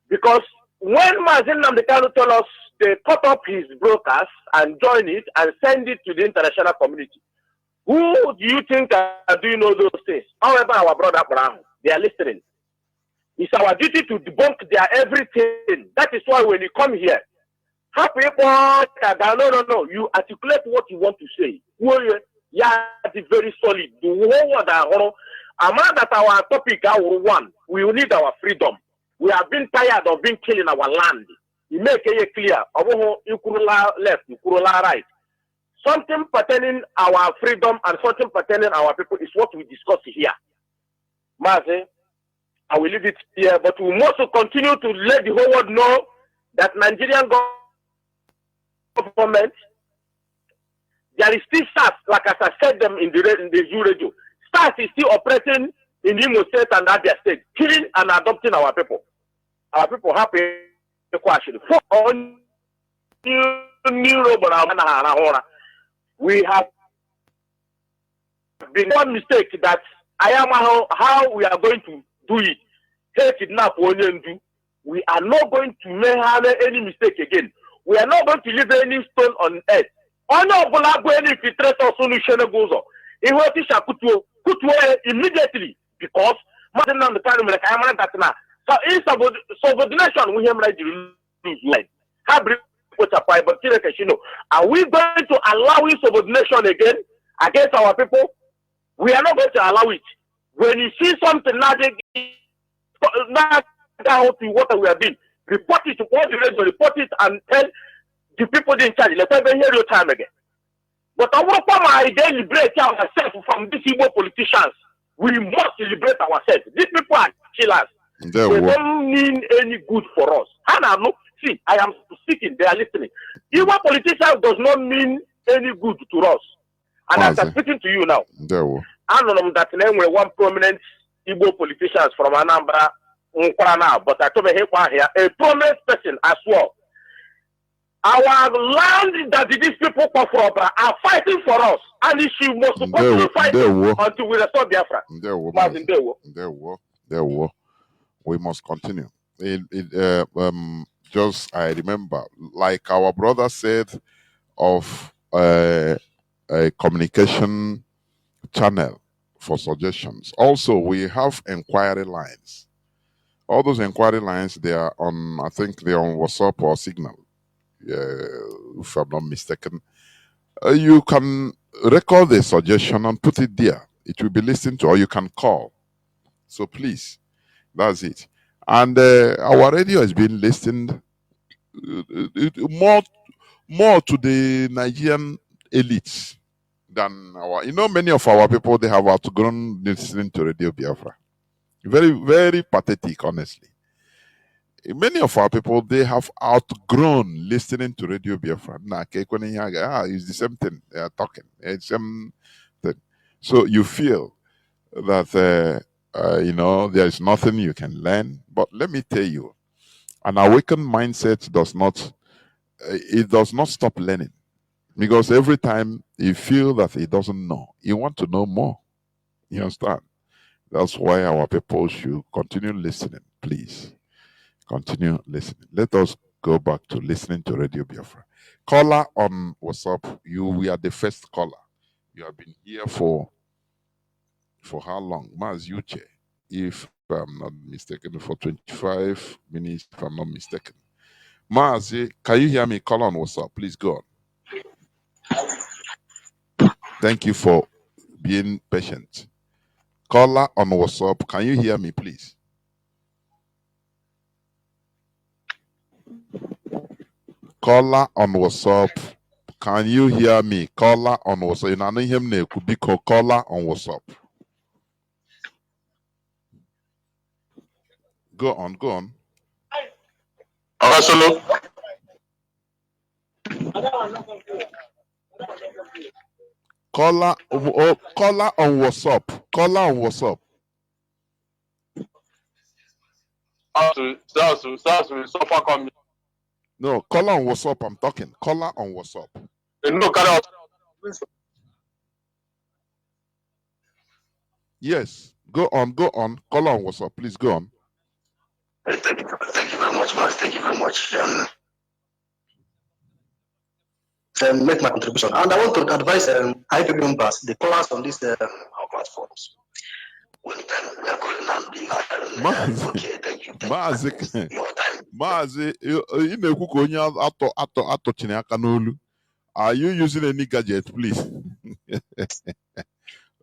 Because when Mazi Nnamdi told us they cut up his broadcast and join it and send it to the international community, who do you think are doing all those things? However, our brother Abraham, they are listening. It's our duty to debunk their everything. That is why when you come here, happy no. You articulate what you want to say. Yeah, it's very solid. The whole world that our topic one. We will need our freedom. We have been tired of being killed in our land. You make it clear. Left, right. Something pertaining our freedom and something pertaining our people is what we discuss here. Mazi, I will leave it here, but we must continue to let the whole world know that Nigerian government, there is still SARS, like as I said them in the Zoo radio. SARS is still operating in Imo State and Abia State, killing and adopting our people. Our people happy the question. We have been one mistake that I am how we are going to do it. Take it now for do. We are not going to make any mistake again. We are not going to leave any stone on earth. Any infiltrator solution goes on. It will teach immediately because so in subordination we have right to lose. Are we going to allow insubordination again against our people? We are not going to allow it. When you see something now down to what we are doing, report it to all the rest, report it and tell the people in charge. Let's ever hear your time again. But our I then liberate ourselves from these evil politicians. We must liberate ourselves. These people are killers. They don't mean any good for us. See, I am speaking, they are listening. Evil politicians does not mean any good to us. And as I'm speaking to you now, I know that name were one prominent Igbo politicians from Anambra, but I told me here, a prominent person as well. Our land that these people come from are fighting for us, and she must continue fighting until we restore Biafra. We must continue. Just I remember, like our brother said, of a communication channel for suggestions. Also, we have inquiry lines. All those inquiry lines, they are on, I think they're on WhatsApp or Signal, if I'm not mistaken. You can record a suggestion and put it there. It will be listened to, or you can call. So please, that's it. And our radio has been listened more to the Nigerian elites than our. Many of our people, they have outgrown listening to Radio Biafra. Very, very pathetic, honestly. Many of our people, they have outgrown listening to Radio Biafra. It's the same thing they are talking. It's the same thing. So you feel that there is nothing you can learn. But let me tell you, an awakened mindset does not stop learning, because every time you feel that he doesn't know, you want to know more. You understand? That's why our people should continue listening. Please continue listening. Let us go back to listening to Radio Biafra. Caller on WhatsApp, we are the first caller. You have been here for how long? Mazi Uche, if I'm not mistaken, for 25 minutes, if I'm not mistaken. Mazi, can you hear me? Call on WhatsApp. Please go on. Thank you for being patient. Caller on WhatsApp, can you hear me, please? Caller on WhatsApp, can you hear me? Caller on WhatsApp. You know him ne kubiko caller on WhatsApp. Go on. Absolutely. Caller on WhatsApp. Caller on WhatsApp. No, caller on WhatsApp. I'm talking. Caller on WhatsApp. Yes. Go on. Caller on WhatsApp. Please go on. Thank you very much, Mazi. Thank you very much. Make my contribution. And I want to advise IPB members, the callers on these platforms. Mazi, ị na-ekwu ka onye atọchiri aka n'olu. Are you using any gadget, please?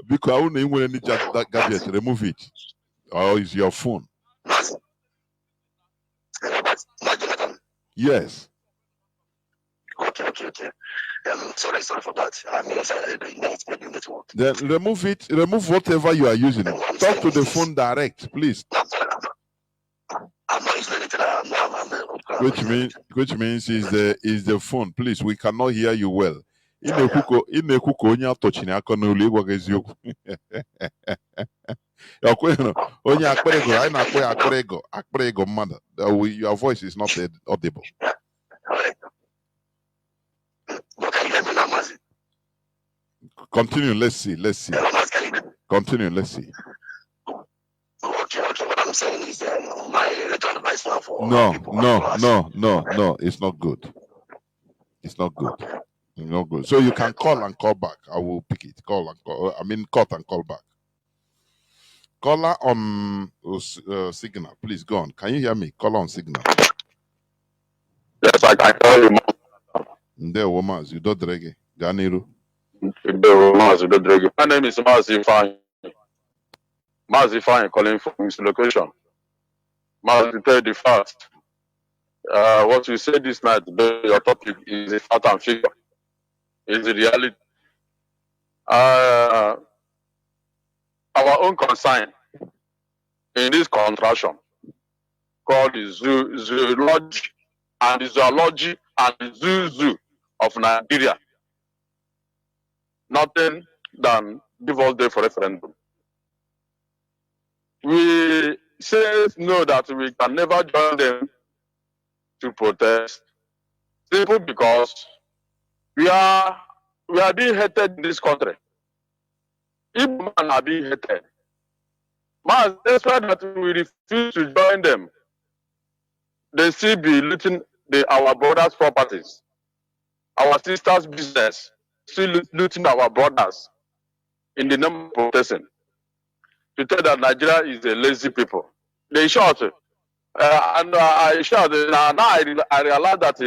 Because I wouldn't even any gadget. Remove it. Or is your phone? Yes. Okay. Sorry for that. Then remove it. Remove whatever you are using. Talk to the phone direct, please. Which means is the phone. Please, we cannot hear you well. Your voice is not audible. Continue. Let's see. Continue. Let's see. Okay. What I'm saying is my little advice now for No. It's not good. It's not good. So you can call and call back. I will pick it. Call and call. Cut and call back. Caller on signal. Please go on. Can you hear me? Caller on signal. Yes, I can tell you. There, woman, you don't drag Ganiru. My name is Mazi Fine. Mazi Fine calling from his location. Mazi, tell the fact. What you said this night, your topic is a fact and figure. It's the reality. Our own concern in this contraction called the zoology and the zoology and the zoo of Nigeria. Nothing than give us day for referendum. We say no that we can never join them to protest, simply because we are being hated in this country. If man are being hated, man, despite that we refuse to join them, they still be looting our brothers' properties, our sisters' business, still looting our brothers in the name of protesting. To tell that Nigeria is a lazy people. They shot. I shot. Now I realize that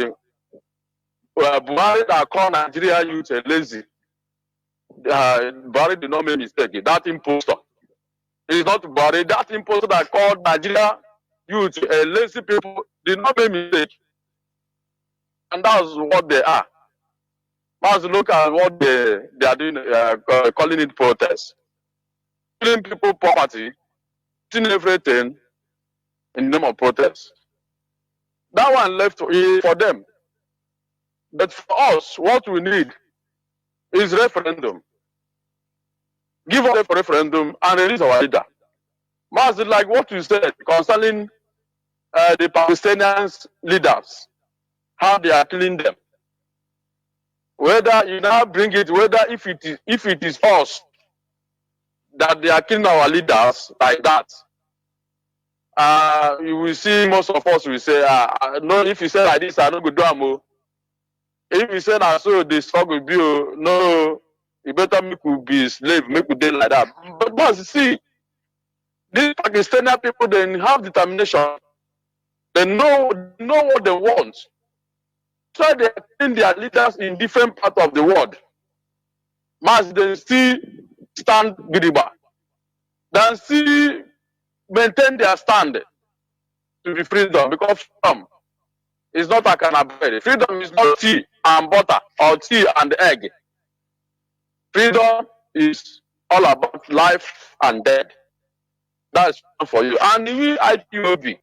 Buhari that call Nigeria youth a lazy. Buhari did not make mistake. That imposter. It's not Buhari. That imposter that called Nigeria youth, lazy people, did not make mistake. And that's what they are. Let's look at what they are doing, calling it protest. Killing people property, doing everything in the name of protest. That one left for them. But for us, what we need is referendum. Give us a referendum and release our leader. Mazi, like what you said concerning the Palestinian leaders, how they are killing them. Whether you now bring it, whether if it is us that they are killing our leaders like that, you will see most of us will say, no, if you say like this, I don't go do amo. If you say that, so the struggle will be, no, you better make you be slave, make you do like that. But see, these Pakistani people, they have determination. They know what they want. So they are killing their leaders in different parts of the world. Mas they still stand gidigba. They still maintain their stand to be freedom, because freedom is not a kind of bread. Freedom is not tea and butter or tea and egg. Freedom is all about life and death. That's for you. And we IPOB,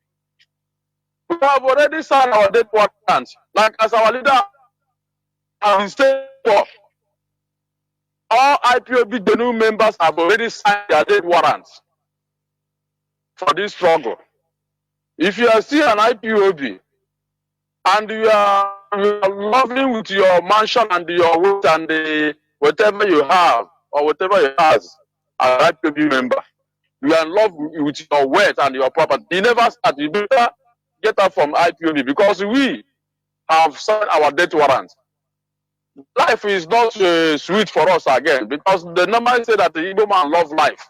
we have already signed our death warrants. Like as our leader and state for, all IPOB, the new members have already signed their death warrants for this struggle. If you are still an IPOB and you are loving with your mansion and your wealth and whatever you have or whatever you have as an IPOB member, you are in love with your wealth and your property, you never start. You better get up from IPOB, because we have signed our death warrant. Life is not sweet for us again, because the normally say that the Igbo man loves life.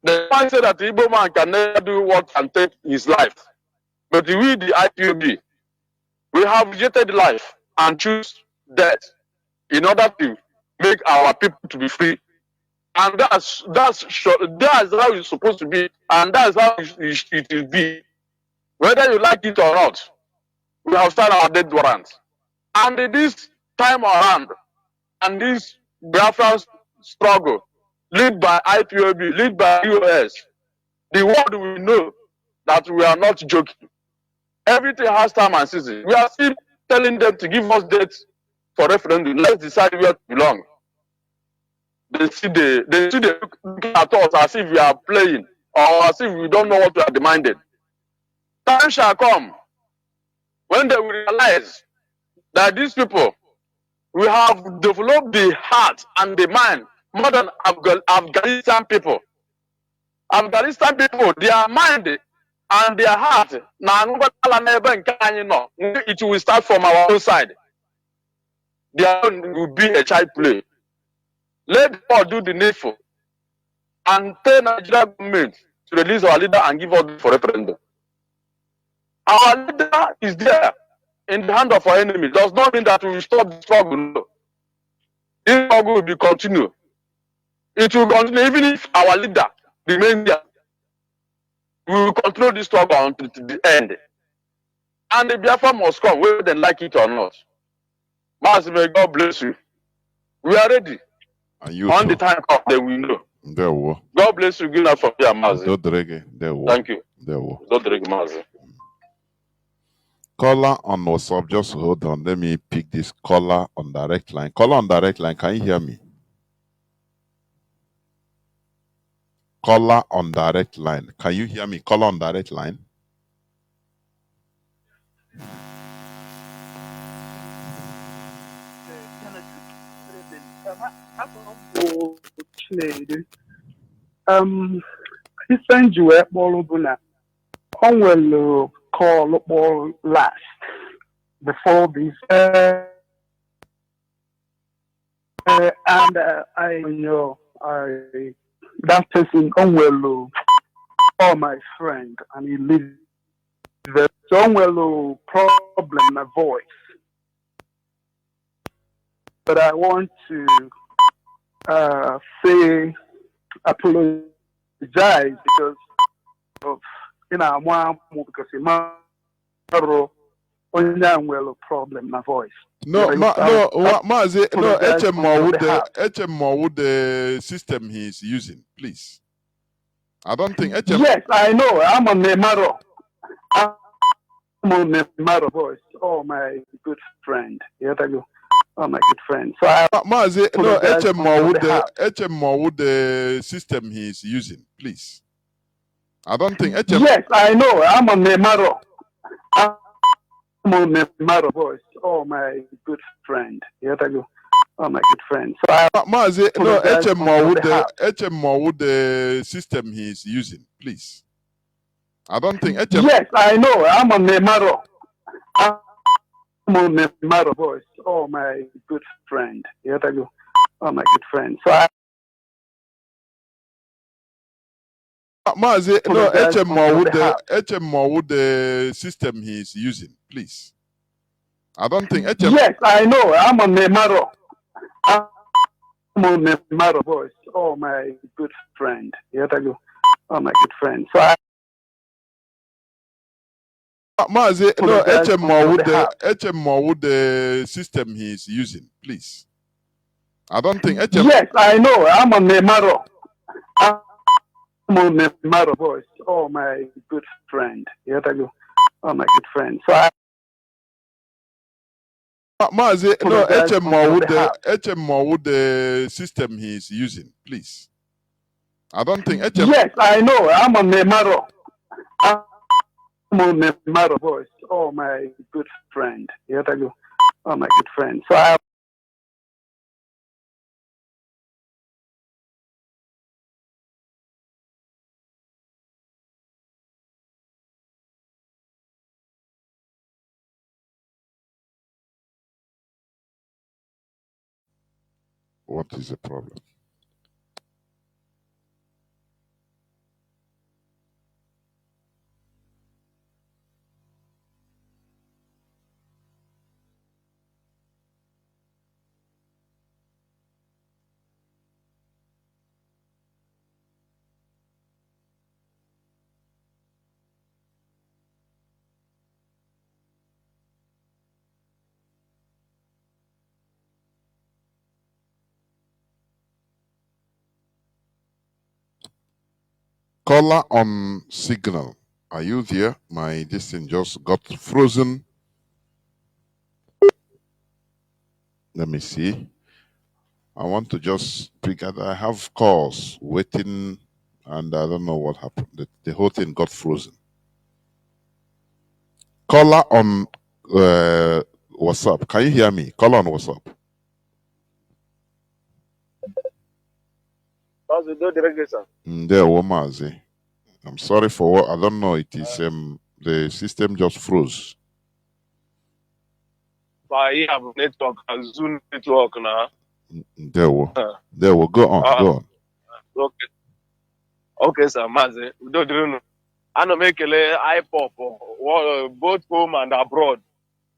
The normally say that the Igbo man can never do what can take his life. But we, the IPOB, we have rejected life and choose death in order to make our people to be free. And that's how it's supposed to be, and that's how it will be. Whether you like it or not, we have signed our death warrant. And this time around, and this Biafran struggle, led by IPOB, led by US, the world will know that we are not joking. Everything has time and season. We are still telling them to give us dates for referendum. Let's decide where to belong. They see look at us as if we are playing, or as if we don't know what we are demanding. Time shall come when they will realize that these people, we have developed the heart and the mind more than Afghanistan people. Afghanistan people, their mind and their heart, it will start from our own side. There will be a child play. Let God do the needful and tell Nigeria government to release our leader and give us for referendum. Our leader is there in the hand of our enemy. Does not mean that we will stop the struggle. No. This struggle will be continued. It will continue even if our leader remains there. We will control this struggle until the end. And the Biafra must come, whether they like it or not. Mazi, may God bless you. We are ready. On the time comes, then we know. There were. God bless you. Good night from here, Mazi. Thank you. There were. Mazi. Caller on WhatsApp, just hold on. Let me pick this caller on direct line. Caller on direct line, can you hear me? Caller on direct line, can you hear me? Caller on direct line. Chinedu. Ife ji wee kpọrọ bụ na o nwere call kpọrọ last before this and I know that person o nwere call my friend and he lives there, so o nwere problem my voice, but I want to say apologize because of in a one because in my only problem na voice. No, Mazi, no, HMO would the system he is using, please. I don't think HMO. Yes, I know. I'm on Nemaro. I'm on Nemaro voice. Oh, my good friend. Oh, my good friend. So Mazi, no, HMO would the system he is using, please. I don't think HMO. Yes, I know. I'm on Nemaro. I'm on Nemaro voice. Oh, my good friend. Oh, my good friend. So Mazi, no, HMO would the system he is using, please. I don't think HMO. Yes, I know. I'm on Nemaro. I'm on Nemaro voice. Oh, my good friend. Oh, my good friend. So Mazi, no, HMO would the system he is using, please. I don't think HMO. Yes, I know. I'm on Nemaro. I'm on Nemaro voice. Oh, my good friend. Oh, my good friend. So Mazi, no, HMO would the system he is using, please. I don't think HMO. Yes, I know. I'm on Nemaro. I'm on Nemaro voice. Oh, my good friend. Oh, my good friend. So Mazi, no, HMO would the system he is using, please. I don't think HMO. Yes, I know. I'm on Nemaro. I'm on Nemaro voice. Oh, my good friend. Oh, my good friend. So What is the problem? Caller on signal. Are you there? My distance just got frozen. Let me see. I want to just pick up. I have calls waiting, and I don't know what happened. The whole thing got frozen. Caller on WhatsApp. Can you hear me? Caller on WhatsApp. There, Mazi. I'm sorry for what I don't know. It is the system just froze. I have network, Zoom network now. There we go on. Okay. Okay, sir, Mazi. Ana m ekele IPOP both home and abroad.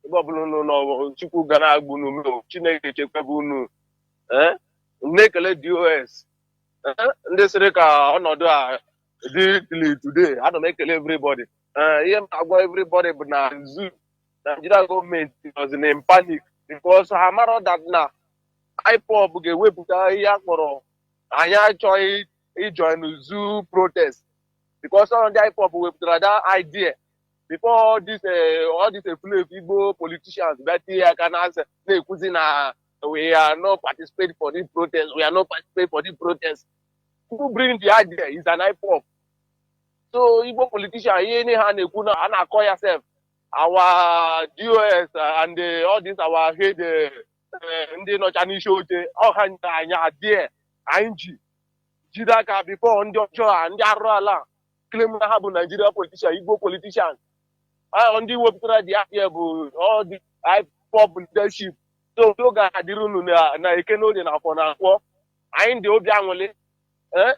Ebe ọbụla unu nọ Chukwu ga na-agba unu mmiri, Chineke chekwebe unu. Na-ekele DOS. Ndị sịrị ka ọnọdụ a dị till today. Ana m ekele everybody. Ihe m agwa everybody bụ na Nigeria gọọmenti was in panic because ha mara that na IPOP ga-ewepụta ihe a kpọrọ anyị achọghị ijoin zoo protest. Because some of the IPOP wepụtara that idea before all these Igbo politicians that here can answer we are not participating for this protest, we are not participating for this protest. Who bring the idea is an IPOP. So Igbo politicians, and call yourself our DOS and all this our head ndị nọcha n'isi oche ọha anya there ING jidaka before ndị ọjọọ ndị arụ ala claim na ha bụ Nigeria politician, Igbo politician. Ndị wepụtara the idea bụ all the IPOP leadership. So oge adịrị unu na ekene oge na afọ na akwọ anyị dị obi aṅụrị.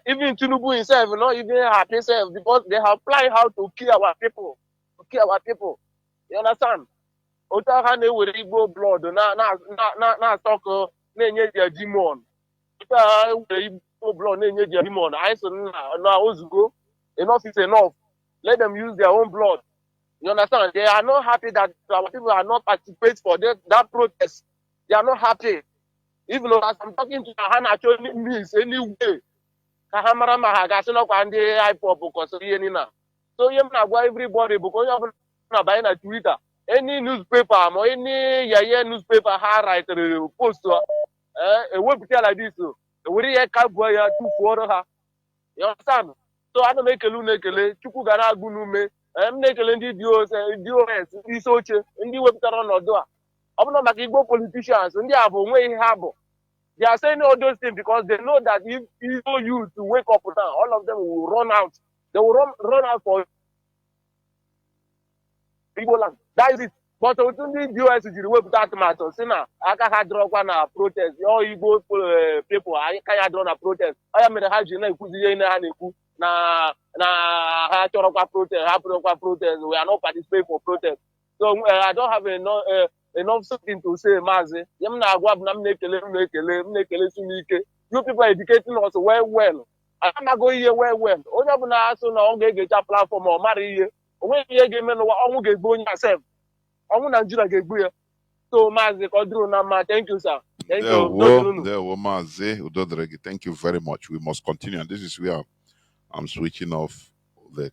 Even Tinubu himself not even happy himself because they have planned how to kill our people. You understand? Otu ha na-ewere Igbo blood na stock na-enye their demon. Otu ha ewere Igbo blood na-enye their demon. Anyị so na ozugbo enough is enough. Let them use their own blood. You understand? They are not happy that our people are not participate for that protest. They are not happy. Even though as I'm talking to Hana actually means anyway. Kahamara Mahagasino and the IPOP because so you have everybody because you have buying a Twitter. Any newspaper or any newspaper highlight post a web like this. We are cowboy to quarter her. You understand? So I don't make a lunekele, Chukugana Gunume, I'm making the DOS, this oche, and the web on door. I'm not like Igbo politicians, and they have a way harbor. They are saying all those things because they know that if people use to wake up now, all of them will run out. They will run out for people land. That is it. But to the US to the way that matter. See now, I can't have draw one protest. All Igbo people, I can't draw a protest. I am in the Hajj na protest. We are not participating for protest. So I don't have enough something to say, Mazi. You people are educating us well. I'm not going here well. Only when I ask no get a platform or marry here. When you get men who get going yourself. I'm not get so Mazi, thank you, sir. Thank you. Mazi, thank you very much. We must continue, and this is where I'm switching off the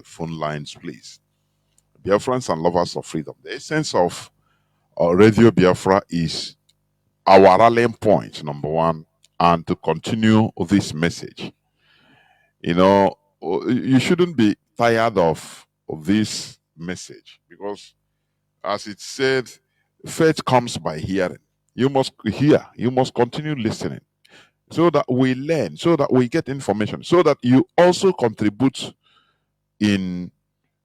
phone lines, please. Biafrans and lovers of freedom. The essence of Radio Biafra is our rallying point, number one, and to continue this message. You shouldn't be tired of this message because, as it said, faith comes by hearing. You must hear, you must continue listening so that we learn, so that we get information, so that you also contribute in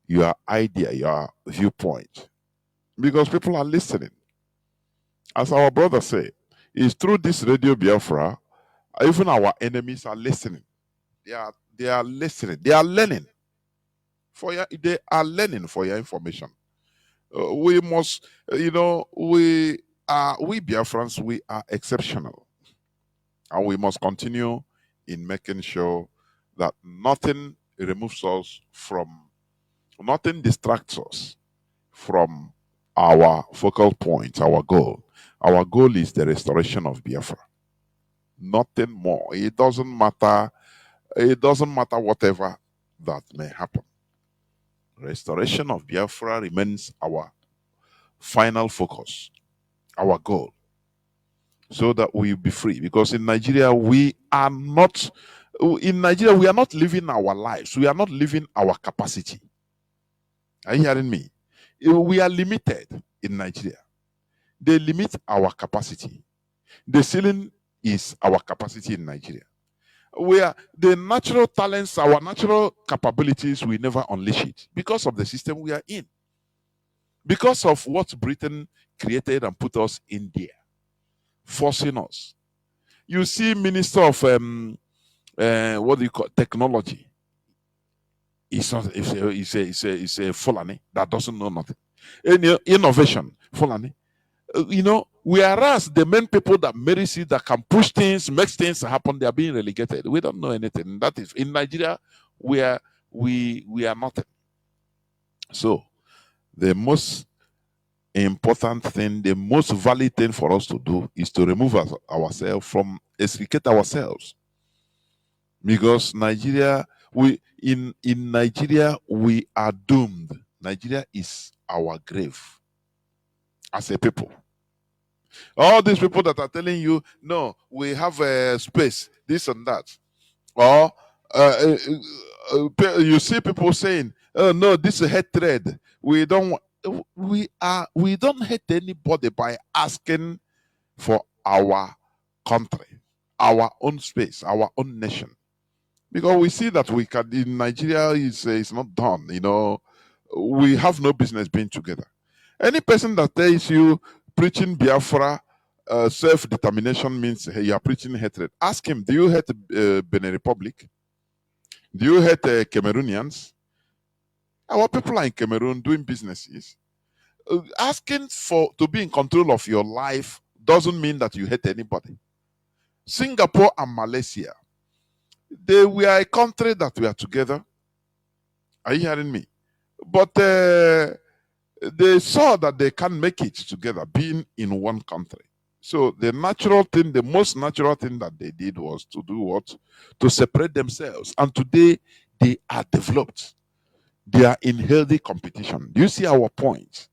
your idea, your viewpoint. Because people are listening. As our brother said, it's through this Radio Biafra, even our enemies are listening. They are listening. They are learning. They are learning for your information. We must, we Biafrans, we are exceptional. And we must continue in making sure that nothing removes us from, nothing distracts us from our focal point, our goal. Our goal is the restoration of Biafra. Nothing more. It doesn't matter. It doesn't matter whatever that may happen. Restoration of Biafra remains our final focus, our goal, so that we will be free. Because in Nigeria, we are not living our lives. We are not living our capacity. Are you hearing me? We are limited in Nigeria. They limit our capacity. The ceiling is our capacity in Nigeria. We are the natural talents, our natural capabilities, we never unleash it because of the system we are in. Because of what Britain created and put us in there, forcing us. You see, Minister of technology. It's a Fulani that doesn't know nothing. Innovation, Fulani. Whereas the main people that marry see that can push things, make things happen, they are being relegated. We don't know anything. That is in Nigeria, we are nothing. So the most important thing, the most valid thing for us to do is to remove ourselves from extricate ourselves. Because Nigeria, in Nigeria, we are doomed. Nigeria is our grave as a people. All these people that are telling you, no, we have a space, this and that. Or you see people saying, oh no, this is hatred. We don't hate anybody by asking for our country, our own space, our own nation. Because we see that we can in Nigeria is not done, we have no business being together. Any person that tells you preaching Biafra, self-determination means you are preaching hatred. Ask him, do you hate Benin Republic? Do you hate Cameroonians? Our people are in Cameroon doing businesses. Asking to be in control of your life doesn't mean that you hate anybody. Singapore and Malaysia, they were a country that were together. Are you hearing me? But they saw that they can't make it together being in one country. So the natural thing, the most natural thing that they did was to do what? To separate themselves. And today they are developed. They are in healthy competition. Do you see our point?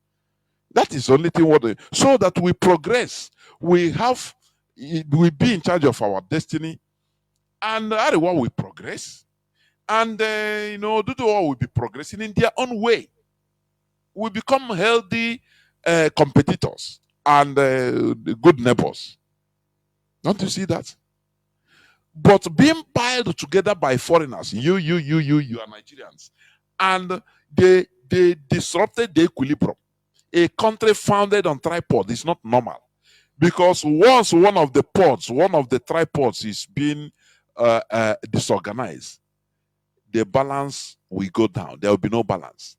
That is the only thing what so that we progress. We be in charge of our destiny. And Arewa will progress. And Duduwa will be progressing in their own way. We become healthy competitors and good neighbors. Don't you see that? But being piled together by foreigners, you are Nigerians, and they disrupted the equilibrium. A country founded on tripod is not normal, because once one of the tripods is being disorganized, the balance will go down. There will be no balance.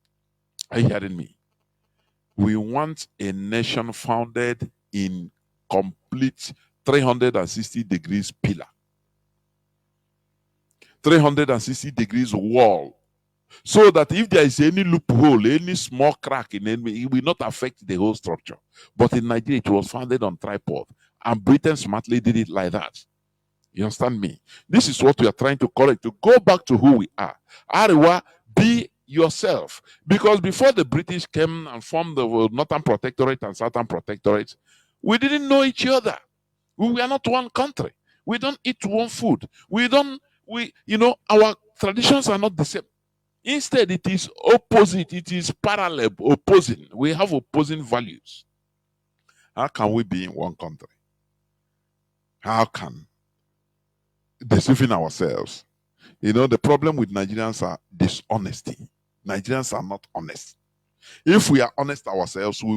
Are you hearing me? We want a nation founded in complete 360 degrees pillar, 360 degrees wall, so that if there is any loophole, any small crack in any, it will not affect the whole structure. But in Nigeria, it was founded on tripod, and Britain smartly did it like that. You understand me? This is what we are trying to correct, to go back to who we are. Ariwa, be yourself. Because before the British came and formed the Northern Protectorate and Southern Protectorate, we didn't know each other. We were not one country. We don't eat one food. Our traditions are not the same. Instead, it is opposite. It is parallel, opposing. We have opposing values. How can we be in one country? How can? Deceiving ourselves. The problem with Nigerians are dishonesty. Nigerians are not honest. If we are honest ourselves, we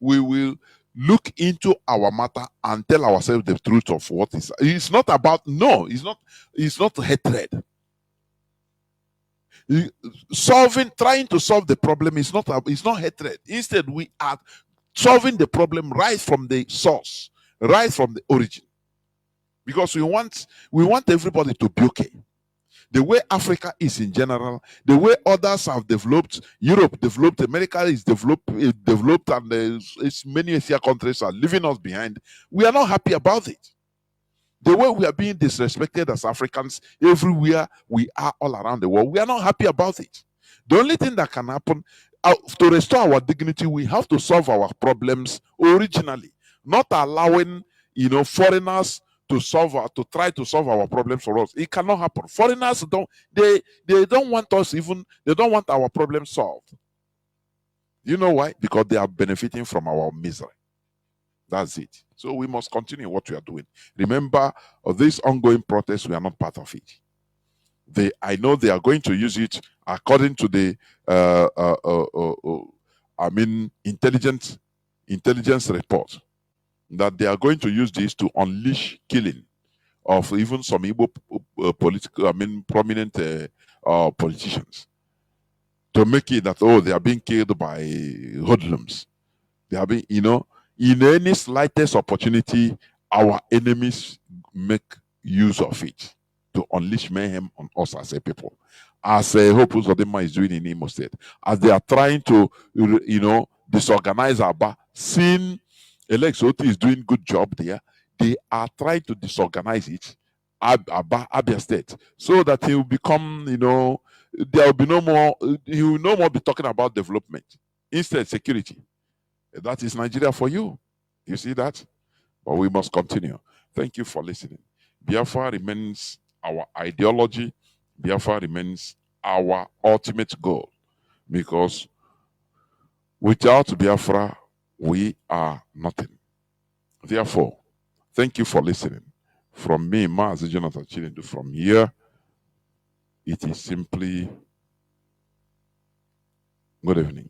will look into our matter and tell ourselves the truth of what is. It's not about it's not hatred. Trying to solve the problem is not hatred. Instead, we are solving the problem right from the source, right from the origin. Because we want everybody to be okay. The way Africa is in general, the way others have developed, Europe developed, America is developed, and many Asia countries are leaving us behind. We are not happy about it. The way we are being disrespected as Africans everywhere we are all around the world, we are not happy about it. The only thing that can happen to restore our dignity, we have to solve our problems originally, not allowing foreigners to try to solve our problems for us. It cannot happen. Foreigners don't want us they don't want our problems solved. You know why? Because they are benefiting from our misery. That's it. So we must continue what we are doing. Remember, this ongoing protest, we are not part of it. I know they are going to use it according to the intelligence report, that they are going to use this to unleash killing of even some Igbo prominent politicians, to make it that they are being killed by hoodlums. They are being, in any slightest opportunity, our enemies make use of it to unleash mayhem on us as a people. As Hope Uzodinma is doing in Imo State, as they are trying to, disorganize Aba, seeing Alex Oti is doing good job there, they are trying to disorganize it, Abia State, so that he will become, there will be no more, he will no more be talking about development. Instead, security. That is Nigeria for you. You see that? But we must continue. Thank you for listening. Biafra remains our ideology. Biafra remains our ultimate goal. Because without Biafra, we are nothing. Therefore, thank you for listening. From me, Mazi Jonathan Chinedu, from here, it is simply good evening.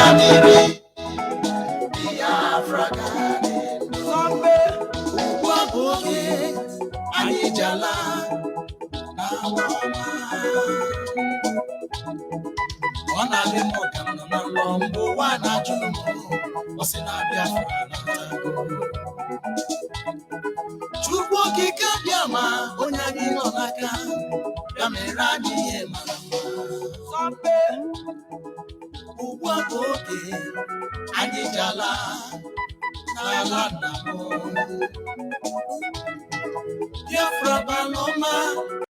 Amiri Biafra garden Zombe Uwaboge Anijala Nawama Ona limo kana na lombo wana jumo Osina Biafra natago Chukwu kika biama Onyagi nonaka Yamerani yema Zombe Uwaboge Anijala N'ala nna m Biafra baloma